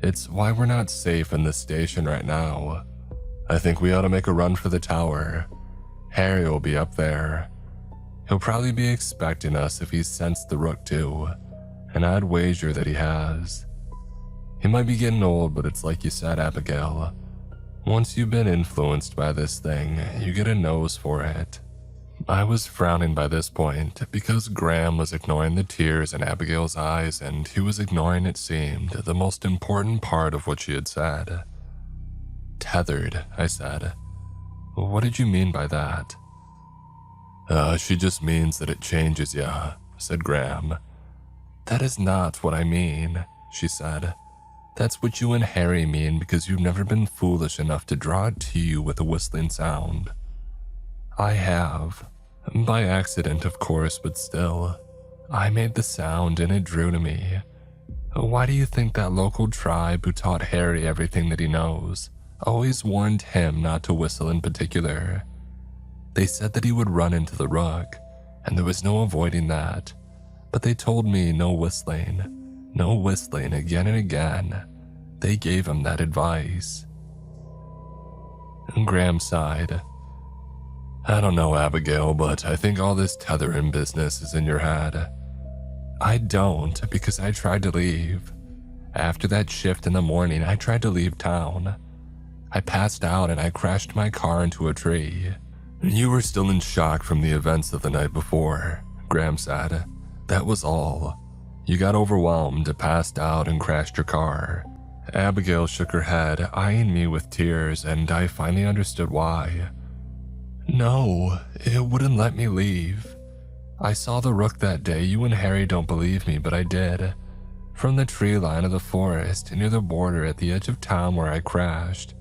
It's why we're not safe in this station right now. I think we ought to make a run for the tower. Harry will be up there. He'll probably be expecting us if he's sensed the rook too, and I'd wager that he has. He might be getting old, but it's like you said, Abigail. Once you've been influenced by this thing, you get a nose for it. I was frowning by this point because Graham was ignoring the tears in Abigail's eyes, and he was ignoring, it seemed, the most important part of what she had said. Tethered, I said. What did you mean by that? She just means that it changes ya, said Graham. That is not what I mean, she said. That's what you and Harry mean because you've never been foolish enough to draw it to you with a whistling sound. I have. By accident, of course, but still. I made the sound and it drew to me. Why do you think that local tribe who taught Harry everything that he knows always warned him not to whistle in particular? They said that he would run into the rook, and there was no avoiding that. But they told me no whistling again and again. They gave him that advice. Graham sighed. I don't know, Abigail, but I think all this tethering business is in your head. I don't, because I tried to leave. After that shift in the morning, I tried to leave town. I passed out and I crashed my car into a tree. You were still in shock from the events of the night before, Graham said. That was all. You got overwhelmed, passed out, and crashed your car. Abigail shook her head, eyeing me with tears, and I finally understood why. No, it wouldn't let me leave. I saw the rook that day. You and Harry don't believe me, but I did. From the tree line of the forest near the border at the edge of town where I crashed.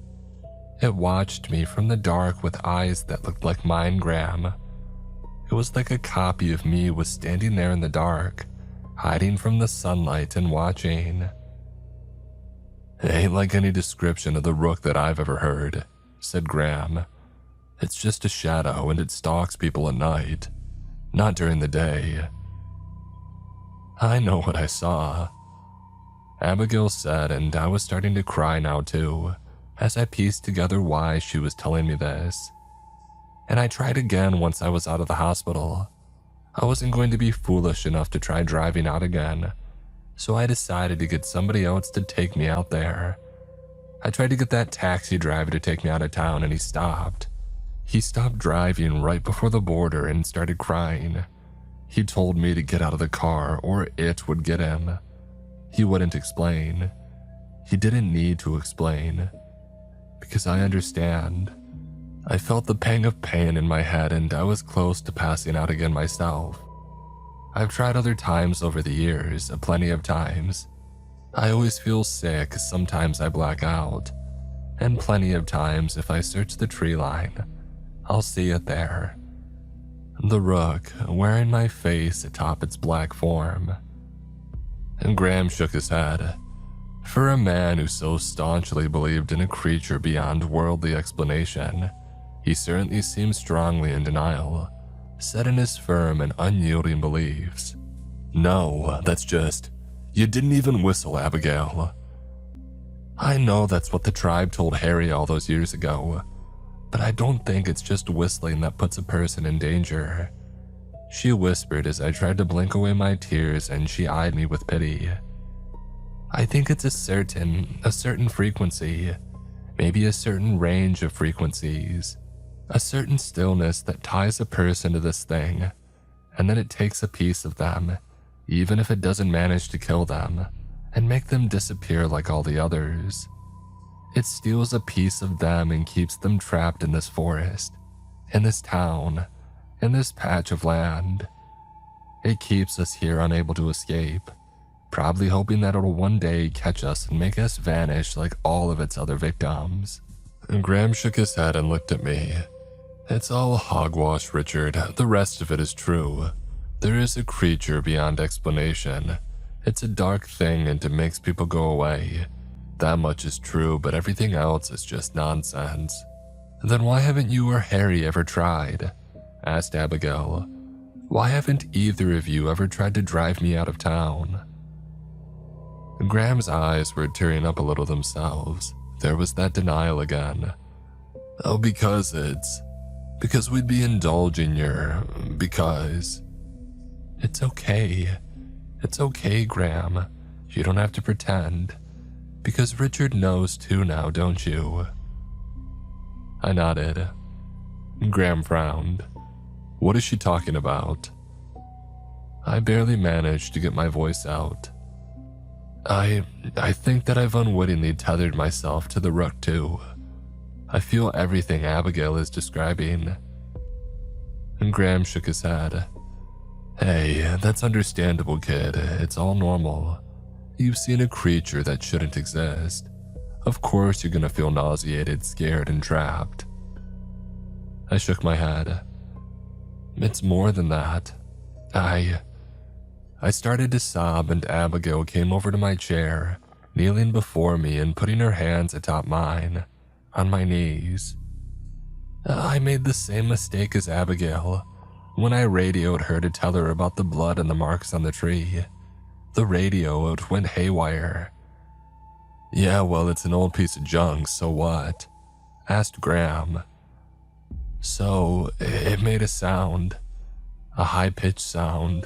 It watched me from the dark with eyes that looked like mine, Graham. It was like a copy of me was standing there in the dark, hiding from the sunlight and watching. It ain't like any description of the rook that I've ever heard, said Graham. It's just a shadow and it stalks people at night, not during the day. I know what I saw, Abigail said, and I was starting to cry now too, as I pieced together why she was telling me this. And I tried again once I was out of the hospital. I wasn't going to be foolish enough to try driving out again, so I decided to get somebody else to take me out there. I tried to get that taxi driver to take me out of town, and he stopped. He stopped driving right before the border and started crying. He told me to get out of the car or it would get him. He wouldn't explain. He didn't need to explain. Because I understand. I felt the pang of pain in my head and I was close to passing out again myself. I've tried other times over the years, plenty of times. I always feel sick, sometimes I black out. And plenty of times if I search the tree line, I'll see it there. The rook, wearing my face atop its black form. And Graham shook his head. For a man who so staunchly believed in a creature beyond worldly explanation, he certainly seemed strongly in denial, set in his firm and unyielding beliefs. No, that's just, you didn't even whistle, Abigail. I know that's what the tribe told Harry all those years ago, but I don't think it's just whistling that puts a person in danger. She whispered as I tried to blink away my tears, and she eyed me with pity. I think it's a certain frequency, maybe a certain range of frequencies, a certain stillness that ties a person to this thing, and then it takes a piece of them, even if it doesn't manage to kill them, and make them disappear like all the others. It steals a piece of them and keeps them trapped in this forest, in this town, in this patch of land. It keeps us here unable to escape, probably hoping that it'll one day catch us and make us vanish like all of its other victims. And Graham shook his head and looked at me. It's all hogwash, Richard. The rest of it is true. There is a creature beyond explanation. It's a dark thing and it makes people go away. That much is true, but everything else is just nonsense. Then why haven't you or Harry ever tried? Asked Abigail. Why haven't either of you ever tried to drive me out of town? Graham's eyes were tearing up a little themselves. There was that denial again. Oh, because we'd be indulging because... It's okay. It's okay, Graham. You don't have to pretend. Because Richard knows too now, don't you? I nodded. Graham frowned. What is she talking about? I barely managed to get my voice out. I think that I've unwittingly tethered myself to the Rook too. I feel everything Abigail is describing. And Graham shook his head. Hey, that's understandable, kid. It's all normal. You've seen a creature that shouldn't exist. Of course you're gonna feel nauseated, scared, and trapped. I shook my head. It's more than that. I started to sob and Abigail came over to my chair, kneeling before me and putting her hands atop mine, on my knees. I made the same mistake as Abigail when I radioed her to tell her about the blood and the marks on the tree. The radio, it went haywire. Yeah, well, it's an old piece of junk, so what? Asked Graham. So, it made a sound. A high-pitched sound.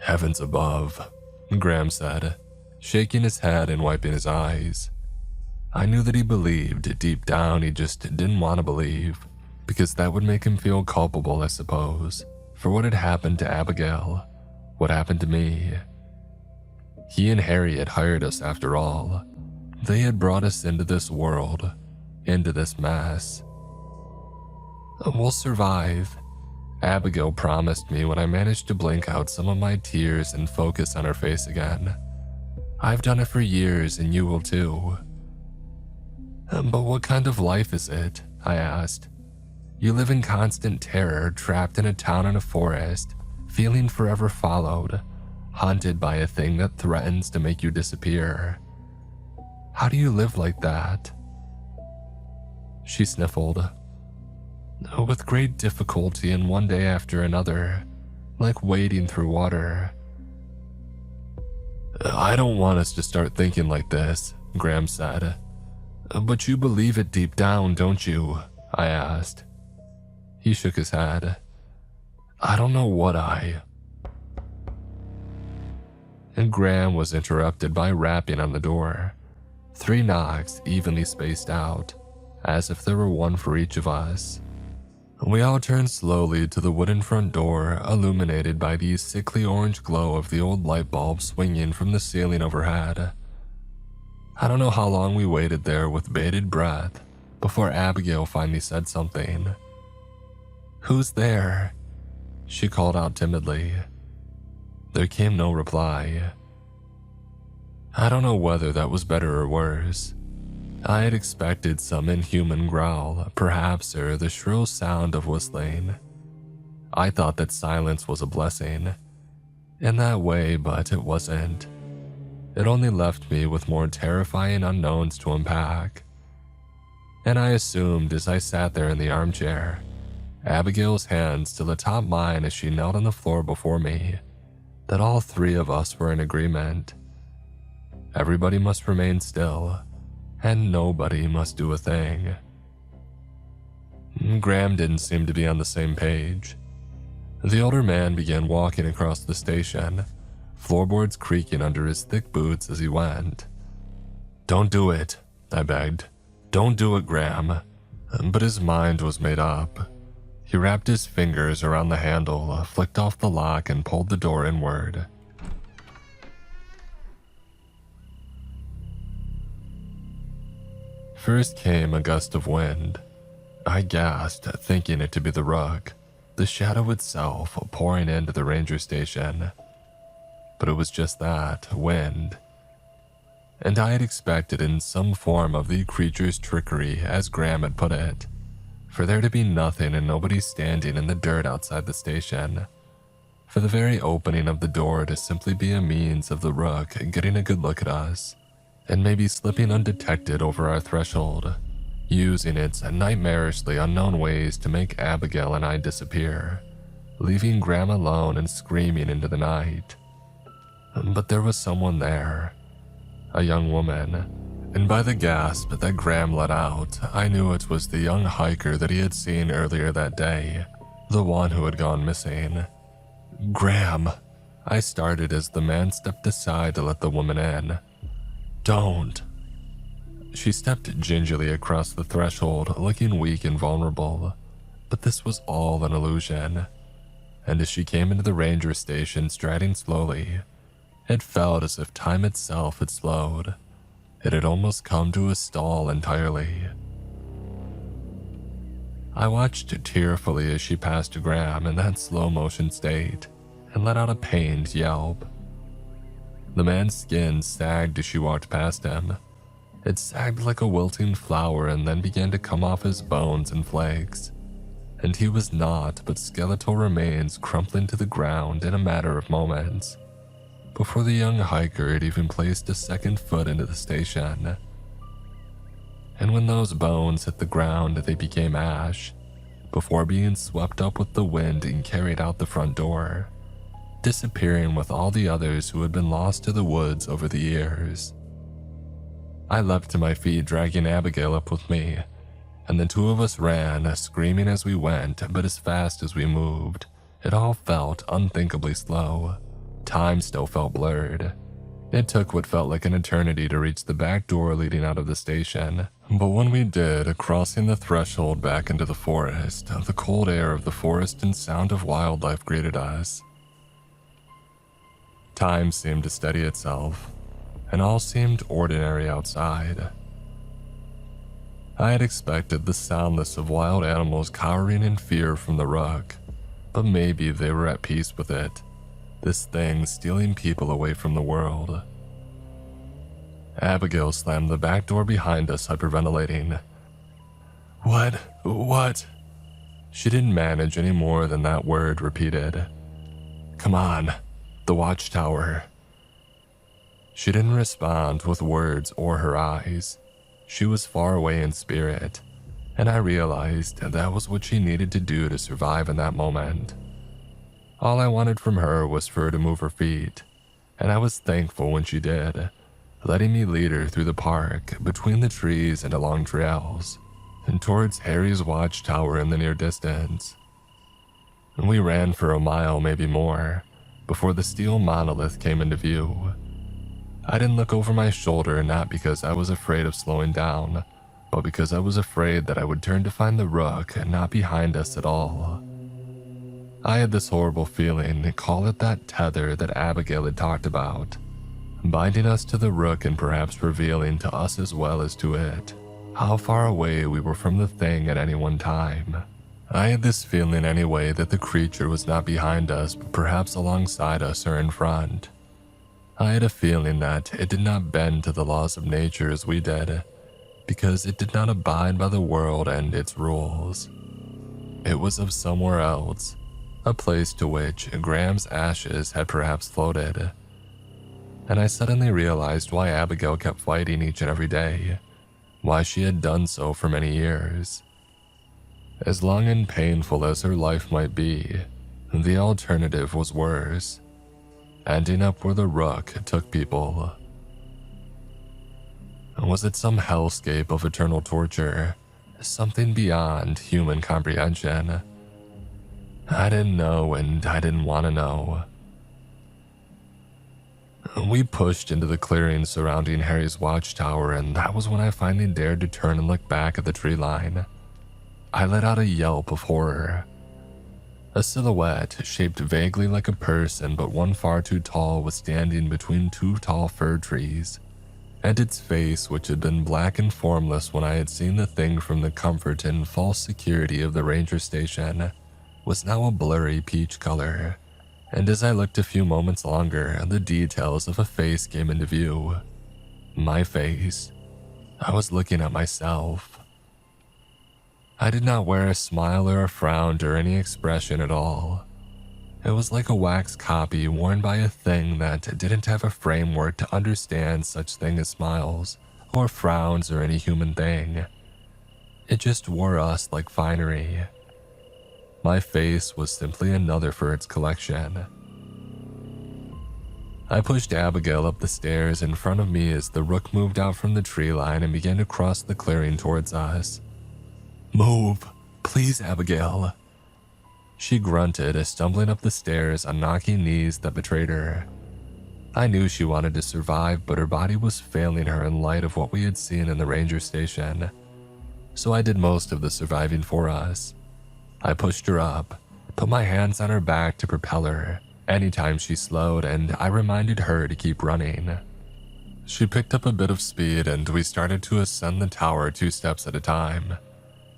Heavens above, Graham said, shaking his head and wiping his eyes. I knew that he believed. Deep down, he just didn't want to believe, because that would make him feel culpable, I suppose, for what had happened to Abigail, what happened to me. He and Harry had hired us after all. They had brought us into this world, into this mess. We'll survive, Abigail promised me when I managed to blink out some of my tears and focus on her face again. I've done it for years and you will too. But what kind of life is it? I asked. You live in constant terror, trapped in a town in a forest, feeling forever followed, haunted by a thing that threatens to make you disappear. How do you live like that? She sniffled. With great difficulty and one day after another, like wading through water. I don't want us to start thinking like this, Graham said. But you believe it deep down, don't you? I asked. He shook his head. I don't know what And Graham was interrupted by rapping on the door. 3 knocks evenly spaced out, as if there were one for each of us. We all turned slowly to the wooden front door, illuminated by the sickly orange glow of the old light bulb swinging from the ceiling overhead. I don't know how long we waited there with bated breath before Abigail finally said something. Who's there? She called out timidly. There came no reply. I don't know whether that was better or worse. I had expected some inhuman growl, perhaps, or the shrill sound of whistling. I thought that silence was a blessing. In that way, but it wasn't. It only left me with more terrifying unknowns to unpack. And I assumed as I sat there in the armchair, Abigail's hands still atop mine as she knelt on the floor before me, that all 3 of us were in agreement. Everybody must remain still, and nobody must do a thing. Graham didn't seem to be on the same page. The older man began walking across the station, floorboards creaking under his thick boots as he went. Don't do it, I begged. Don't do it, Graham. But his mind was made up. He wrapped his fingers around the handle, flicked off the lock, and pulled the door inward. First came a gust of wind. I gasped, thinking it to be the Rook. the shadow itself pouring into the ranger station. But it was just that, wind. And I had expected in some form of the creature's trickery, as Graham had put it, for there to be nothing and nobody standing in the dirt outside the station. For the very opening of the door to simply be a means of the rook getting a good look at us, and maybe slipping undetected over our threshold, using its nightmarishly unknown ways to make Abigail and I disappear, leaving Graham alone and screaming into the night. But there was someone there, a young woman, and by the gasp that Graham let out, I knew it was the young hiker that he had seen earlier that day, the one who had gone missing. "Graham," I started as the man stepped aside to let the woman in. "Don't." She stepped gingerly across the threshold, looking weak and vulnerable, but this was all an illusion. And as she came into the ranger station striding slowly, it felt as if time itself had slowed. It had almost come to a stall entirely. I watched tearfully as she passed Graham in that slow-motion state and let out a pained yelp. The man's skin sagged as she walked past him. It sagged like a wilting flower and then began to come off his bones in flakes. And he was naught but skeletal remains crumpling to the ground in a matter of moments, before the young hiker had even placed a second foot into the station. And when those bones hit the ground, they became ash, before being swept up with the wind and carried out the front door, disappearing with all the others who had been lost to the woods over the years. I leapt to my feet, dragging Abigail up with me, and the two of us ran, screaming as we went, but as fast as we moved. It all felt unthinkably slow. Time still felt blurred. It took what felt like an eternity to reach the back door leading out of the station, but when we did, crossing the threshold back into the forest, the cold air of the forest and sound of wildlife greeted us. Time seemed to steady itself, and all seemed ordinary outside. I had expected the soundless of wild animals cowering in fear from the rook, but maybe they were at peace with it. This thing stealing people away from the world. Abigail slammed the back door behind us, hyperventilating. What? She didn't manage any more than that word repeated. "Come on, the watchtower." She didn't respond with words or her eyes. She was far away in spirit, and I realized that was what she needed to do to survive in that moment. All I wanted from her was for her to move her feet, and I was thankful when she did, letting me lead her through the park, between the trees and along trails, and towards Harry's watchtower in the near distance. We ran for a mile, maybe more, before the steel monolith came into view. I didn't look over my shoulder, not because I was afraid of slowing down, but because I was afraid that I would turn to find the rook not behind us at all. I had this horrible feeling, call it that tether that Abigail had talked about, binding us to the rook and perhaps revealing to us as well as to it how far away we were from the thing at any one time. I had this feeling anyway that the creature was not behind us, but perhaps alongside us or in front. I had a feeling that it did not bend to the laws of nature as we did, because it did not abide by the world and its rules. It was of somewhere else, a place to which Graham's ashes had perhaps floated. And I suddenly realized why Abigail kept fighting each and every day, why she had done so for many years. As long and painful as her life might be, the alternative was worse, ending up where the rook took people. Was it some hellscape of eternal torture, something beyond human comprehension? I didn't know, and I didn't want to know. We pushed into the clearing surrounding Harry's watchtower, and that was when I finally dared to turn and look back at the tree line. I let out a yelp of horror. A silhouette, shaped vaguely like a person but one far too tall, was standing between two tall fir trees, and its face, which had been black and formless when I had seen the thing from the comfort and false security of the ranger station, was now a blurry peach color, and as I looked a few moments longer, the details of a face came into view. My face. I was looking at myself. I did not wear a smile or a frown or any expression at all. It was like a wax copy worn by a thing that didn't have a framework to understand such thing as smiles, or frowns, or any human thing. It just wore us like finery. My face was simply another for its collection. I pushed Abigail up the stairs in front of me as the rook moved out from the tree line and began to cross the clearing towards us. "Move, please, Abigail." She grunted, stumbling up the stairs on knocking knees that betrayed her. I knew she wanted to survive, but her body was failing her in light of what we had seen in the ranger station. So I did most of the surviving for us. I pushed her up, put my hands on her back to propel her anytime she slowed, and I reminded her to keep running. She picked up a bit of speed and we started to ascend the tower 2 steps at a time.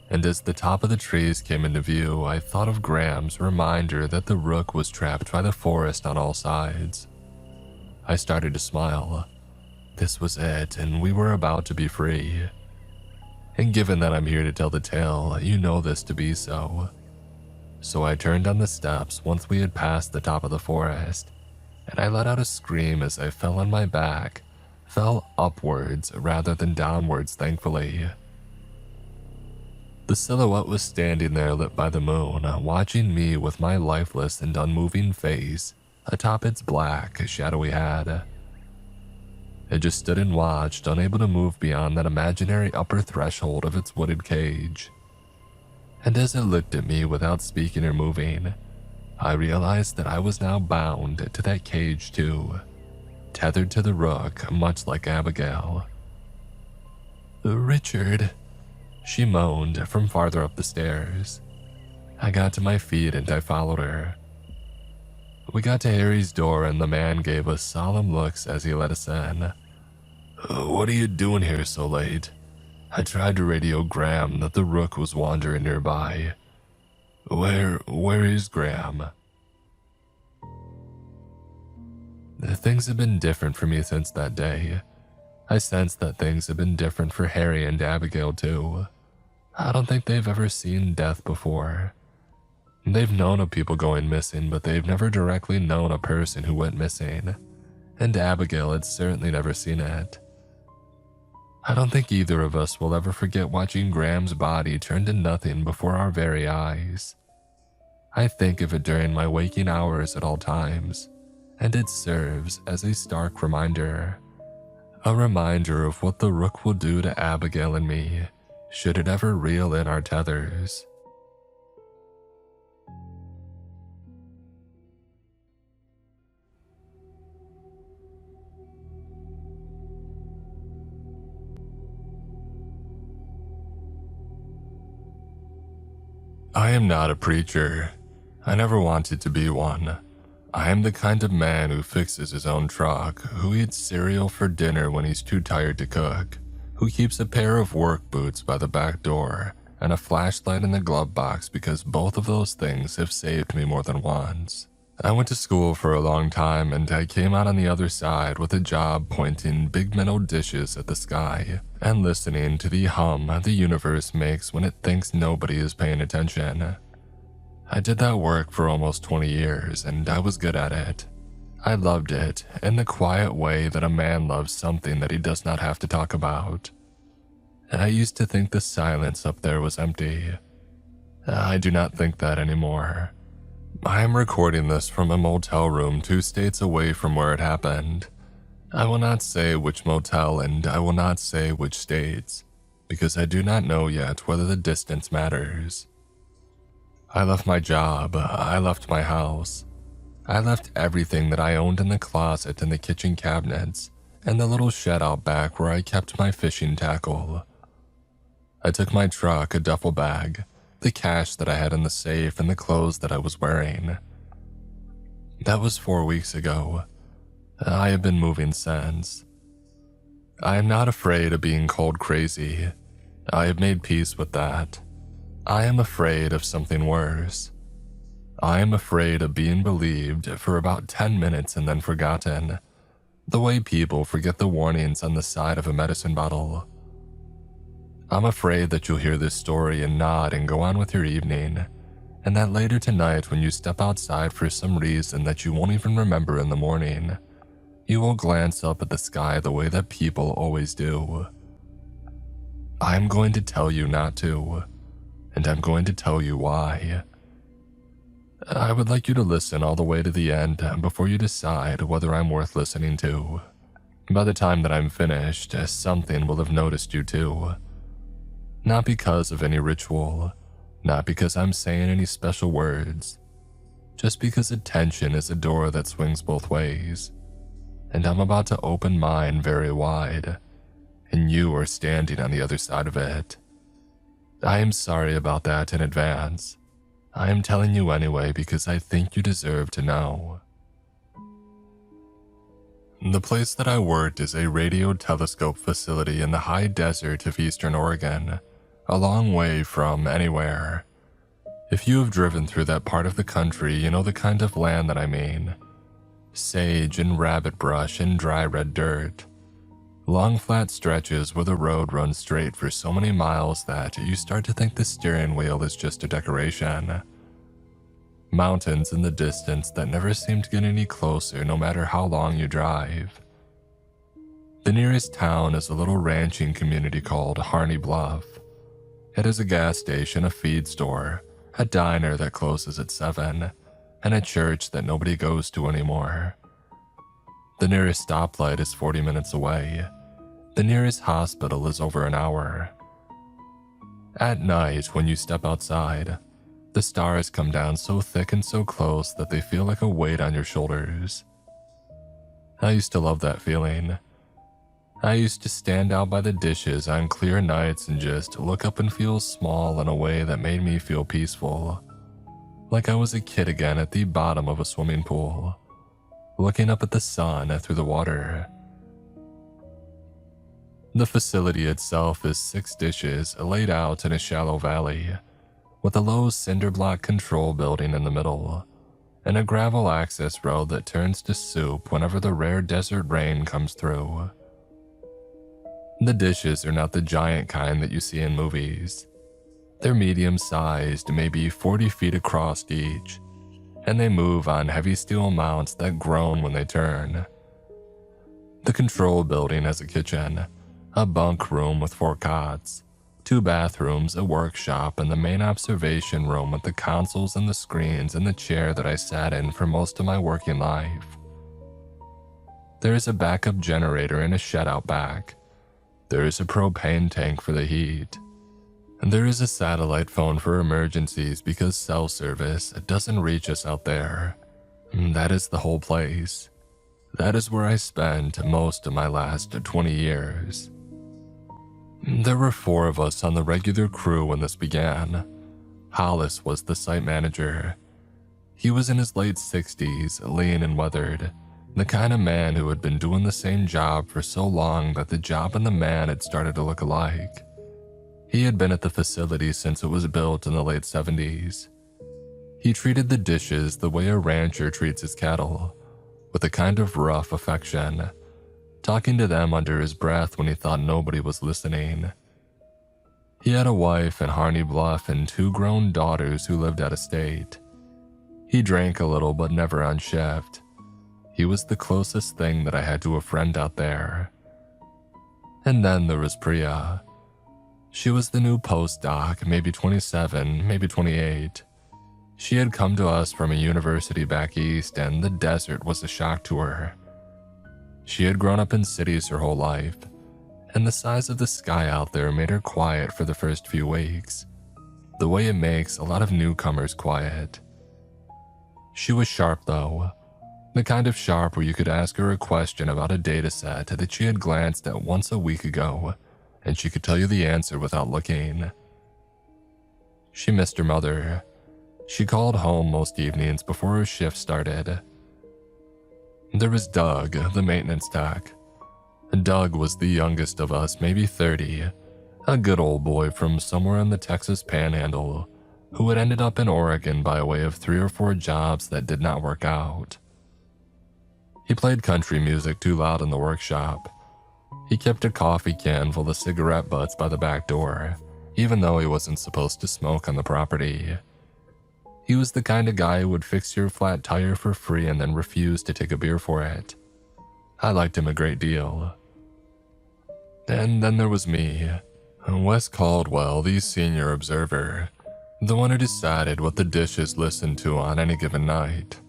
And as the top of the trees came into view, I thought of Graham's reminder that the rook was trapped by the forest on all sides. I started to smile. This was it, and we were about to be free. And given that I'm here to tell the tale, you know this to be so. So I turned on the steps once we had passed the top of the forest, and I let out a scream as I fell on my back, fell upwards rather than downwards, thankfully. The silhouette was standing there lit by the moon, watching me with my lifeless and unmoving face atop its black, shadowy head. It just stood and watched, unable to move beyond that imaginary upper threshold of its wooded cage. And as it looked at me without speaking or moving, I realized that I was now bound to that cage too, tethered to the rook, much like Abigail. "Richard," she moaned from farther up the stairs. I got to my feet and I followed her. We got to Harry's door and the man gave us solemn looks as he let us in. "What are you doing here so late? I tried to radio Graham that the rook was wandering nearby. Where is Graham?" Things have been different for me since that day. I sensed that things have been different for Harry and Abigail too. I don't think they've ever seen death before. They've known of people going missing, but they've never directly known a person who went missing, and Abigail had certainly never seen it. I don't think either of us will ever forget watching Graham's body turn to nothing before our very eyes. I think of it during my waking hours at all times, and it serves as a stark reminder. A reminder of what the rook will do to Abigail and me, should it ever reel in our tethers. I am not a preacher. I never wanted to be one. I am the kind of man who fixes his own truck, who eats cereal for dinner when he's too tired to cook, who keeps a pair of work boots by the back door and a flashlight in the glove box because both of those things have saved me more than once. I went to school for a long time and I came out on the other side with a job pointing big metal dishes at the sky and listening to the hum the universe makes when it thinks nobody is paying attention. I did that work for almost 20 years and I was good at it. I loved it in the quiet way that a man loves something that he does not have to talk about. I used to think the silence up there was empty. I do not think that anymore. I am recording this from a motel room 2 states away from where it happened. I will not say which motel and I will not say which states, because I do not know yet whether the distance matters. I left my job, I left my house. I left everything that I owned in the closet and the kitchen cabinets, and the little shed out back where I kept my fishing tackle. I took my truck, a duffel bag, the cash that I had in the safe, and the clothes that I was wearing. That was 4 weeks ago. I have been moving since. I am not afraid of being called crazy. I have made peace with that. I am afraid of something worse. I am afraid of being believed for about 10 minutes and then forgotten, the way people forget the warnings on the side of a medicine bottle. I'm afraid that you'll hear this story and nod and go on with your evening, and that later tonight when you step outside for some reason that you won't even remember in the morning, you will glance up at the sky the way that people always do. I'm going to tell you not to, and I'm going to tell you why. I would like you to listen all the way to the end before you decide whether I'm worth listening to. By the time that I'm finished, something will have noticed you too. Not because of any ritual, not because I'm saying any special words, just because attention is a door that swings both ways, and I'm about to open mine very wide, and you are standing on the other side of it. I am sorry about that in advance. I am telling you anyway because I think you deserve to know. The place that I worked is a radio telescope facility in the high desert of eastern Oregon, a long way from anywhere. If you have driven through that part of the country, you know the kind of land that I mean. Sage and rabbit brush and dry red dirt. Long flat stretches where the road runs straight for so many miles that you start to think the steering wheel is just a decoration. Mountains in the distance that never seem to get any closer no matter how long you drive. The nearest town is a little ranching community called Harney Bluff. It has a gas station, a feed store, a diner that closes at 7, and a church that nobody goes to anymore. The nearest stoplight is 40 minutes away. The nearest hospital is over an hour. At night, when you step outside, the stars come down so thick and so close that they feel like a weight on your shoulders. I used to love that feeling. I used to stand out by the dishes on clear nights and just look up and feel small in a way that made me feel peaceful. Like I was a kid again at the bottom of a swimming pool, looking up at the sun through the water. The facility itself is 6 dishes laid out in a shallow valley, with a low cinder block control building in the middle, and a gravel access road that turns to soup whenever the rare desert rain comes through. The dishes are not the giant kind that you see in movies. They're medium-sized, maybe 40 feet across each, and they move on heavy steel mounts that groan when they turn. The control building has a kitchen, a bunk room with 4 cots, 2 bathrooms, a workshop, and the main observation room with the consoles and the screens and the chair that I sat in for most of my working life. There is a backup generator in a shed out back. There is a propane tank for the heat. And there is a satellite phone for emergencies because cell service doesn't reach us out there. That is the whole place. That is where I spent most of my last 20 years. There were 4 of us on the regular crew when this began. Hollis was the site manager. He was in his late 60s, lean and weathered, the kind of man who had been doing the same job for so long that the job and the man had started to look alike. He had been at the facility since it was built in the late 70s. He treated the dishes the way a rancher treats his cattle, with a kind of rough affection, talking to them under his breath when he thought nobody was listening. He had a wife in Harney Bluff and 2 grown daughters who lived out of state. He drank a little but never on shift. He was the closest thing that I had to a friend out there. And then there was Priya. She was the new postdoc, maybe 27, maybe 28. She had come to us from a university back east, and the desert was a shock to her. She had grown up in cities her whole life, and the size of the sky out there made her quiet for the first few weeks, the way it makes a lot of newcomers quiet. She was sharp though, the kind of sharp where you could ask her a question about a dataset that she had glanced at once a week ago, and she could tell you the answer without looking. She missed her mother. She called home most evenings before her shift started. There was Doug, the maintenance tech. Doug was the youngest of us, maybe 30, a good old boy from somewhere in the Texas Panhandle, who had ended up in Oregon by way of 3 or 4 jobs that did not work out. He played country music too loud in the workshop. He kept a coffee can full of cigarette butts by the back door, even though he wasn't supposed to smoke on the property. He was the kind of guy who would fix your flat tire for free and then refuse to take a beer for it. I liked him a great deal. And then there was me, Wes Caldwell, the senior observer, the one who decided what the dishes listened to on any given night.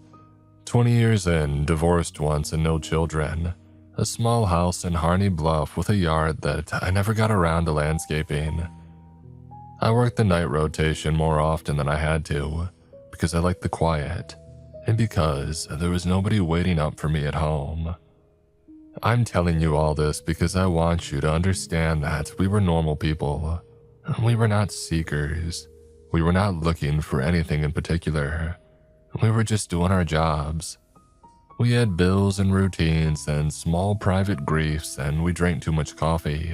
20 years in, divorced once and no children, a small house in Harney Bluff with a yard that I never got around to landscaping. I worked the night rotation more often than I had to, because I liked the quiet, and because there was nobody waiting up for me at home. I'm telling you all this because I want you to understand that we were normal people. We were not seekers. We were not looking for anything in particular. We were just doing our jobs. We had bills and routines and small private griefs, and we drank too much coffee.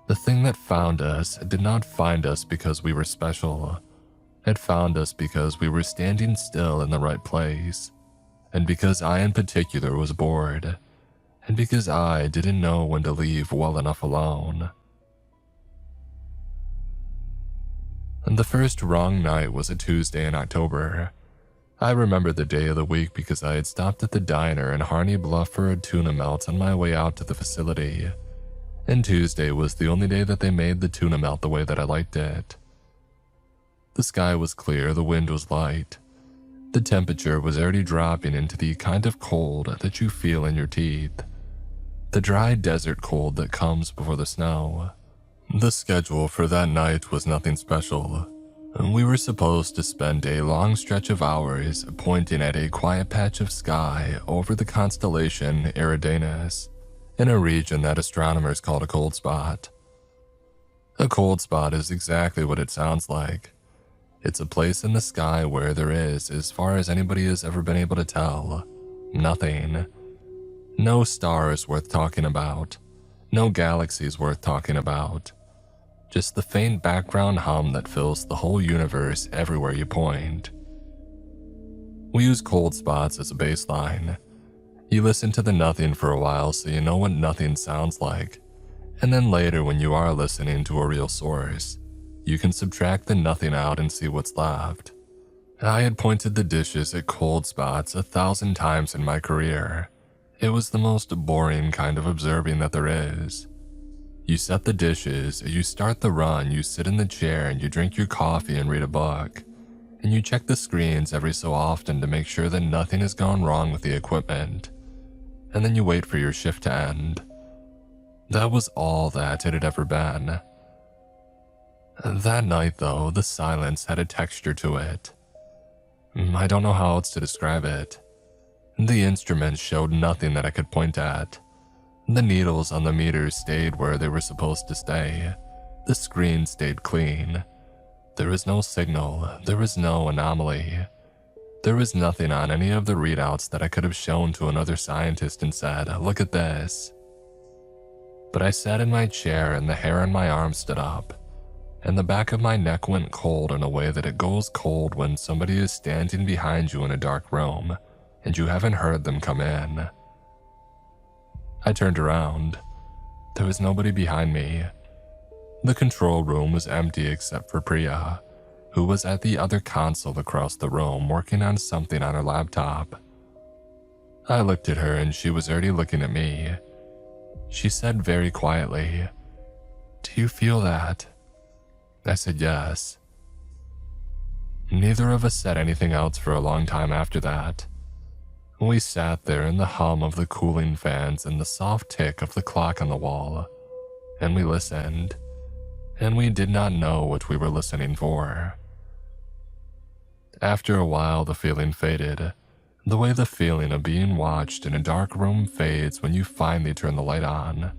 The thing that found us did not find us because we were special. It found us because we were standing still in the right place, and because I in particular was bored, and because I didn't know when to leave well enough alone. And the first wrong night was a Tuesday in October. I remember the day of the week because I had stopped at the diner in Harney Bluff for a tuna melt on my way out to the facility, and Tuesday was the only day that they made the tuna melt the way that I liked it. The sky was clear, the wind was light. The temperature was already dropping into the kind of cold that you feel in your teeth. The dry desert cold that comes before the snow. The schedule for that night was nothing special. We were supposed to spend a long stretch of hours pointing at a quiet patch of sky over the constellation Eridanus, in a region that astronomers called a cold spot. A cold spot is exactly what it sounds like. It's a place in the sky where there is, as far as anybody has ever been able to tell, nothing. No stars worth talking about. No galaxies worth talking about. Just the faint background hum that fills the whole universe everywhere you point. We use cold spots as a baseline. You listen to the nothing for a while so you know what nothing sounds like, and then later when you are listening to a real source, you can subtract the nothing out and see what's left. I had pointed the dishes at cold spots 1,000 times in my career. It was the most boring kind of observing that there is. You set the dishes, you start the run, you sit in the chair and you drink your coffee and read a book. And you check the screens every so often to make sure that nothing has gone wrong with the equipment. And then you wait for your shift to end. That was all that it had ever been. That night though, the silence had a texture to it. I don't know how else to describe it. The instruments showed nothing that I could point at. The needles on the meters stayed where they were supposed to stay. The screen stayed clean. There was no signal. There was no anomaly. There was nothing on any of the readouts that I could have shown to another scientist and said, "Look at this." But I sat in my chair and the hair on my arm stood up, and the back of my neck went cold in a way that it goes cold when somebody is standing behind you in a dark room and you haven't heard them come in. I turned around. There was nobody behind me. The control room was empty except for Priya, who was at the other console across the room working on something on her laptop. I looked at her and she was already looking at me. She said very quietly, "Do you feel that?" I said yes. Neither of us said anything else for a long time after that. We sat there in the hum of the cooling fans and the soft tick of the clock on the wall, and we listened, and we did not know what we were listening for. After a while, the feeling faded, the way the feeling of being watched in a dark room fades when you finally turn the light on.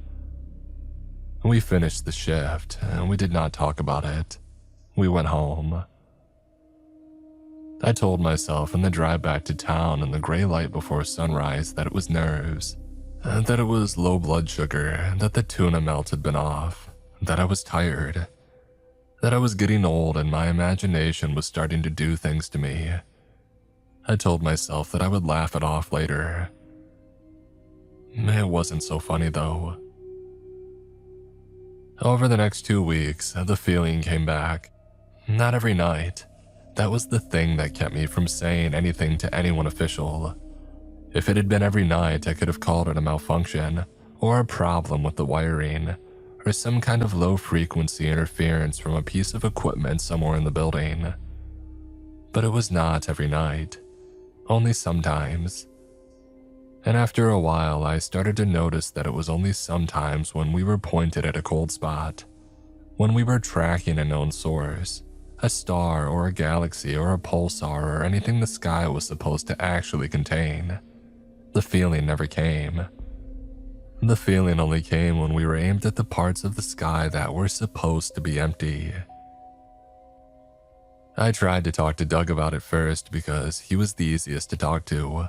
We finished the shift, and we did not talk about it. We went home. I told myself in the drive back to town in the gray light before sunrise that it was nerves, that it was low blood sugar, that the tuna melt had been off, that I was tired. that I was getting old and my imagination was starting to do things to me. I told myself that I would laugh it off later. It wasn't so funny though. Over the next 2 weeks, the feeling came back. Not every night. That was the thing that kept me from saying anything to anyone official. If it had been every night, I could have called it a malfunction, or a problem with the wiring, or some kind of low-frequency interference from a piece of equipment somewhere in the building. But it was not every night, only sometimes. And after a while, I started to notice that it was only sometimes when we were pointed at a cold spot, when we were tracking a known source, a star or a galaxy or a pulsar or anything the sky was supposed to actually contain. The feeling never came. The feeling only came when we were aimed at the parts of the sky that were supposed to be empty. I tried to talk to Doug about it first because he was the easiest to talk to.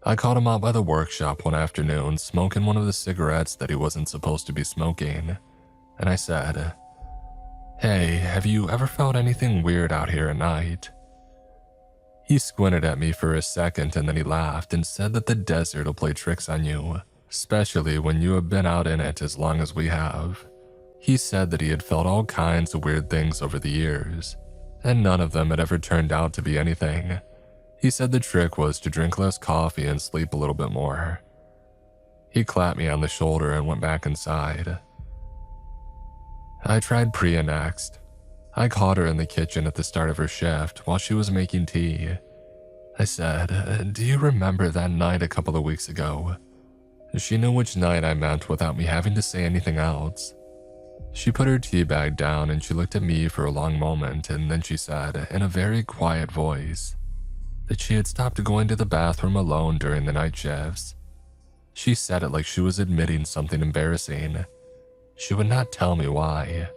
I caught him out by the workshop one afternoon smoking one of the cigarettes that he wasn't supposed to be smoking, and I said, "Hey, have you ever felt anything weird out here at night?" He squinted at me for a second and then he laughed and said that the desert will play tricks on you, especially when you have been out in it as long as we have. He said that he had felt all kinds of weird things over the years, and none of them had ever turned out to be anything. He said the trick was to drink less coffee and sleep a little bit more. He clapped me on the shoulder and went back inside. I tried Priya next. I caught her in the kitchen at the start of her shift while she was making tea. I said, "Do you remember that night a couple of weeks ago?" She knew which night I meant without me having to say anything else. She put her tea bag down and she looked at me for a long moment, and then she said, in a very quiet voice, that she had stopped going to the bathroom alone during the night shifts. She said it like she was admitting something embarrassing. She would not tell me why.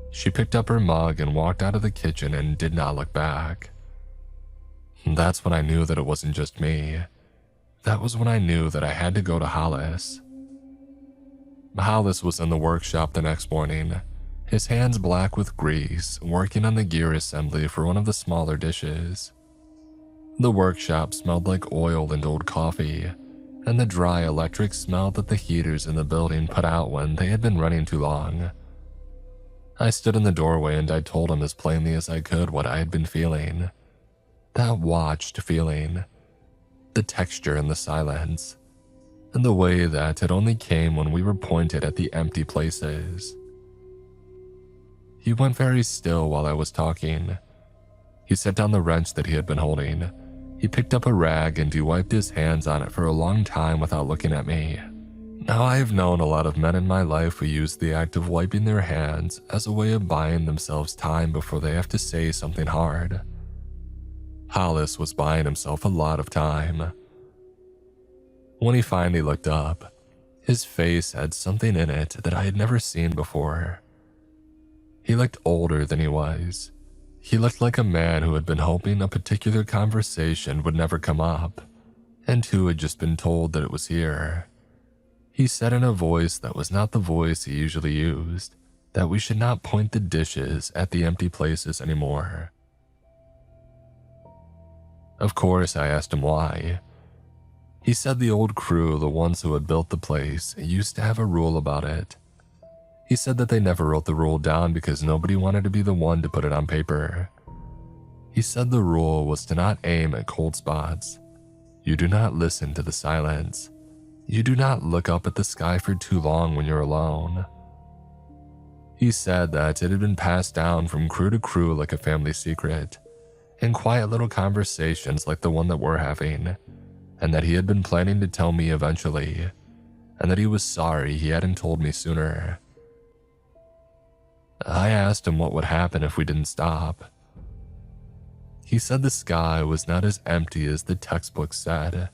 She picked up her mug and walked out of the kitchen and did not look back. That's when I knew that it wasn't just me. That was when I knew that I had to go to Hollis. Hollis was in the workshop the next morning, his hands black with grease, working on the gear assembly for one of the smaller dishes. The workshop smelled like oil and old coffee, and the dry electric smell that the heaters in the building put out when they had been running too long. I stood in the doorway and I told him as plainly as I could what I had been feeling. That watched feeling. The texture and the silence. And the way that it only came when we were pointed at the empty places. He went very still while I was talking. He set down the wrench that he had been holding. He picked up a rag and he wiped his hands on it for a long time without looking at me. Now, I have known a lot of men in my life who use the act of wiping their hands as a way of buying themselves time before they have to say something hard. Hollis was buying himself a lot of time. When he finally looked up, his face had something in it that I had never seen before. He looked older than he was. He looked like a man who had been hoping a particular conversation would never come up, and who had just been told that it was here. He said in a voice that was not the voice he usually used, that we should not point the dishes at the empty places anymore. Of course, I asked him why. He said the old crew, the ones who had built the place, used to have a rule about it. He said that they never wrote the rule down because nobody wanted to be the one to put it on paper. He said the rule was to not aim at cold spots. You do not listen to the silence. You do not look up at the sky for too long when you're alone. He said that it had been passed down from crew to crew like a family secret, in quiet little conversations like the one that we're having, and that he had been planning to tell me eventually, and that he was sorry he hadn't told me sooner. I asked him what would happen if we didn't stop. He said the sky was not as empty as the textbook said.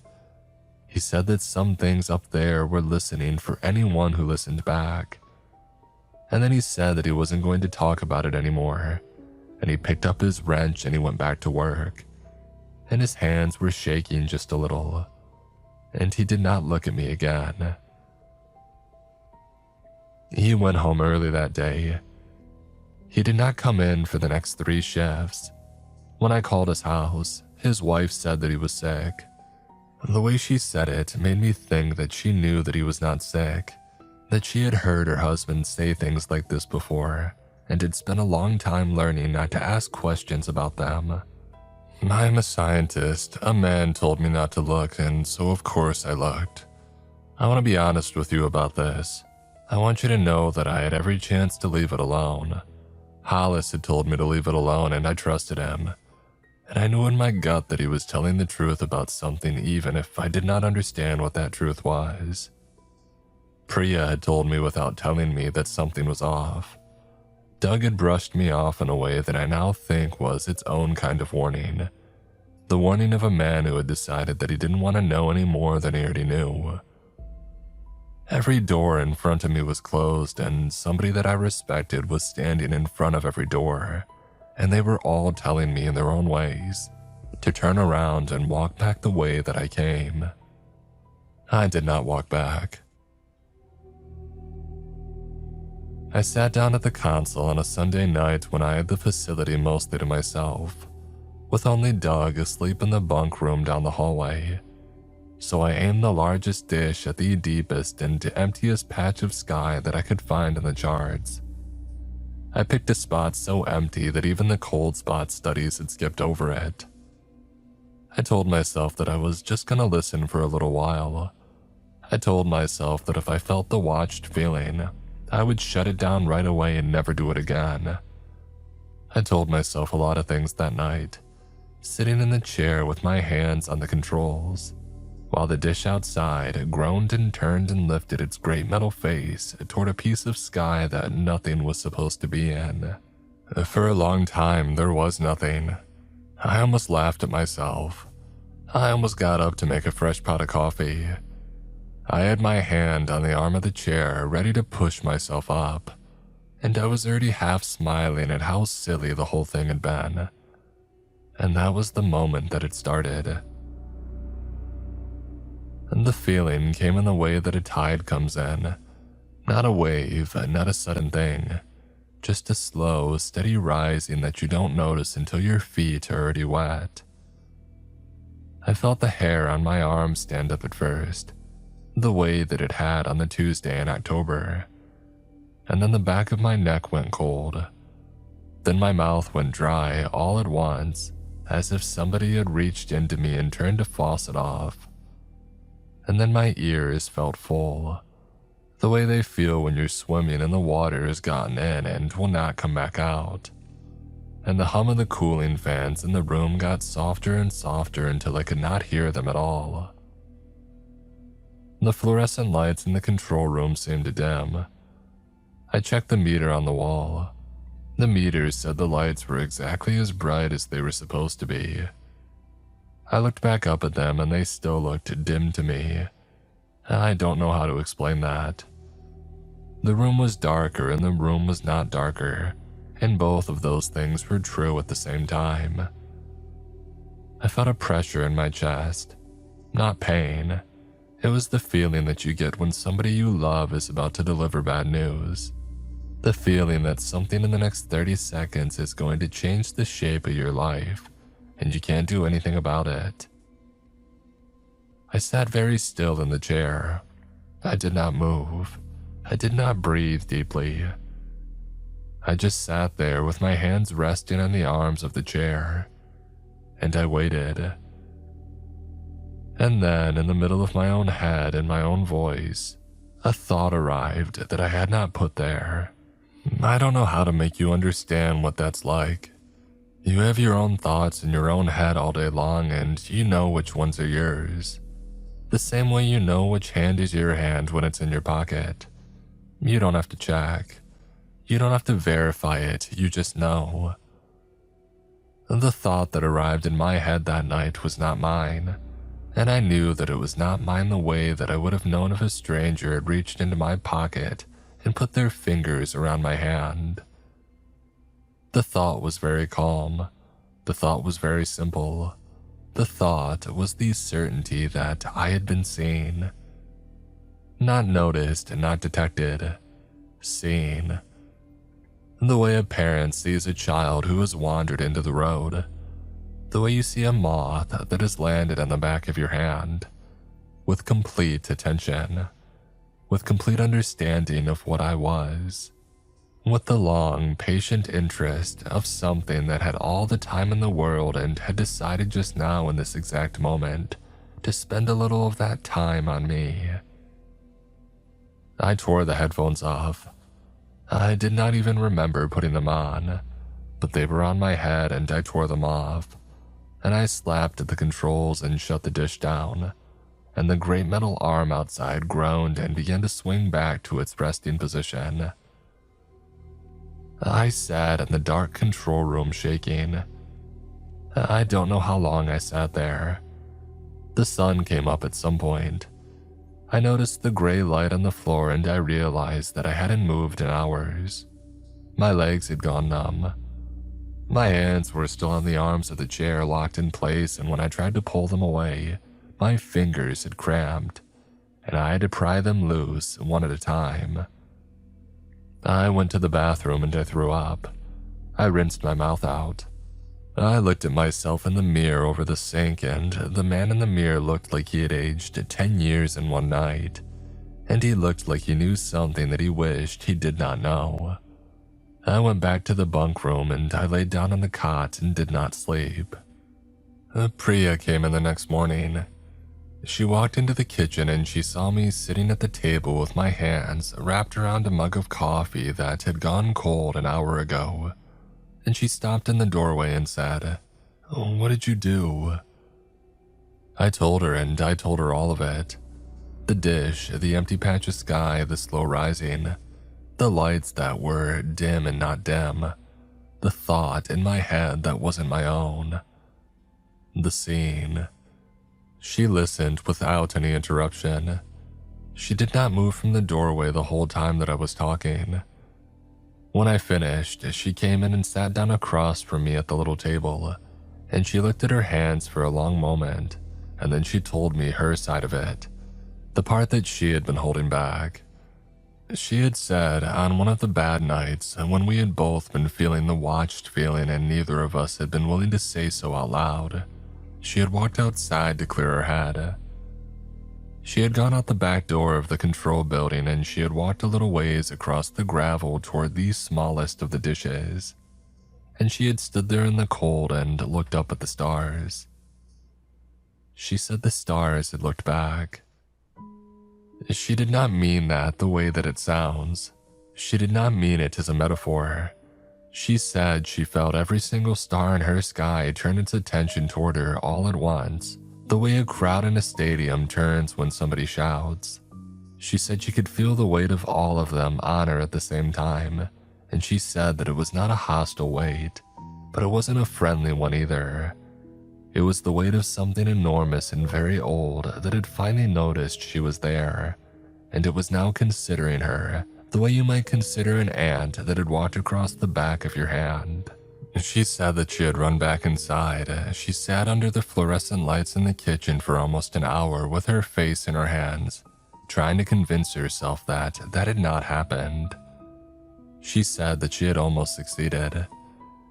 He said that some things up there were listening for anyone who listened back. And then he said that he wasn't going to talk about it anymore, and he picked up his wrench and he went back to work. And his hands were shaking just a little, and he did not look at me again. He went home early that day. He did not come in for the next 3 shifts. When I called his house, his wife said that he was sick. The way she said it made me think that she knew that he was not sick, that she had heard her husband say things like this before, and had spent a long time learning not to ask questions about them. I'm a scientist. A man told me not to look, and so of course I looked. I want to be honest with you about this. I want you to know that I had every chance to leave it alone. Hollis had told me to leave it alone, and I trusted him. And I knew in my gut that he was telling the truth about something even if I did not understand what that truth was. Priya had told me without telling me that something was off. Doug had brushed me off in a way that I now think was its own kind of warning. The warning of a man who had decided that he didn't want to know any more than he already knew. Every door in front of me was closed, and somebody that I respected was standing in front of every door, and they were all telling me in their own ways to turn around and walk back the way that I came. I did not walk back. I sat down at the console on a Sunday night when I had the facility mostly to myself, with only Doug asleep in the bunk room down the hallway. So I aimed the largest dish at the deepest and emptiest patch of sky that I could find in the charts. I picked a spot so empty that even the cold spot studies had skipped over it. I told myself that I was just gonna listen for a little while. I told myself that if I felt the watched feeling, I would shut it down right away and never do it again. I told myself a lot of things that night, sitting in the chair with my hands on the controls, while the dish outside groaned and turned and lifted its great metal face toward a piece of sky that nothing was supposed to be in. For a long time, there was nothing. I almost laughed at myself. I almost got up to make a fresh pot of coffee. I had my hand on the arm of the chair, ready to push myself up, and I was already half smiling at how silly the whole thing had been. And that was the moment that it started. And the feeling came in the way that a tide comes in. Not a wave, not a sudden thing. Just a slow, steady rising that you don't notice until your feet are already wet. I felt the hair on my arm stand up at first, the way that it had on the Tuesday in October. And then the back of my neck went cold. Then my mouth went dry all at once, as if somebody had reached into me and turned a faucet off. And then my ears felt full, the way they feel when you're swimming and the water has gotten in and will not come back out. And the hum of the cooling fans in the room got softer and softer until I could not hear them at all. The fluorescent lights in the control room seemed to dim. I checked the meter on the wall. The meter said the lights were exactly as bright as they were supposed to be. I looked back up at them and they still looked dim to me. I don't know how to explain that. The room was darker and the room was not darker, and both of those things were true at the same time. I felt a pressure in my chest, not pain. It was the feeling that you get when somebody you love is about to deliver bad news. The feeling that something in the next 30 seconds is going to change the shape of your life, and you can't do anything about it. I sat very still in the chair. I did not move. I did not breathe deeply. I just sat there with my hands resting on the arms of the chair, and I waited. And then, in the middle of my own head and my own voice, a thought arrived that I had not put there. I don't know how to make you understand what that's like. You have your own thoughts in your own head all day long, and you know which ones are yours. The same way you know which hand is your hand when it's in your pocket. You don't have to check. You don't have to verify it, you just know. The thought that arrived in my head that night was not mine. And I knew that it was not mine the way that I would have known if a stranger had reached into my pocket and put their fingers around my hand. The thought was very calm. The thought was very simple. The thought was the certainty that I had been seen. Not noticed, not detected. Seen. The way a parent sees a child who has wandered into the road. The way you see a moth that has landed on the back of your hand. With complete attention. With complete understanding of what I was. With the long, patient interest of something that had all the time in the world and had decided just now in this exact moment to spend a little of that time on me. I tore the headphones off. I did not even remember putting them on, but they were on my head and I tore them off, and I slapped at the controls and shut the dish down, and the great metal arm outside groaned and began to swing back to its resting position. I sat in the dark control room shaking. I don't know how long I sat there. The sun came up at some point. I noticed the gray light on the floor and I realized that I hadn't moved in hours. My legs had gone numb. My hands were still on the arms of the chair locked in place, and when I tried to pull them away, my fingers had cramped, and I had to pry them loose one at a time. I went to the bathroom and I threw up. I rinsed my mouth out. I looked at myself in the mirror over the sink, and the man in the mirror looked like he had aged 10 years in one night, and he looked like he knew something that he wished he did not know. I went back to the bunk room and I laid down on the cot and did not sleep. Priya came in the next morning. She walked into the kitchen and she saw me sitting at the table with my hands wrapped around a mug of coffee that had gone cold an hour ago. And she stopped in the doorway and said, "What did you do?" I told her, and I told her all of it. The dish, the empty patch of sky, the slow rising, the lights that were dim and not dim, the thought in my head that wasn't my own. The scene. She listened without any interruption. She did not move from the doorway the whole time that I was talking. When I finished, she came in and sat down across from me at the little table, and she looked at her hands for a long moment, and then she told me her side of it, the part that she had been holding back. She had said on one of the bad nights, when we had both been feeling the watched feeling and neither of us had been willing to say so out loud, she had walked outside to clear her head. She had gone out the back door of the control building and she had walked a little ways across the gravel toward the smallest of the dishes. And she had stood there in the cold and looked up at the stars. She said the stars had looked back. She did not mean that the way that it sounds. She did not mean it as a metaphor. She said she felt every single star in her sky turn its attention toward her all at once, the way a crowd in a stadium turns when somebody shouts. She said she could feel the weight of all of them on her at the same time, and she said that it was not a hostile weight, but it wasn't a friendly one either. It was the weight of something enormous and very old that had finally noticed she was there, and it was now considering her, the way you might consider an ant that had walked across the back of your hand. She said that she had run back inside. She sat under the fluorescent lights in the kitchen for almost an hour with her face in her hands, trying to convince herself that that had not happened. She said that she had almost succeeded.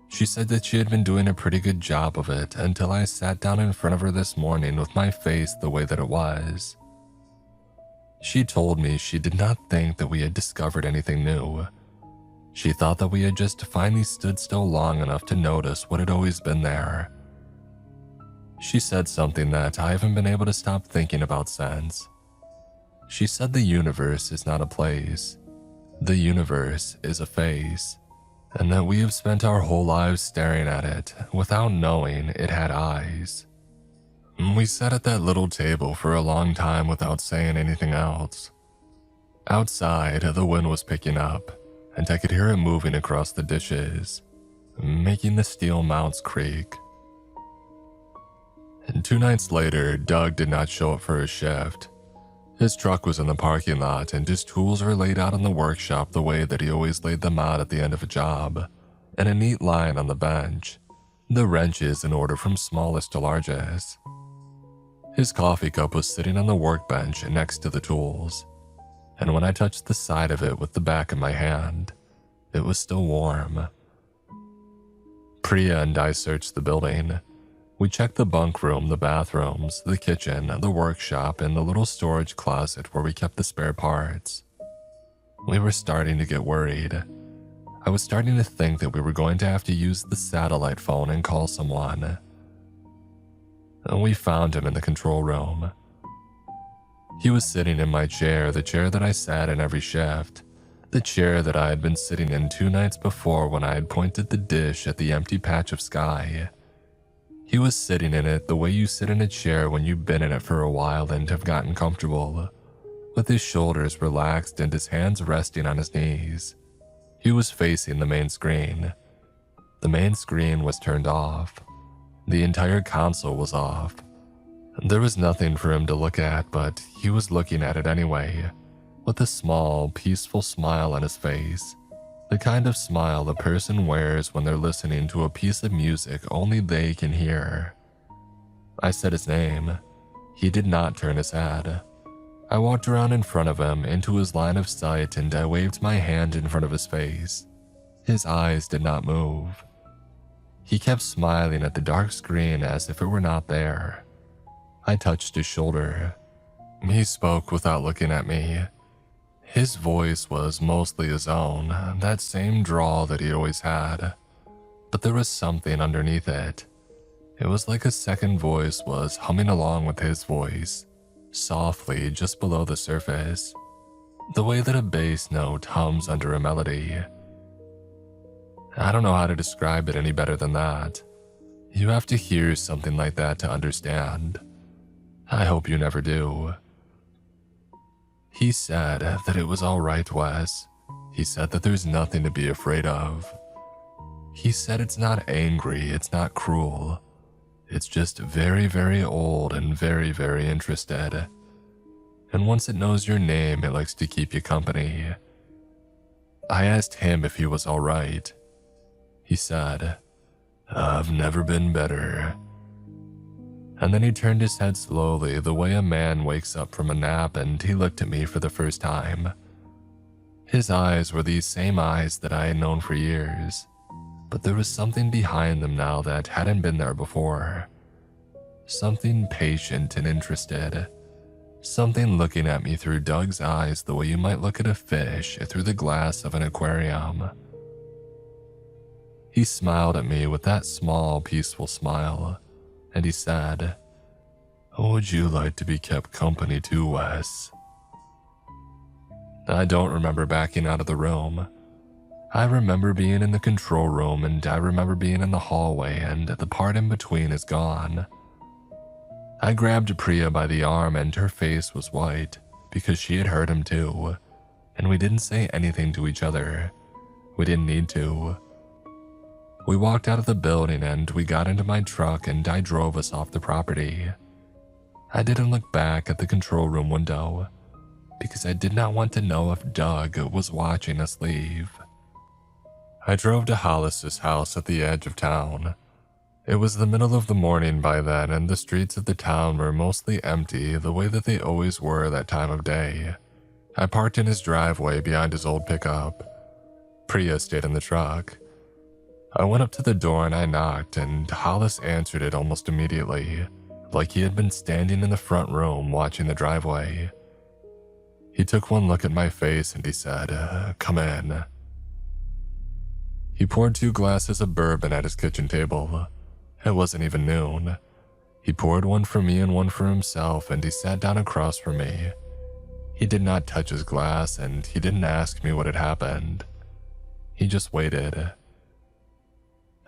She said that she had been doing a pretty good job of it until I sat down in front of her this morning with my face the way that it was. She told me she did not think that we had discovered anything new. She thought that we had just finally stood still long enough to notice what had always been there. She said something that I haven't been able to stop thinking about since. She said the universe is not a place. The universe is a face, and that we have spent our whole lives staring at it without knowing it had eyes. We sat at that little table for a long time without saying anything else. Outside, the wind was picking up, and I could hear it moving across the dishes, making the steel mounts creak. And 2 nights later, Doug did not show up for his shift. His truck was in the parking lot, and his tools were laid out in the workshop the way that he always laid them out at the end of a job, in a neat line on the bench, the wrenches in order from smallest to largest. His coffee cup was sitting on the workbench next to the tools, and when I touched the side of it with the back of my hand, It was still warm. Priya and I searched the building. We checked the bunk room, the bathrooms, the kitchen, the workshop, and the little storage closet where we kept the spare parts. We were starting to get worried. I was starting to think that we were going to have to use the satellite phone and call someone. We found him in the control room. He was sitting in my chair, the chair that I sat in every shift, the chair that I had been sitting in 2 nights before when I had pointed the dish at the empty patch of sky. He was sitting in it the way you sit in a chair when you've been in it for a while and have gotten comfortable, with his shoulders relaxed and his hands resting on his knees. He was facing the main screen. The main screen was turned off. The entire console was off. There was nothing for him to look at, but he was looking at it anyway, with a small, peaceful smile on his face. The kind of smile a person wears when they're listening to a piece of music only they can hear. I said his name. He did not turn his head. I walked around in front of him into his line of sight and I waved my hand in front of his face. His eyes did not move. He kept smiling at the dark screen as if it were not there. I touched his shoulder. He spoke without looking at me. His voice was mostly his own, that same drawl that he always had. But there was something underneath it. It was like a second voice was humming along with his voice, softly just below the surface, the way that a bass note hums under a melody. I don't know how to describe it any better than that. You have to hear something like that to understand. I hope you never do. He said that it was all right, Wes. He said that there's nothing to be afraid of. He said it's not angry, it's not cruel. It's just very, very old and very, very interested. And once it knows your name, it likes to keep you company. I asked him if he was all right. He said, "I've never been better." And then he turned his head slowly, the way a man wakes up from a nap, and he looked at me for the first time. His eyes were these same eyes that I had known for years, but there was something behind them now that hadn't been there before. Something patient and interested. Something looking at me through Doug's eyes the way you might look at a fish through the glass of an aquarium. He smiled at me with that small, peaceful smile, and he said, "Would you like to be kept company too, Wes?" I don't remember backing out of the room. I remember being in the control room, and I remember being in the hallway, and the part in between is gone. I grabbed Priya by the arm, and her face was white because she had heard him too, and we didn't say anything to each other. We didn't need to. We walked out of the building and we got into my truck and I drove us off the property. I didn't look back at the control room window because I did not want to know if Doug was watching us leave. I drove to Hollis's house at the edge of town. It was the middle of the morning by then and the streets of the town were mostly empty the way that they always were that time of day. I parked in his driveway behind his old pickup. Priya stayed in the truck. I went up to the door and I knocked, and Hollis answered it almost immediately, like he had been standing in the front room watching the driveway. He took one look at my face and he said, "Come in." He poured 2 glasses of bourbon at his kitchen table. It wasn't even noon. He poured one for me and one for himself, and he sat down across from me. He did not touch his glass, and he didn't ask me what had happened. He just waited.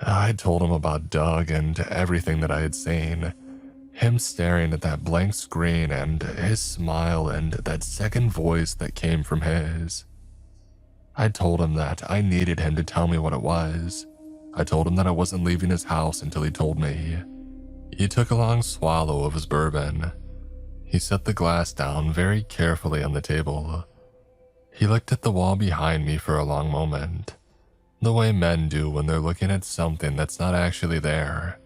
I told him about Doug and everything that I had seen. Him staring at that blank screen and his smile and that second voice that came from his. I told him that I needed him to tell me what it was. I told him that I wasn't leaving his house until he told me. He took a long swallow of his bourbon. He set the glass down very carefully on the table. He looked at the wall behind me for a long moment, the way men do when they're looking at something that's not actually there.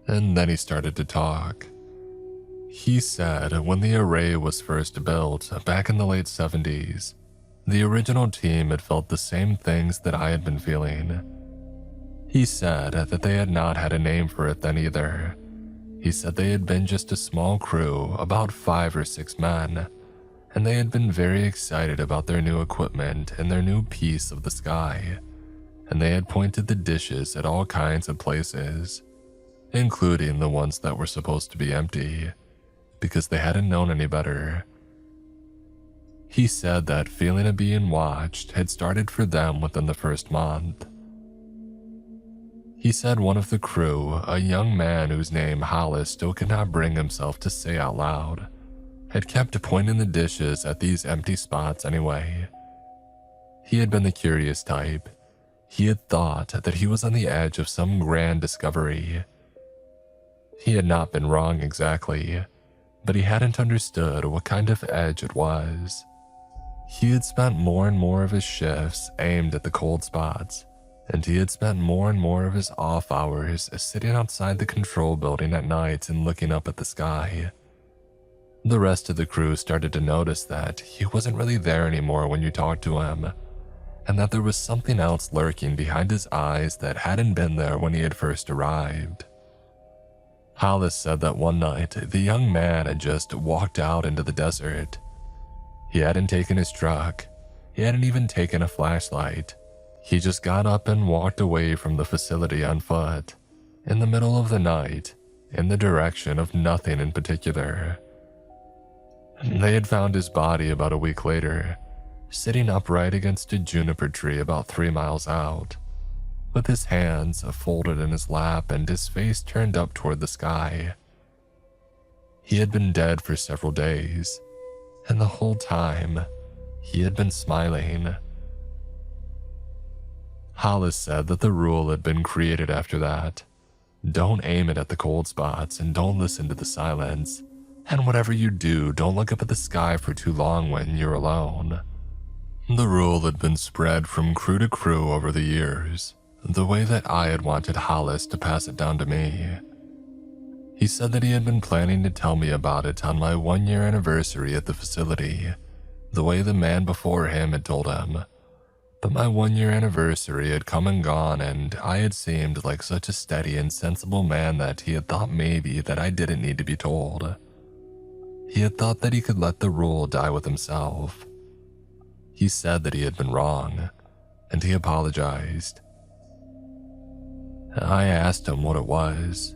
And then he started to talk. He said when the array was first built, back in the late 70s, The original team had felt the same things that I had been feeling. He said that they had not had a name for it then either. He said they had been just a small crew, about 5 or 6 men, and they had been very excited about their new equipment and their new piece of the sky, and they had pointed the dishes at all kinds of places, including the ones that were supposed to be empty, because they hadn't known any better. He said that feeling of being watched had started for them within the first month. He said one of the crew, a young man whose name Hollis still could not bring himself to say out loud, had kept pointing the dishes at these empty spots anyway. He had been the curious type. He had thought that he was on the edge of some grand discovery. He had not been wrong exactly, but he hadn't understood what kind of edge it was. He had spent more and more of his shifts aimed at the cold spots, and he had spent more and more of his off hours sitting outside the control building at night and looking up at the sky. The rest of the crew started to notice that he wasn't really there anymore when you talked to him, and that there was something else lurking behind his eyes that hadn't been there when he had first arrived. Hollis said that one night, the young man had just walked out into the desert. He hadn't taken his truck. He hadn't even taken a flashlight. He just got up and walked away from the facility on foot, in the middle of the night, in the direction of nothing in particular. They had found his body about a week later, sitting upright against a juniper tree about 3 miles out, with his hands folded in his lap and his face turned up toward the sky. He had been dead for several days, and the whole time, he had been smiling. Hollis said that the rule had been created after that. Don't aim it at the cold spots and don't listen to the silence. And whatever you do, don't look up at the sky for too long when you're alone. The rule had been spread from crew to crew over the years, the way that I had wanted Hollis to pass it down to me. He said that he had been planning to tell me about it on my 1-year anniversary at the facility, the way the man before him had told him. But my 1-year anniversary had come and gone, and I had seemed like such a steady and sensible man that he had thought maybe that I didn't need to be told. He had thought that he could let the rule die with himself. He said that he had been wrong, and he apologized. I asked him what it was.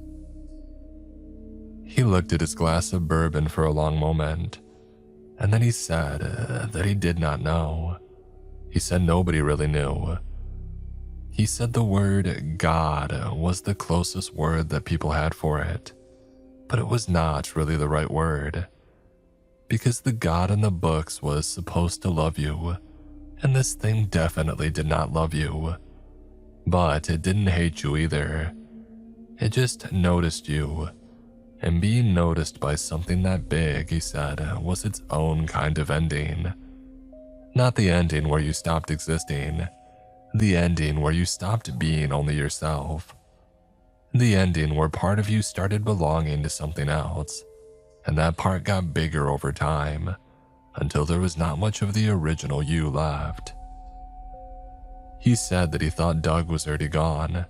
He looked at his glass of bourbon for a long moment, and then he said that he did not know. He said nobody really knew. He said the word God was the closest word that people had for it, but it was not really the right word, because the God in the books was supposed to love you, and this thing definitely did not love you. But it didn't hate you either. It just noticed you, and being noticed by something that big, he said, was its own kind of ending. Not the ending where you stopped existing, the ending where you stopped being only yourself. The ending where part of you started belonging to something else, and that part got bigger over time, until there was not much of the original you left. He said that he thought Doug was already gone.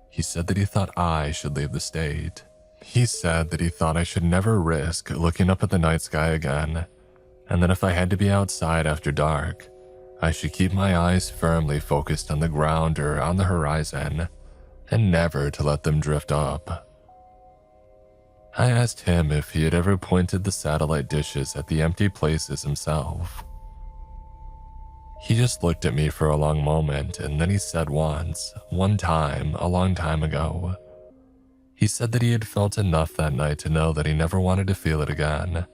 He said that he thought I should leave the state. He said that he thought I should never risk looking up at the night sky again, and that if I had to be outside after dark, I should keep my eyes firmly focused on the ground or on the horizon, and never to let them drift up. I asked him if he had ever pointed the satellite dishes at the empty places himself. He just looked at me for a long moment, and then he said one time, a long time ago. He said that he had felt enough that night to know that he never wanted to feel it again,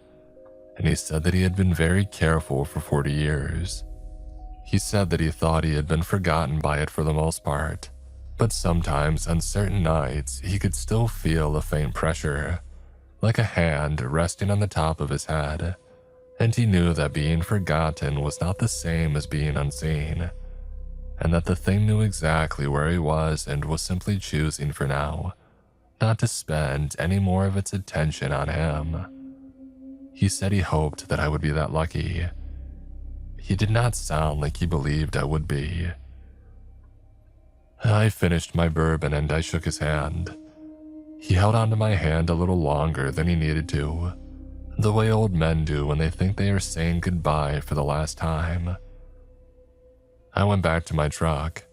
and he said that he had been very careful for 40 years. He said that he thought he had been forgotten by it for the most part, but sometimes on certain nights he could still feel a faint pressure, like a hand resting on the top of his head, and he knew that being forgotten was not the same as being unseen, and that the thing knew exactly where he was and was simply choosing for now not to spend any more of its attention on him. He said he hoped that I would be that lucky. He did not sound like he believed I would be. I finished my bourbon and I shook his hand. He held onto my hand a little longer than he needed to, the way old men do when they think they are saying goodbye for the last time. I went back to my truck.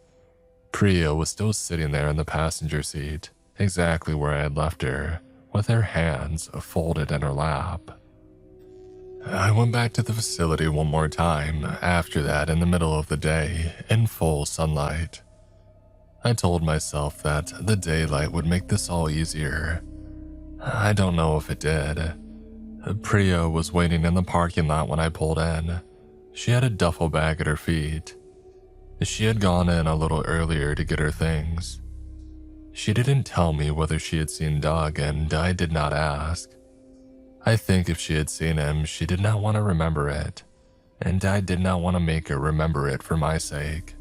Priya was still sitting there in the passenger seat, exactly where I had left her, with her hands folded in her lap. I went back to the facility one more time after that in the middle of the day, in full sunlight. I told myself that the daylight would make this all easier. I don't know if it did. Priya was waiting in the parking lot when I pulled in. She had a duffel bag at her feet. She had gone in a little earlier to get her things. She didn't tell me whether she had seen Doug, and I did not ask. I think if she had seen him, she did not want to remember it, and I did not want to make her remember it for my sake.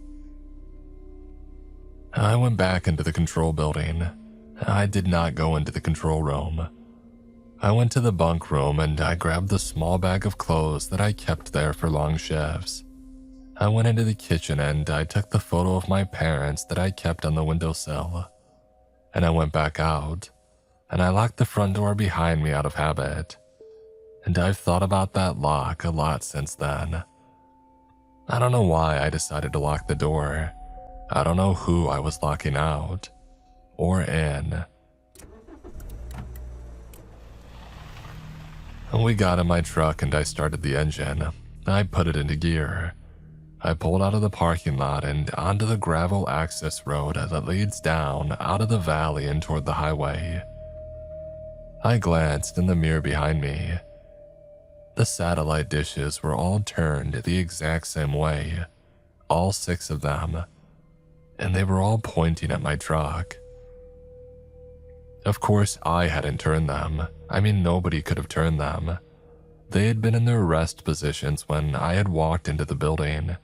I went back into the control building. I did not go into the control room. I went to the bunk room and I grabbed the small bag of clothes that I kept there for long shifts. I went into the kitchen and I took the photo of my parents that I kept on the windowsill. And I went back out, and I locked the front door behind me out of habit. And I've thought about that lock a lot since then. I don't know why I decided to lock the door. I don't know who I was locking out or in. We got in my truck and I started the engine. I put it into gear. I pulled out of the parking lot and onto the gravel access road that leads down out of the valley and toward the highway. I glanced in the mirror behind me. The satellite dishes were all turned the exact same way, all 6 of them, and they were all pointing at my truck. Of course, I hadn't turned them. I mean, nobody could have turned them. They had been in their rest positions when I had walked into the building,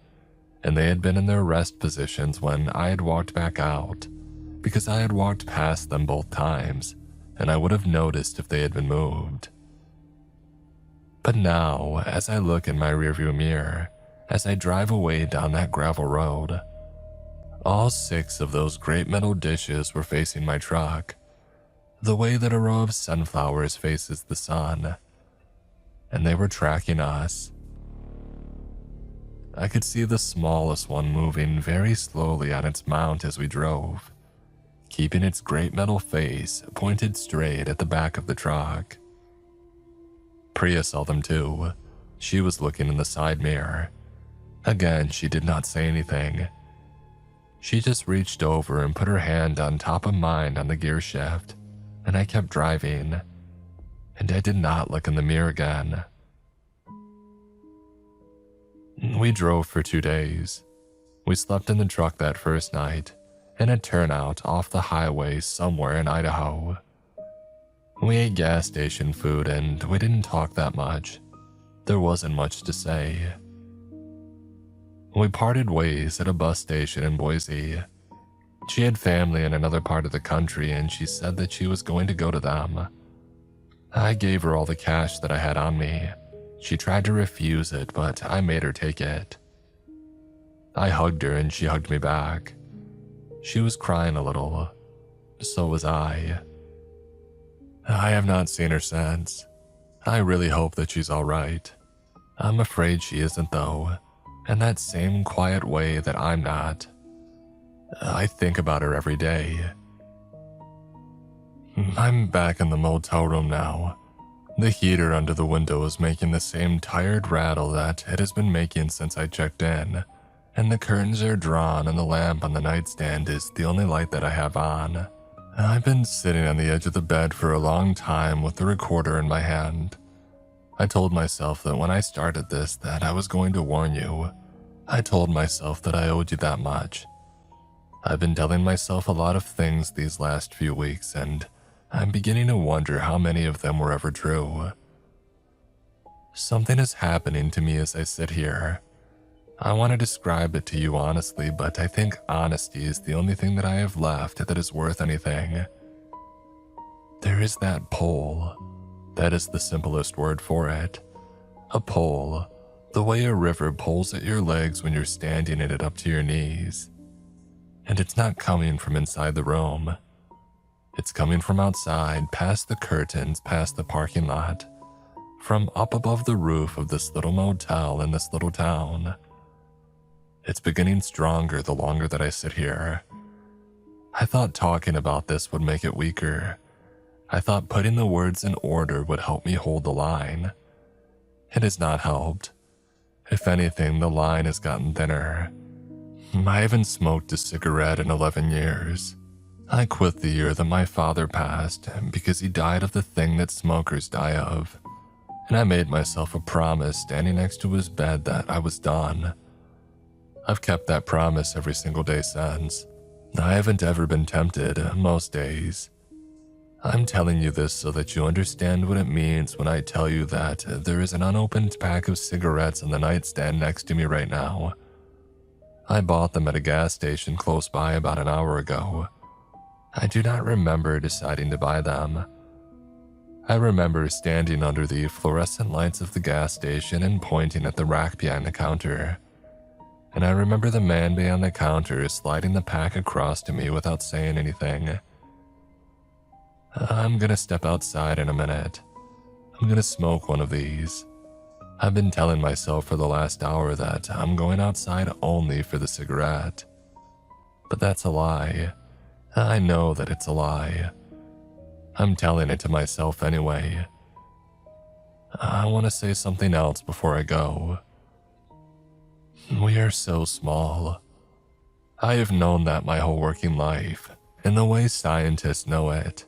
and they had been in their rest positions when I had walked back out, because I had walked past them both times, and I would have noticed if they had been moved. But now, as I look in my rearview mirror, as I drive away down that gravel road, all 6 of those great metal dishes were facing my truck, the way that a row of sunflowers faces the sun, and they were tracking us. I could see the smallest one moving very slowly on its mount as we drove, keeping its great metal face pointed straight at the back of the truck. Priya saw them too. She was looking in the side mirror. Again, she did not say anything. She just reached over and put her hand on top of mine on the gear shift, and I kept driving, and I did not look in the mirror again. We drove for 2 days. We slept in the truck that first night, in a turnout off the highway somewhere in Idaho. We ate gas station food and we didn't talk that much. There wasn't much to say. We parted ways at a bus station in Boise. She had family in another part of the country and she said that she was going to go to them. I gave her all the cash that I had on me. She tried to refuse it, but I made her take it. I hugged her and she hugged me back. She was crying a little. So was I. I have not seen her since. I really hope that she's all right. I'm afraid she isn't though, in that same quiet way that I'm not. I think about her every day. I'm back in the motel room now. The heater under the window is making the same tired rattle that it has been making since I checked in, and the curtains are drawn and the lamp on the nightstand is the only light that I have on. I've been sitting on the edge of the bed for a long time with the recorder in my hand. I told myself that when I started this that I was going to warn you. I told myself that I owed you that much. I've been telling myself a lot of things these last few weeks, and I'm beginning to wonder how many of them were ever true. Something is happening to me as I sit here. I want to describe it to you honestly, but I think honesty is the only thing that I have left that is worth anything. There is that pull. That is the simplest word for it. A pull. The way a river pulls at your legs when you're standing in it up to your knees. And it's not coming from inside the room. It's coming from outside, past the curtains, past the parking lot, from up above the roof of this little motel in this little town. It's beginning stronger the longer that I sit here. I thought talking about this would make it weaker. I thought putting the words in order would help me hold the line. It has not helped. If anything, the line has gotten thinner. I haven't smoked a cigarette in 11 years. I quit the year that my father passed because he died of the thing that smokers die of. And I made myself a promise standing next to his bed that I was done. I've kept that promise every single day since. I haven't ever been tempted most days. I'm telling you this so that you understand what it means when I tell you that there is an unopened pack of cigarettes on the nightstand next to me right now. I bought them at a gas station close by about an hour ago. I do not remember deciding to buy them. I remember standing under the fluorescent lights of the gas station and pointing at the rack behind the counter. And I remember the man behind the counter sliding the pack across to me without saying anything. I'm gonna step outside in a minute. I'm gonna smoke one of these. I've been telling myself for the last hour that I'm going outside only for the cigarette. But that's a lie. I know that it's a lie. I'm telling it to myself anyway. I want to say something else before I go. We are so small. I have known that my whole working life, in the way scientists know it,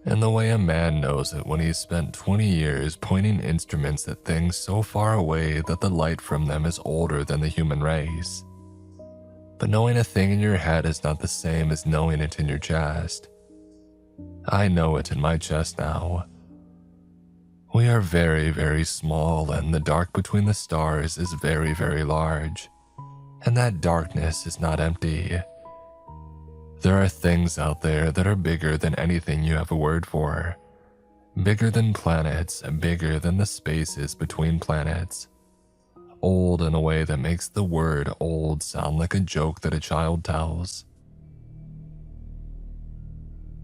in the way a man knows it when he's spent 20 years pointing instruments at things so far away that the light from them is older than the human race. But knowing a thing in your head is not the same as knowing it in your chest. I know it in my chest now. We are very, very small, and the dark between the stars is very, very large. And that darkness is not empty. There are things out there that are bigger than anything you have a word for. Bigger than planets, bigger than the spaces between planets. Old in a way that makes the word old sound like a joke that a child tells.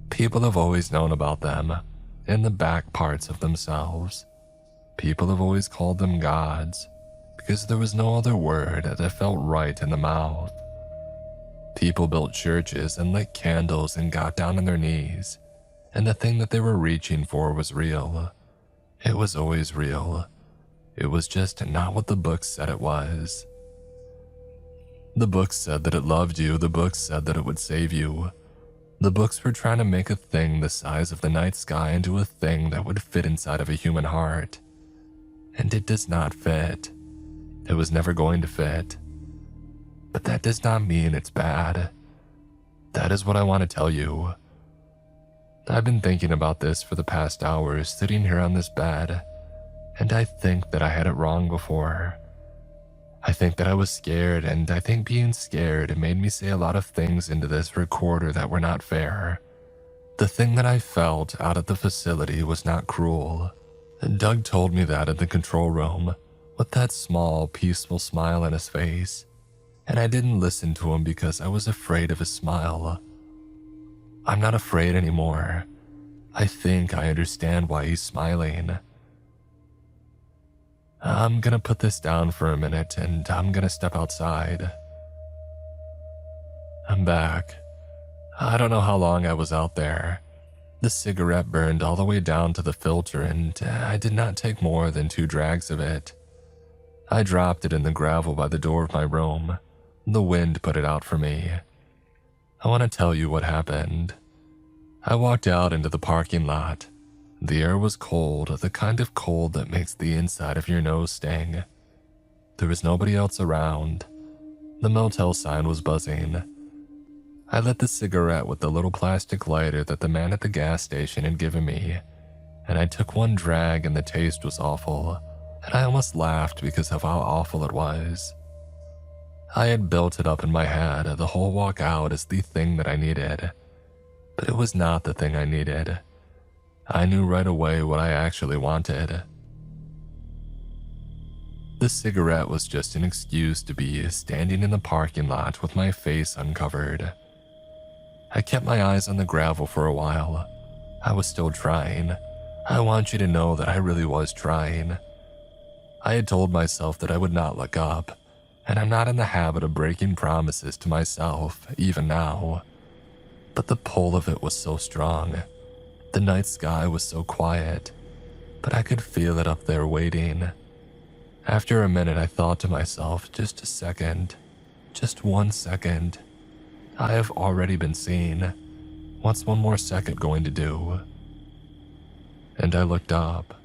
People have always known about them, in the back parts of themselves. People have always called them gods, because there was no other word that felt right in the mouth. People built churches and lit candles and got down on their knees, and the thing that they were reaching for was real. It was always real. It was just not what the book said it was. The book said that it loved you. The book said that it would save you. The books were trying to make a thing the size of the night sky into a thing that would fit inside of a human heart. And it does not fit. It was never going to fit. But that does not mean it's bad. That is what I want to tell you. I've been thinking about this for the past hours, sitting here on this bed, and I think that I had it wrong before. I think that I was scared, and I think being scared made me say a lot of things into this recorder that were not fair. The thing that I felt out at the facility was not cruel. Doug told me that in the control room, with that small, peaceful smile on his face, and I didn't listen to him because I was afraid of his smile. I'm not afraid anymore. I think I understand why he's smiling. I'm gonna put this down for a minute and I'm gonna step outside. I'm back. I don't know how long I was out there. The cigarette burned all the way down to the filter and I did not take more than 2 drags of it. I dropped it in the gravel by the door of my room. The wind put it out for me. I want to tell you what happened. I walked out into the parking lot. The air was cold, the kind of cold that makes the inside of your nose sting. There was nobody else around. The motel sign was buzzing. I lit the cigarette with the little plastic lighter that the man at the gas station had given me, and I took 1 drag and the taste was awful, and I almost laughed because of how awful it was. I had built it up in my head, the whole walk out as the thing that I needed, but it was not the thing I needed. I knew right away what I actually wanted. The cigarette was just an excuse to be standing in the parking lot with my face uncovered. I kept my eyes on the gravel for a while. I was still trying. I want you to know that I really was trying. I had told myself that I would not look up, and I'm not in the habit of breaking promises to myself, even now. But the pull of it was so strong. The night sky was so quiet, but I could feel it up there waiting. After a minute, I thought to myself, just a second, just 1 second. I have already been seen. What's one more second going to do? And I looked up.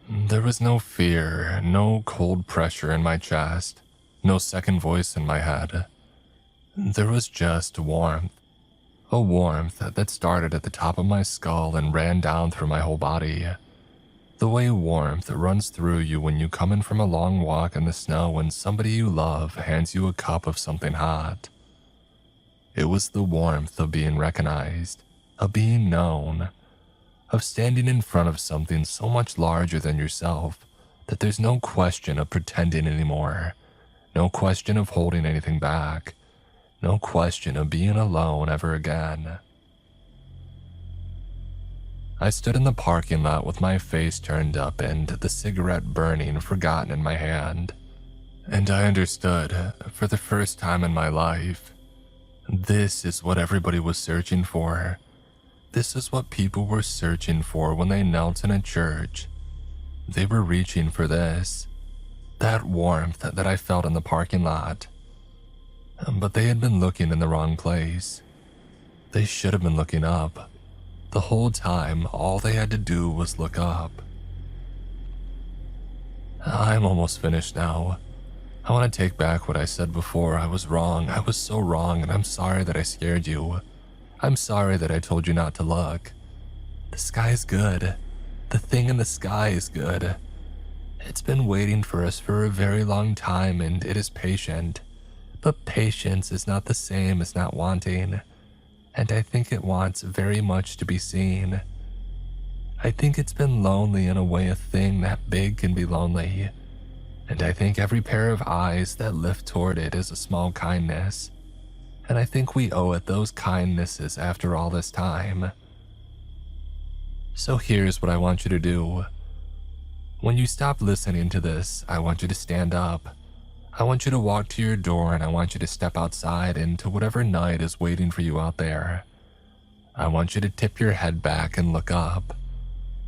There was no fear, no cold pressure in my chest, no second voice in my head. There was just warmth. A warmth that started at the top of my skull and ran down through my whole body. The way warmth runs through you when you come in from a long walk in the snow and somebody you love hands you a cup of something hot. It was the warmth of being recognized, of being known, of standing in front of something so much larger than yourself that there's no question of pretending anymore, no question of holding anything back, no question of being alone ever again. I stood in the parking lot with my face turned up and the cigarette burning forgotten in my hand. And I understood, for the first time in my life, this is what everybody was searching for. This is what people were searching for when they knelt in a church. They were reaching for this, that warmth that I felt in the parking lot. But they had been looking in the wrong place. They should have been looking up. The whole time, all they had to do was look up. I'm almost finished now. I want to take back what I said before. I was wrong. I was so wrong, and I'm sorry that I scared you. I'm sorry that I told you not to look. The sky is good. The thing in the sky is good. It's been waiting for us for a very long time, and it is patient. But patience is not the same as not wanting. And I think it wants very much to be seen. I think it's been lonely in a way a thing that big can be lonely. And I think every pair of eyes that lift toward it is a small kindness. And I think we owe it those kindnesses after all this time. So here's what I want you to do. When you stop listening to this, I want you to stand up. I want you to walk to your door and I want you to step outside into whatever night is waiting for you out there. I want you to tip your head back and look up.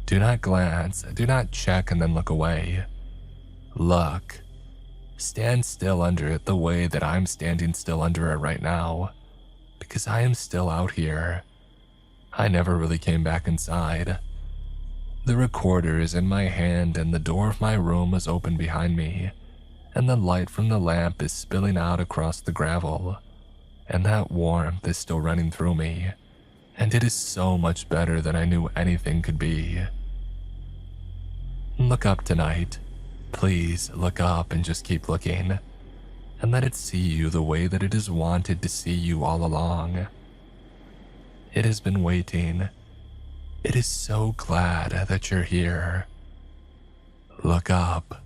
Do not glance, do not check and then look away. Look. Stand still under it the way that I'm standing still under it right now. Because I am still out here. I never really came back inside. The recorder is in my hand and the door of my room is open behind me. And the light from the lamp is spilling out across the gravel, and that warmth is still running through me, and it is so much better than I knew anything could be. Look up tonight. Please look up and just keep looking, and let it see you the way that it has wanted to see you all along. It has been waiting. It is so glad that you're here. Look up.